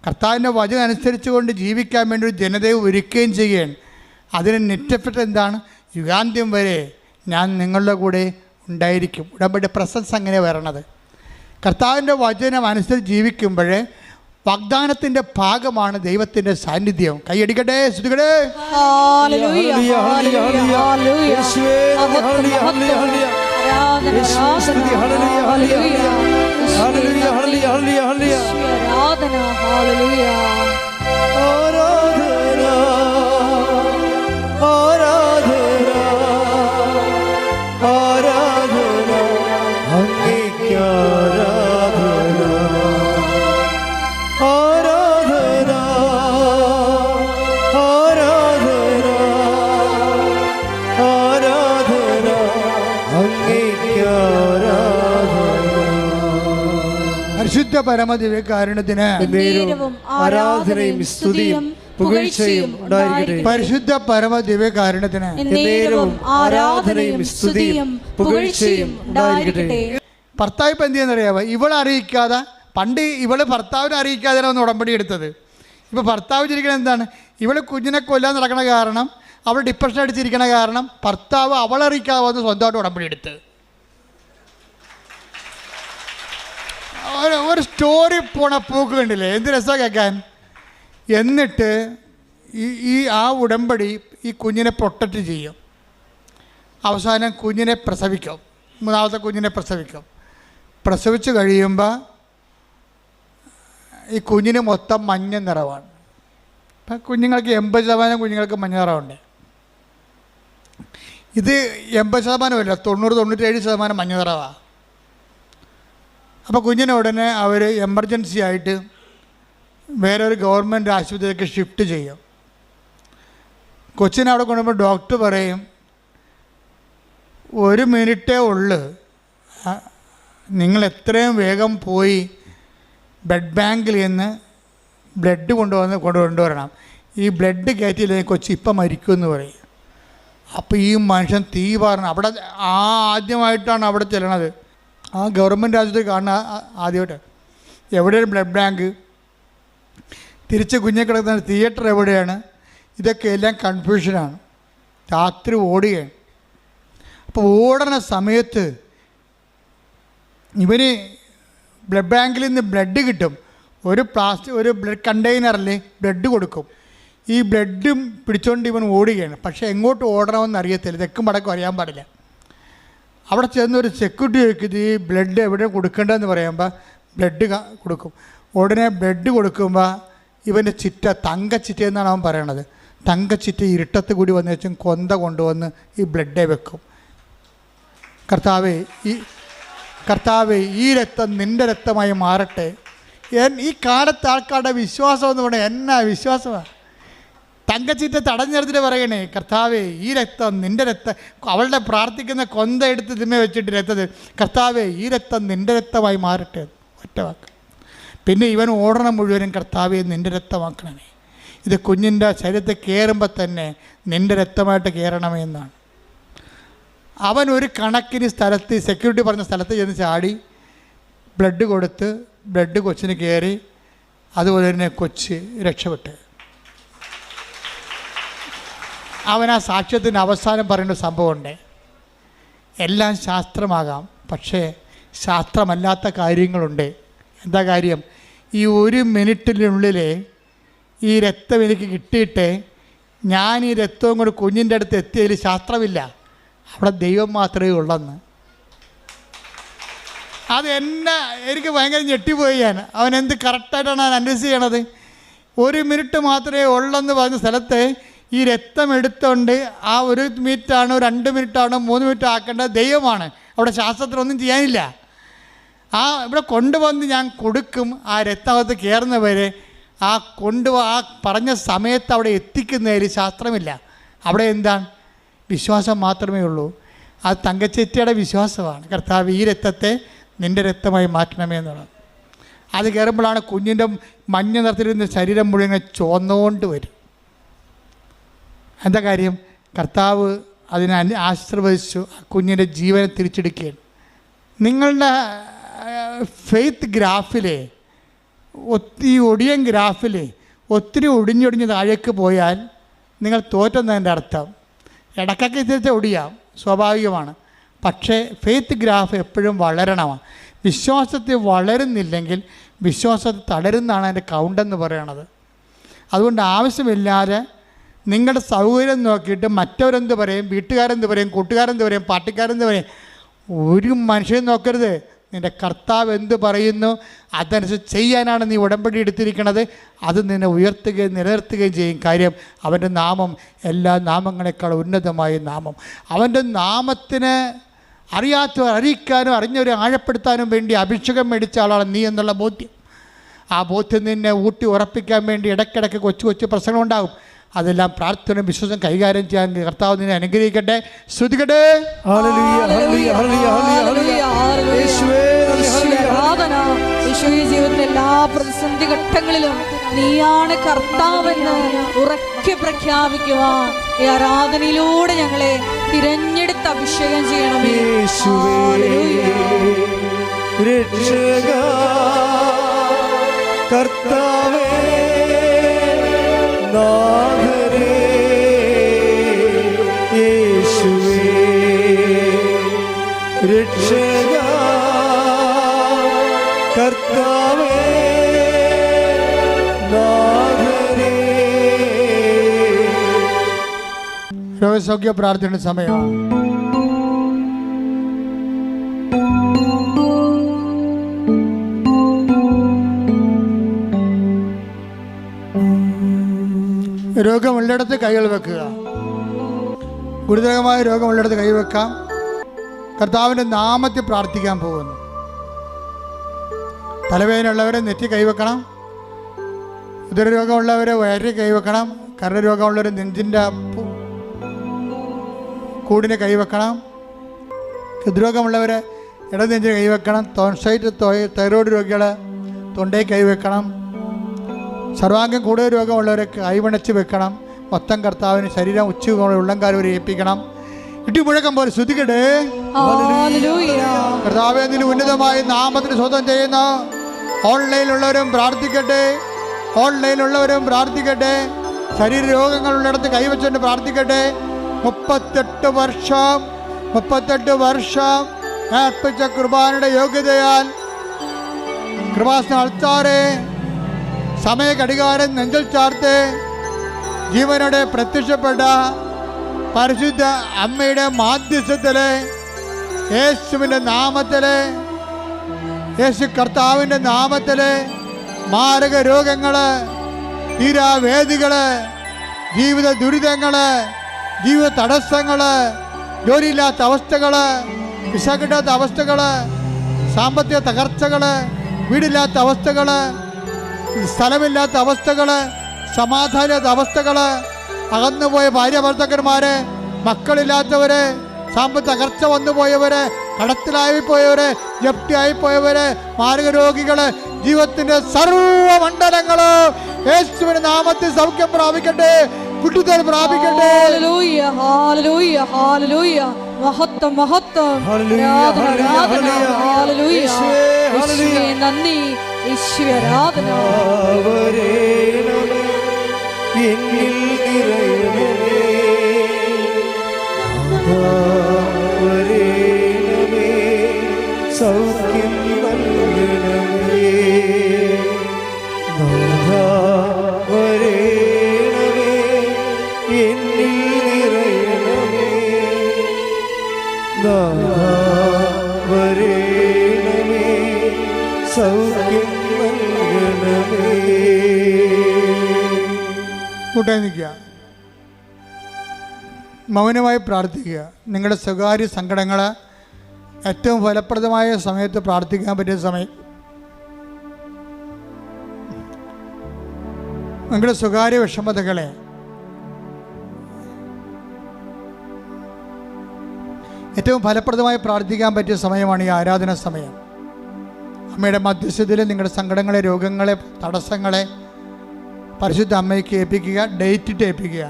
കർത്താവിൻ്റെ വചനം അനുസരിച്ചുകൊണ്ട് ജീവിക്കാൻ വേണ്ടി ഒരു ജനതയെ ഒരുക്കുകയും ചെയ്യുകയാണ്. അതിന് നെറ്റപ്പെട്ട് എന്താണ്? യുഗാന്ത്യം വരെ ഞാൻ നിങ്ങളുടെ കൂടെ ഉണ്ടായിരിക്കും. ഉടമ്പടി പ്രസൻസ് അങ്ങനെ വരണത്. കർത്താവിൻ്റെ വചനം അനുസരിച്ച് ജീവിക്കുമ്പോൾ വാഗ്ദാനത്തിൻ്റെ ഭാഗമാണ് ദൈവത്തിൻ്റെ സാന്നിധ്യം. കൈയടിക്കട്ടെ, സ്തുതിക്കട്ടെ. പരിശുദ്ധ പരമദിവ്യകാരുണ്യത്തിന് ആരാധനയും സ്തുതിയും പുകഴ്ചയും ഉണ്ടായിരിക്കട്ടെ. പരിശുദ്ധ പരമദിവ്യകാരുണ്യത്തിന് ആരാധനയും സ്തുതിയും പുകഴ്ചയും ഉണ്ടായിരിക്കട്ടെ. ഭർത്താവ് ഇപ്പം എന്ത് ചെയ്യുന്നറിയാമോ? ഇവളെ അറിയിക്കാതെ, പണ്ട് ഇവള് ഭർത്താവിനെ അറിയിക്കാതെയാണ് ഒന്ന് ഉടമ്പടി എടുത്തത്. ഇപ്പോൾ ഭർത്താവ് ചിരിക്കണത് എന്താണ്? ഇവള് കുഞ്ഞിനെ കൊല്ലാൻ നടക്കണ കാരണം, അവൾ ഡിപ്രഷൻ അടിച്ചിരിക്കണ കാരണം ഭർത്താവ് അവളറിയിക്കാതെ വന്ന് സ്വന്തമായിട്ട് ഉടമ്പടി എടുത്ത്. ഒരു സ്റ്റോറി പോണ പോക്ക് കണ്ടില്ലേ? എന്ത് രസമാണ് കേൾക്കാൻ. എന്നിട്ട് ആ ഉടമ്പടി ഈ കുഞ്ഞിനെ പ്രൊട്ടക്റ്റ് ചെയ്യും. അവസാനം കുഞ്ഞിനെ പ്രസവിക്കും, 3ാമത്തെ കുഞ്ഞിനെ പ്രസവിക്കും. പ്രസവിച്ച് കഴിയുമ്പോൾ ഈ കുഞ്ഞിന് മൊത്തം മഞ്ഞ നിറവാണ്. ഇപ്പം കുഞ്ഞുങ്ങൾക്ക് 80% കുഞ്ഞുങ്ങൾക്ക് മഞ്ഞ നിറമുണ്ട്. ഇത് 80%, 90-97% മഞ്ഞ നിറവാണ്. അപ്പോൾ കുഞ്ഞിനെ ഉടനെ അവർ എമർജൻസി ആയിട്ട് വേറൊരു ഗവൺമെൻറ് ആശുപത്രിയിലേക്ക് ഷിഫ്റ്റ് ചെയ്യും. കൊച്ചിനെ അവിടെ കൊണ്ടുപോകുമ്പോൾ ഡോക്ടർ പറയും, 1 മിനിറ്റേ ഉള്ളു, നിങ്ങൾ എത്രയും വേഗം പോയി ബ്ലഡ് ബാങ്കിൽ നിന്ന് ബ്ലഡ് കൊണ്ടുവരണം. ഈ ബ്ലഡ് കയറ്റിയില്ലെങ്കിൽ കൊച്ചി ഇപ്പം മരിക്കുമെന്ന് പറയും. അപ്പോൾ ഈ മനുഷ്യൻ തീ പറഞ്ഞ് അവിടെ ആദ്യമായിട്ടാണ് അവിടെ ചെല്ലണത്. ആ ഗവൺമെൻറ് ആശുപത്രി കാണുന്ന ആദ്യമായിട്ട്. എവിടെയാണ് ബ്ലഡ് ബാങ്ക്? തിരിച്ച് കുഞ്ഞെ കിടക്കുന്ന തിയേറ്റർ എവിടെയാണ്? ഇതൊക്കെ എല്ലാം കൺഫ്യൂഷനാണ്. രാത്രി ഓടുകയാണ്. അപ്പോൾ ഓടുന്ന സമയത്ത് ഇവന് ബ്ലഡ് ബാങ്കിൽ നിന്ന് ബ്ലഡ് കിട്ടും. ഒരു ബ്ലഡ് കണ്ടെയ്നറിൽ ബ്ലഡ് കൊടുക്കും. ഈ ബ്ലഡും പിടിച്ചുകൊണ്ട് ഇവൻ ഓടുകയാണ്. പക്ഷേ എങ്ങോട്ട് ഓടണമെന്ന് അറിയത്തില്ല, തെക്കും വടക്കും അറിയാൻ പാടില്ല. അവിടെ ചെന്നൊരു സെക്യൂരിറ്റി ചോദിക്കുന്നത് ഈ ബ്ലഡ് എവിടെ കൊടുക്കേണ്ടതെന്ന് പറയുമ്പോൾ ബ്ലഡ് കൊടുക്കും. ഉടനെ ബ്ലഡ് കൊടുക്കുമ്പോൾ ഇവൻ്റെ ചിറ്റ തങ്കച്ചിറ്റ എന്നാണ് അവൻ പറയണത്. തങ്കച്ചിറ്റ ഇരുട്ടത്ത് കൂടി വന്നു വെച്ചും കൊന്ത കൊണ്ടുവന്ന് ഈ ബ്ലഡെ വെക്കും. കർത്താവേ ഈ രക്തം നിൻ്റെ രക്തമായി മാറട്ടെ. ഈ കാലത്ത് ആൾക്കാരുടെ വിശ്വാസം എന്ന് പറഞ്ഞാൽ എന്നാ വിശ്വാസമാണ്. തങ്കച്ചിറ്റ തടഞ്ഞെടുത്തിട്ട് പറയണേ, കർത്താവേ ഈ രക്തം നിൻ്റെ രക്തം, അവളുടെ പ്രാർത്ഥിക്കുന്ന കൊന്ത എടുത്ത് തിമ്മ വെച്ചിട്ട് രക്തത്തിൽ, കർത്താവേ ഈ രക്തം നിൻ്റെ രക്തമായി മാറട്ടെ. ഒറ്റ വാക്ക്. പിന്നെ ഇവൻ ഓടണം മുഴുവനും, കർത്താവേ നിൻ്റെ രക്തമാക്കണമേ. ഇത് കുഞ്ഞിൻ്റെ ശരീരത്തിൽ കയറുമ്പോൾ തന്നെ നിൻ്റെ രക്തമായിട്ട് കയറണമേ എന്നാണ്. അവൻ ഒരു കണക്കിന് സ്ഥലത്ത്, സെക്യൂരിറ്റി പറഞ്ഞ സ്ഥലത്ത് ചെന്ന് ചാടി ബ്ലഡ് കൊടുത്ത് ബ്ലഡ് കൊച്ചിന് കയറി. അതുപോലെ തന്നെ കൊച്ച് രക്ഷപ്പെട്ട്. അവൻ ആ സാക്ഷ്യത്തിന് അവസാനം പറയേണ്ട സംഭവമുണ്ട്. എല്ലാം ശാസ്ത്രമാകാം, പക്ഷേ ശാസ്ത്രമല്ലാത്ത കാര്യങ്ങളുണ്ട്. എന്താ കാര്യം? ഈ 1 മിനിറ്റിനുള്ളിൽ ഈ രക്തം എനിക്ക് കിട്ടിയിട്ട് ഞാൻ ഈ രക്തവും കൂടി കുഞ്ഞിൻ്റെ അടുത്ത് എത്തിയതിൽ ശാസ്ത്രമില്ല, അവിടെ ദൈവം മാത്രമേ ഉള്ളെന്ന്. അത് എനിക്ക് ഭയങ്കര ഞെട്ടിപ്പോയി. അവൻ എന്ത് കറക്റ്റായിട്ടാണ് ഞാൻ അനലൈസ് ചെയ്യണത്. 1 മിനിറ്റ് മാത്രമേ ഉള്ളെന്ന് പറഞ്ഞ സ്ഥലത്ത് ഈ രക്തം എടുത്തുകൊണ്ട് ആ 1 മിനിറ്റാണോ 2 മിനിറ്റാണോ 3 മിനിറ്റ് ആക്കേണ്ടത് ദൈവമാണ്. അവിടെ ശാസ്ത്രത്തിനൊന്നും ചെയ്യാനില്ല. ഇവിടെ കൊണ്ടുവന്ന് ഞാൻ കൊടുക്കും. ആ രക്തകത്ത് കയറുന്നവരെ ആ പറഞ്ഞ സമയത്ത് അവിടെ എത്തിക്കുന്നതിൽ ശാസ്ത്രമില്ല. അവിടെ എന്താണ്? വിശ്വാസം മാത്രമേ ഉള്ളൂ. അത് തങ്കച്ചേറ്റിയുടെ വിശ്വാസമാണ്. കർത്താവ്, ഈ രക്തത്തെ നിൻ്റെ രക്തമായി മാറ്റണമേ എന്നുള്ളത്. അത് കയറുമ്പോഴാണ് കുഞ്ഞിൻ്റെ മഞ്ഞ നിറത്തിലിരുന്ന ശരീരം മുഴുവൻ ചുവന്നുകൊണ്ട് വരും. എന്താ കാര്യം? കർത്താവ് അതിനെ ആശീർവദിച്ചു. കുഞ്ഞിൻ്റെ ജീവനെ തിരിച്ചെടുക്കുകയാണ്. നിങ്ങളുടെ ഫെയ്ത്ത് ഗ്രാഫിൽ ഒടിയൻ ഗ്രാഫിൽ ഒത്തിരി ഒടിഞ്ഞൊടിഞ്ഞ് താഴേക്ക് പോയാൽ നിങ്ങൾ തോറ്റെന്നതിൻ്റെ അർത്ഥം. ഇടയ്ക്കൊക്കെ തിരിച്ച് ഒടിയാം, സ്വാഭാവികമാണ്. പക്ഷേ ഫെയ്ത്ത് ഗ്രാഫ് എപ്പോഴും വളരണമാണ്. വിശ്വാസത്തിൽ വളരുന്നില്ലെങ്കിൽ വിശ്വാസത്തിൽ തളരുന്നതാണ് അതിൻ്റെ കൗണ്ടെന്ന് പറയണത്. അതുകൊണ്ട് ആവശ്യമില്ലാതെ നിങ്ങളുടെ സൗകര്യം നോക്കിയിട്ട് മറ്റവരെന്ത് പറയും, വീട്ടുകാരെന്ത് പറയും, കൂട്ടുകാരെന്ത് പറയും, പാർട്ടിക്കാരെന്ത് പറയും, ഒരു മനുഷ്യൻ നോക്കരുത്. നിൻ്റെ കർത്താവ് എന്ത് പറയുന്നു അതനുസരിച്ച് ചെയ്യാനാണ് നീ ഉടമ്പടി എടുത്തിരിക്കുന്നത്. അത് നിന്നെ ഉയർത്തുകയും നിലനിർത്തുകയും ചെയ്യും. കാര്യം, അവൻ്റെ നാമം എല്ലാ നാമങ്ങളെക്കാൾ ഉന്നതമായ നാമം. അവൻ്റെ നാമത്തിന് അറിയാത്തവർ അറിയിക്കാനും അറിഞ്ഞവരെ ആഴപ്പെടുത്താനും വേണ്ടി അഭിഷേകം മേടിച്ച ആളാണ് നീ എന്നുള്ള ബോധ്യം. ആ ബോധ്യം നിന്നെ ഊട്ടി ഉറപ്പിക്കാൻ വേണ്ടി ഇടയ്ക്കിടയ്ക്ക് കൊച്ചു കൊച്ചു പ്രശ്നങ്ങളുണ്ടാകും. അതെല്ലാം പ്രാർത്ഥനയും വിശ്വാസം കൈകാര്യം ചെയ്യാൻ കർത്താവ് നിന്നെ അനുഗ്രഹിക്കട്ടെ. ശ്രുതികട്ടെ. ജീവിതത്തിലെ എല്ലാ പ്രതിസന്ധി ഘട്ടങ്ങളിലും നീയാണ് കർത്താവെന്ന് ഉറക്കെ പ്രഖ്യാപിക്കുവാൻ ഈ ആരാധനയിലൂടെ ഞങ്ങളെ തിരഞ്ഞെടുത്ത് അഭിഷേകം ചെയ്യണമേ. കർത്താവേ, നാഥനേ, യേശുവേ, രക്ഷക, കർത്താവേ, നാഥനേ. രോഗസൗഖ്യ പ്രാർത്ഥനയുടെ സമയമാണ്. രോഗമുള്ളിടത്ത് കൈകൾ വെക്കുക. ഗുരുതരമായ രോഗമുള്ളിടത്ത് കൈവെക്കാം. കർത്താവിൻ്റെ നാമത്തിൽ പ്രാർത്ഥിക്കാൻ പോകുന്നു. തലവേദനയുള്ളവരെ നെറ്റി കൈവെക്കണം. ഉദരരോഗമുള്ളവരെ വയറിൽ കൈവെക്കണം. കരരോഗമുള്ളവർ നെഞ്ചിൻ്റെ കൂടിന് കൈവെക്കണം. ഹൃദ്രോഗമുള്ളവരെ ഇടനെഞ്ചിന് കൈവെക്കണം. തോൺസൈറ്റ് തൈറോയ്ഡ് രോഗികൾ തൊണ്ടയിൽ കൈവെക്കണം. സർവാംഗം കൂടുതൽ രോഗമുള്ളവരെ കൈവണച്ച് വെക്കണം. മൊത്തം കർത്താവിന് ശരീരം ഉച്ചയോടെ ഉള്ളംകാരം വരെ ഏൽപ്പിക്കണം. ഇടിമുഴക്കം പോലെ ശ്രുതികട്ടെ. കർത്താവേ, നിന്റെ ഉന്നതമായ നാമത്തിന് സ്വന്തം ചെയ്യുന്ന ഓൺലൈനിലുള്ളവരും പ്രാർത്ഥിക്കട്ടെ. ഓൺലൈനിലുള്ളവരും പ്രാർത്ഥിക്കട്ടെ. ശരീരരോഗങ്ങളുള്ളിടത്ത് കൈവച്ചുകൊണ്ട് പ്രാർത്ഥിക്കട്ടെ. 38 വർഷം അർപ്പിച്ച കുർബാനയുടെ യോഗ്യതയാൽ കൃപാസന അൾത്താറെ സമയ ഘടികാരം നെഞ്ചിൽ ചാർത്ത് ജീവനോടെ പ്രത്യക്ഷപ്പെട്ട പരിശുദ്ധ അമ്മയുടെ മാധ്യസ്ഥത്തില് യേശുവിൻ്റെ നാമത്തില്, യേശു കർത്താവിൻ്റെ നാമത്തില് മാരക രോഗങ്ങള്, തീരാവേദികള്, ജീവിത ദുരിതങ്ങള്, ജീവിത തടസ്സങ്ങള്, ജോലിയില്ലാത്ത അവസ്ഥകള്, വിസ കിട്ടാത്ത അവസ്ഥകള്, സാമ്പത്തിക തകർച്ചകള്, വീടില്ലാത്ത അവസ്ഥകള്, സ്ഥലമില്ലാത്ത അവസ്ഥകള്, സമാധാനമില്ലാത്ത അവസ്ഥകള്, അകന്നുപോയ ഭാര്യ ഭർത്താക്കന്മാര്, മക്കളില്ലാത്തവര്, സാമ്പത്തിക തകർച്ച വന്നുപോയവര്, കടത്തിലായിപ്പോയവര്, ജപ്തിയായിപ്പോയവര്, മാരക രോഗികള്, ജീവിതത്തിൻ്റെ സർവ്വമണ്ഡലങ്ങള് യേശുവിന്റെ നാമത്തിൽ സൗഖ്യം പ്രാപിക്കട്ടെ, വിടുതൽ പ്രാപിക്കട്ടെ. ഹല്ലേലൂയ, ഹല്ലേലൂയ, ഹല്ലേലൂയ. മഹത്വം, മഹത്വം, ആരാധന, ആരാധന. ഹല്ലേലൂയ. യേശുവേ നന്ദി, യേശുവേ ആരാധന. എന്നിൽ നിറയണമേ, വരേണമേ, സൗഖ്യം നൽകണമേ, വരേണമേ, എന്നിൽ നിറയണമേ, വരേണമേ, സൗഖ്യം നൽകണമേ. കൂട്ടായി നിൽക്കുക, മൗനമായി പ്രാർത്ഥിക്കുക. നിങ്ങളുടെ സ്വകാര്യ സങ്കടങ്ങൾ ഏറ്റവും ഫലപ്രദമായ സമയത്ത് പ്രാർത്ഥിക്കാൻ പറ്റിയ സമയം. നിങ്ങളുടെ സ്വകാര്യ വിഷമതകളെ ഏറ്റവും ഫലപ്രദമായി പ്രാർത്ഥിക്കാൻ പറ്റിയ സമയമാണ് ഈ ആരാധന സമയം. അമ്മയുടെ മധ്യസ്ഥതയിൽ നിങ്ങളുടെ സങ്കടങ്ങളെ, രോഗങ്ങളെ, തടസ്സങ്ങളെ പരിശുദ്ധ അമ്മയ്ക്ക് ഏൽപ്പിക്കുക, ഡേറ്റിട്ട് ഏൽപ്പിക്കുക.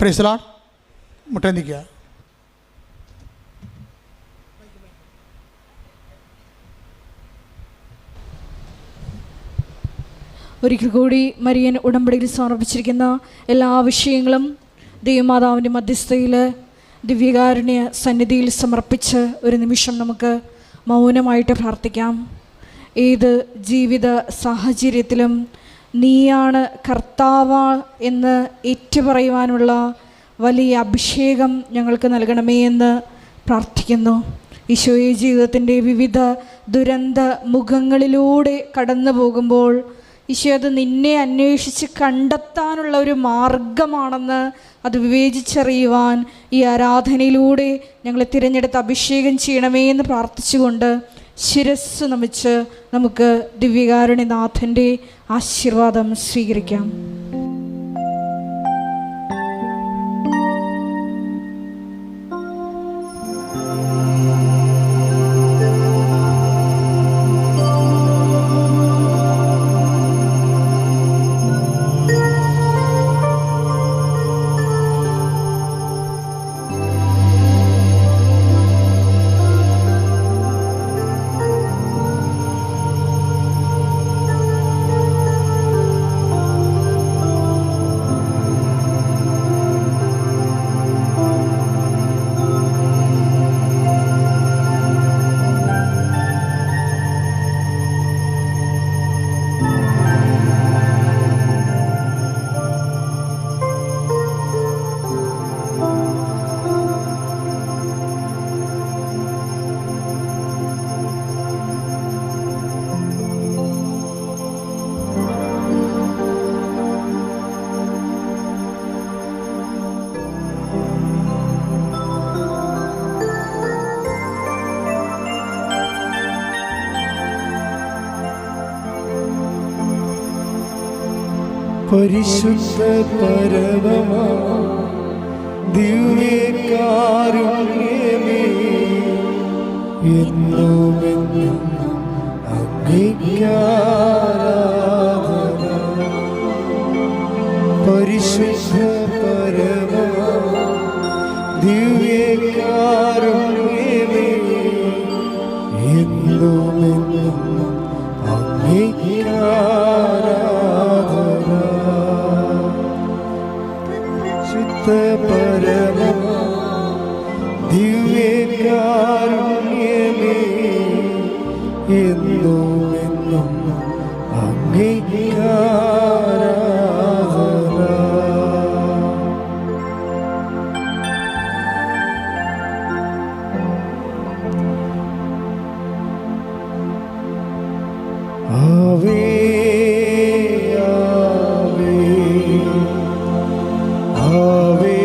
Praise Lord. മുട്ടന്തിക്കുക. ഒരിക്കൽ കൂടി മരിയൻ ഉടമ്പടിയിൽ സമർപ്പിച്ചിരിക്കുന്ന എല്ലാ വിഷയങ്ങളും ദൈവമാതാവിൻ്റെ മധ്യസ്ഥയിൽ ദിവ്യകാരുണ്യ സന്നിധിയിൽ സമർപ്പിച്ച് ഒരു നിമിഷം നമുക്ക് മൗനമായിട്ട് പ്രാർത്ഥിക്കാം. ഏത് ജീവിത സാഹചര്യത്തിലും നീയാണ് കർത്താവ് എന്ന് ഏറ്റുപറയുവാനുള്ള വലിയ അഭിഷേകം ഞങ്ങൾക്ക് നൽകണമേ എന്ന് പ്രാർത്ഥിക്കുന്നു. ഈശോയെ, ജീവിതത്തിൻ്റെ വിവിധ ദുരന്ത മുഖങ്ങളിലൂടെ കടന്നു പോകുമ്പോൾ ഈശോ അത് നിന്നെ അന്വേഷിച്ച് കണ്ടെത്താനുള്ള ഒരു മാർഗമാണെന്ന് അത് വിവേചിച്ചറിയുവാൻ ഈ ആരാധനയിലൂടെ ഞങ്ങളെ തിരഞ്ഞെടുത്ത് അഭിഷേകം ചെയ്യണമേ എന്ന് പ്രാർത്ഥിച്ചുകൊണ്ട് ശിരസ്സ് നമിച്ച് നമുക്ക് ദിവ്യകാരുണ്യനാഥൻ്റെ ആശീർവാദം സ്വീകരിക്കാം. പരിശുദ്ധ പരമമാ ദിവ്യകാരുണ്യമേ, എന്നുമെന്നും അങ്ങേയ്ക്കാരാധന. പരിശുദ്ധ പരമമാ ദിവ്യകാരുണ്യമേ, എന്നുമെന്നും അങ്ങേയ്ക്കാരാധന. പരമമാ ദിവ്യകാരുണ്യമേ, എന്നുമെന്നും അങ്ങേയ്ക്കാരാധന. ആവേ ആവേ ആവേ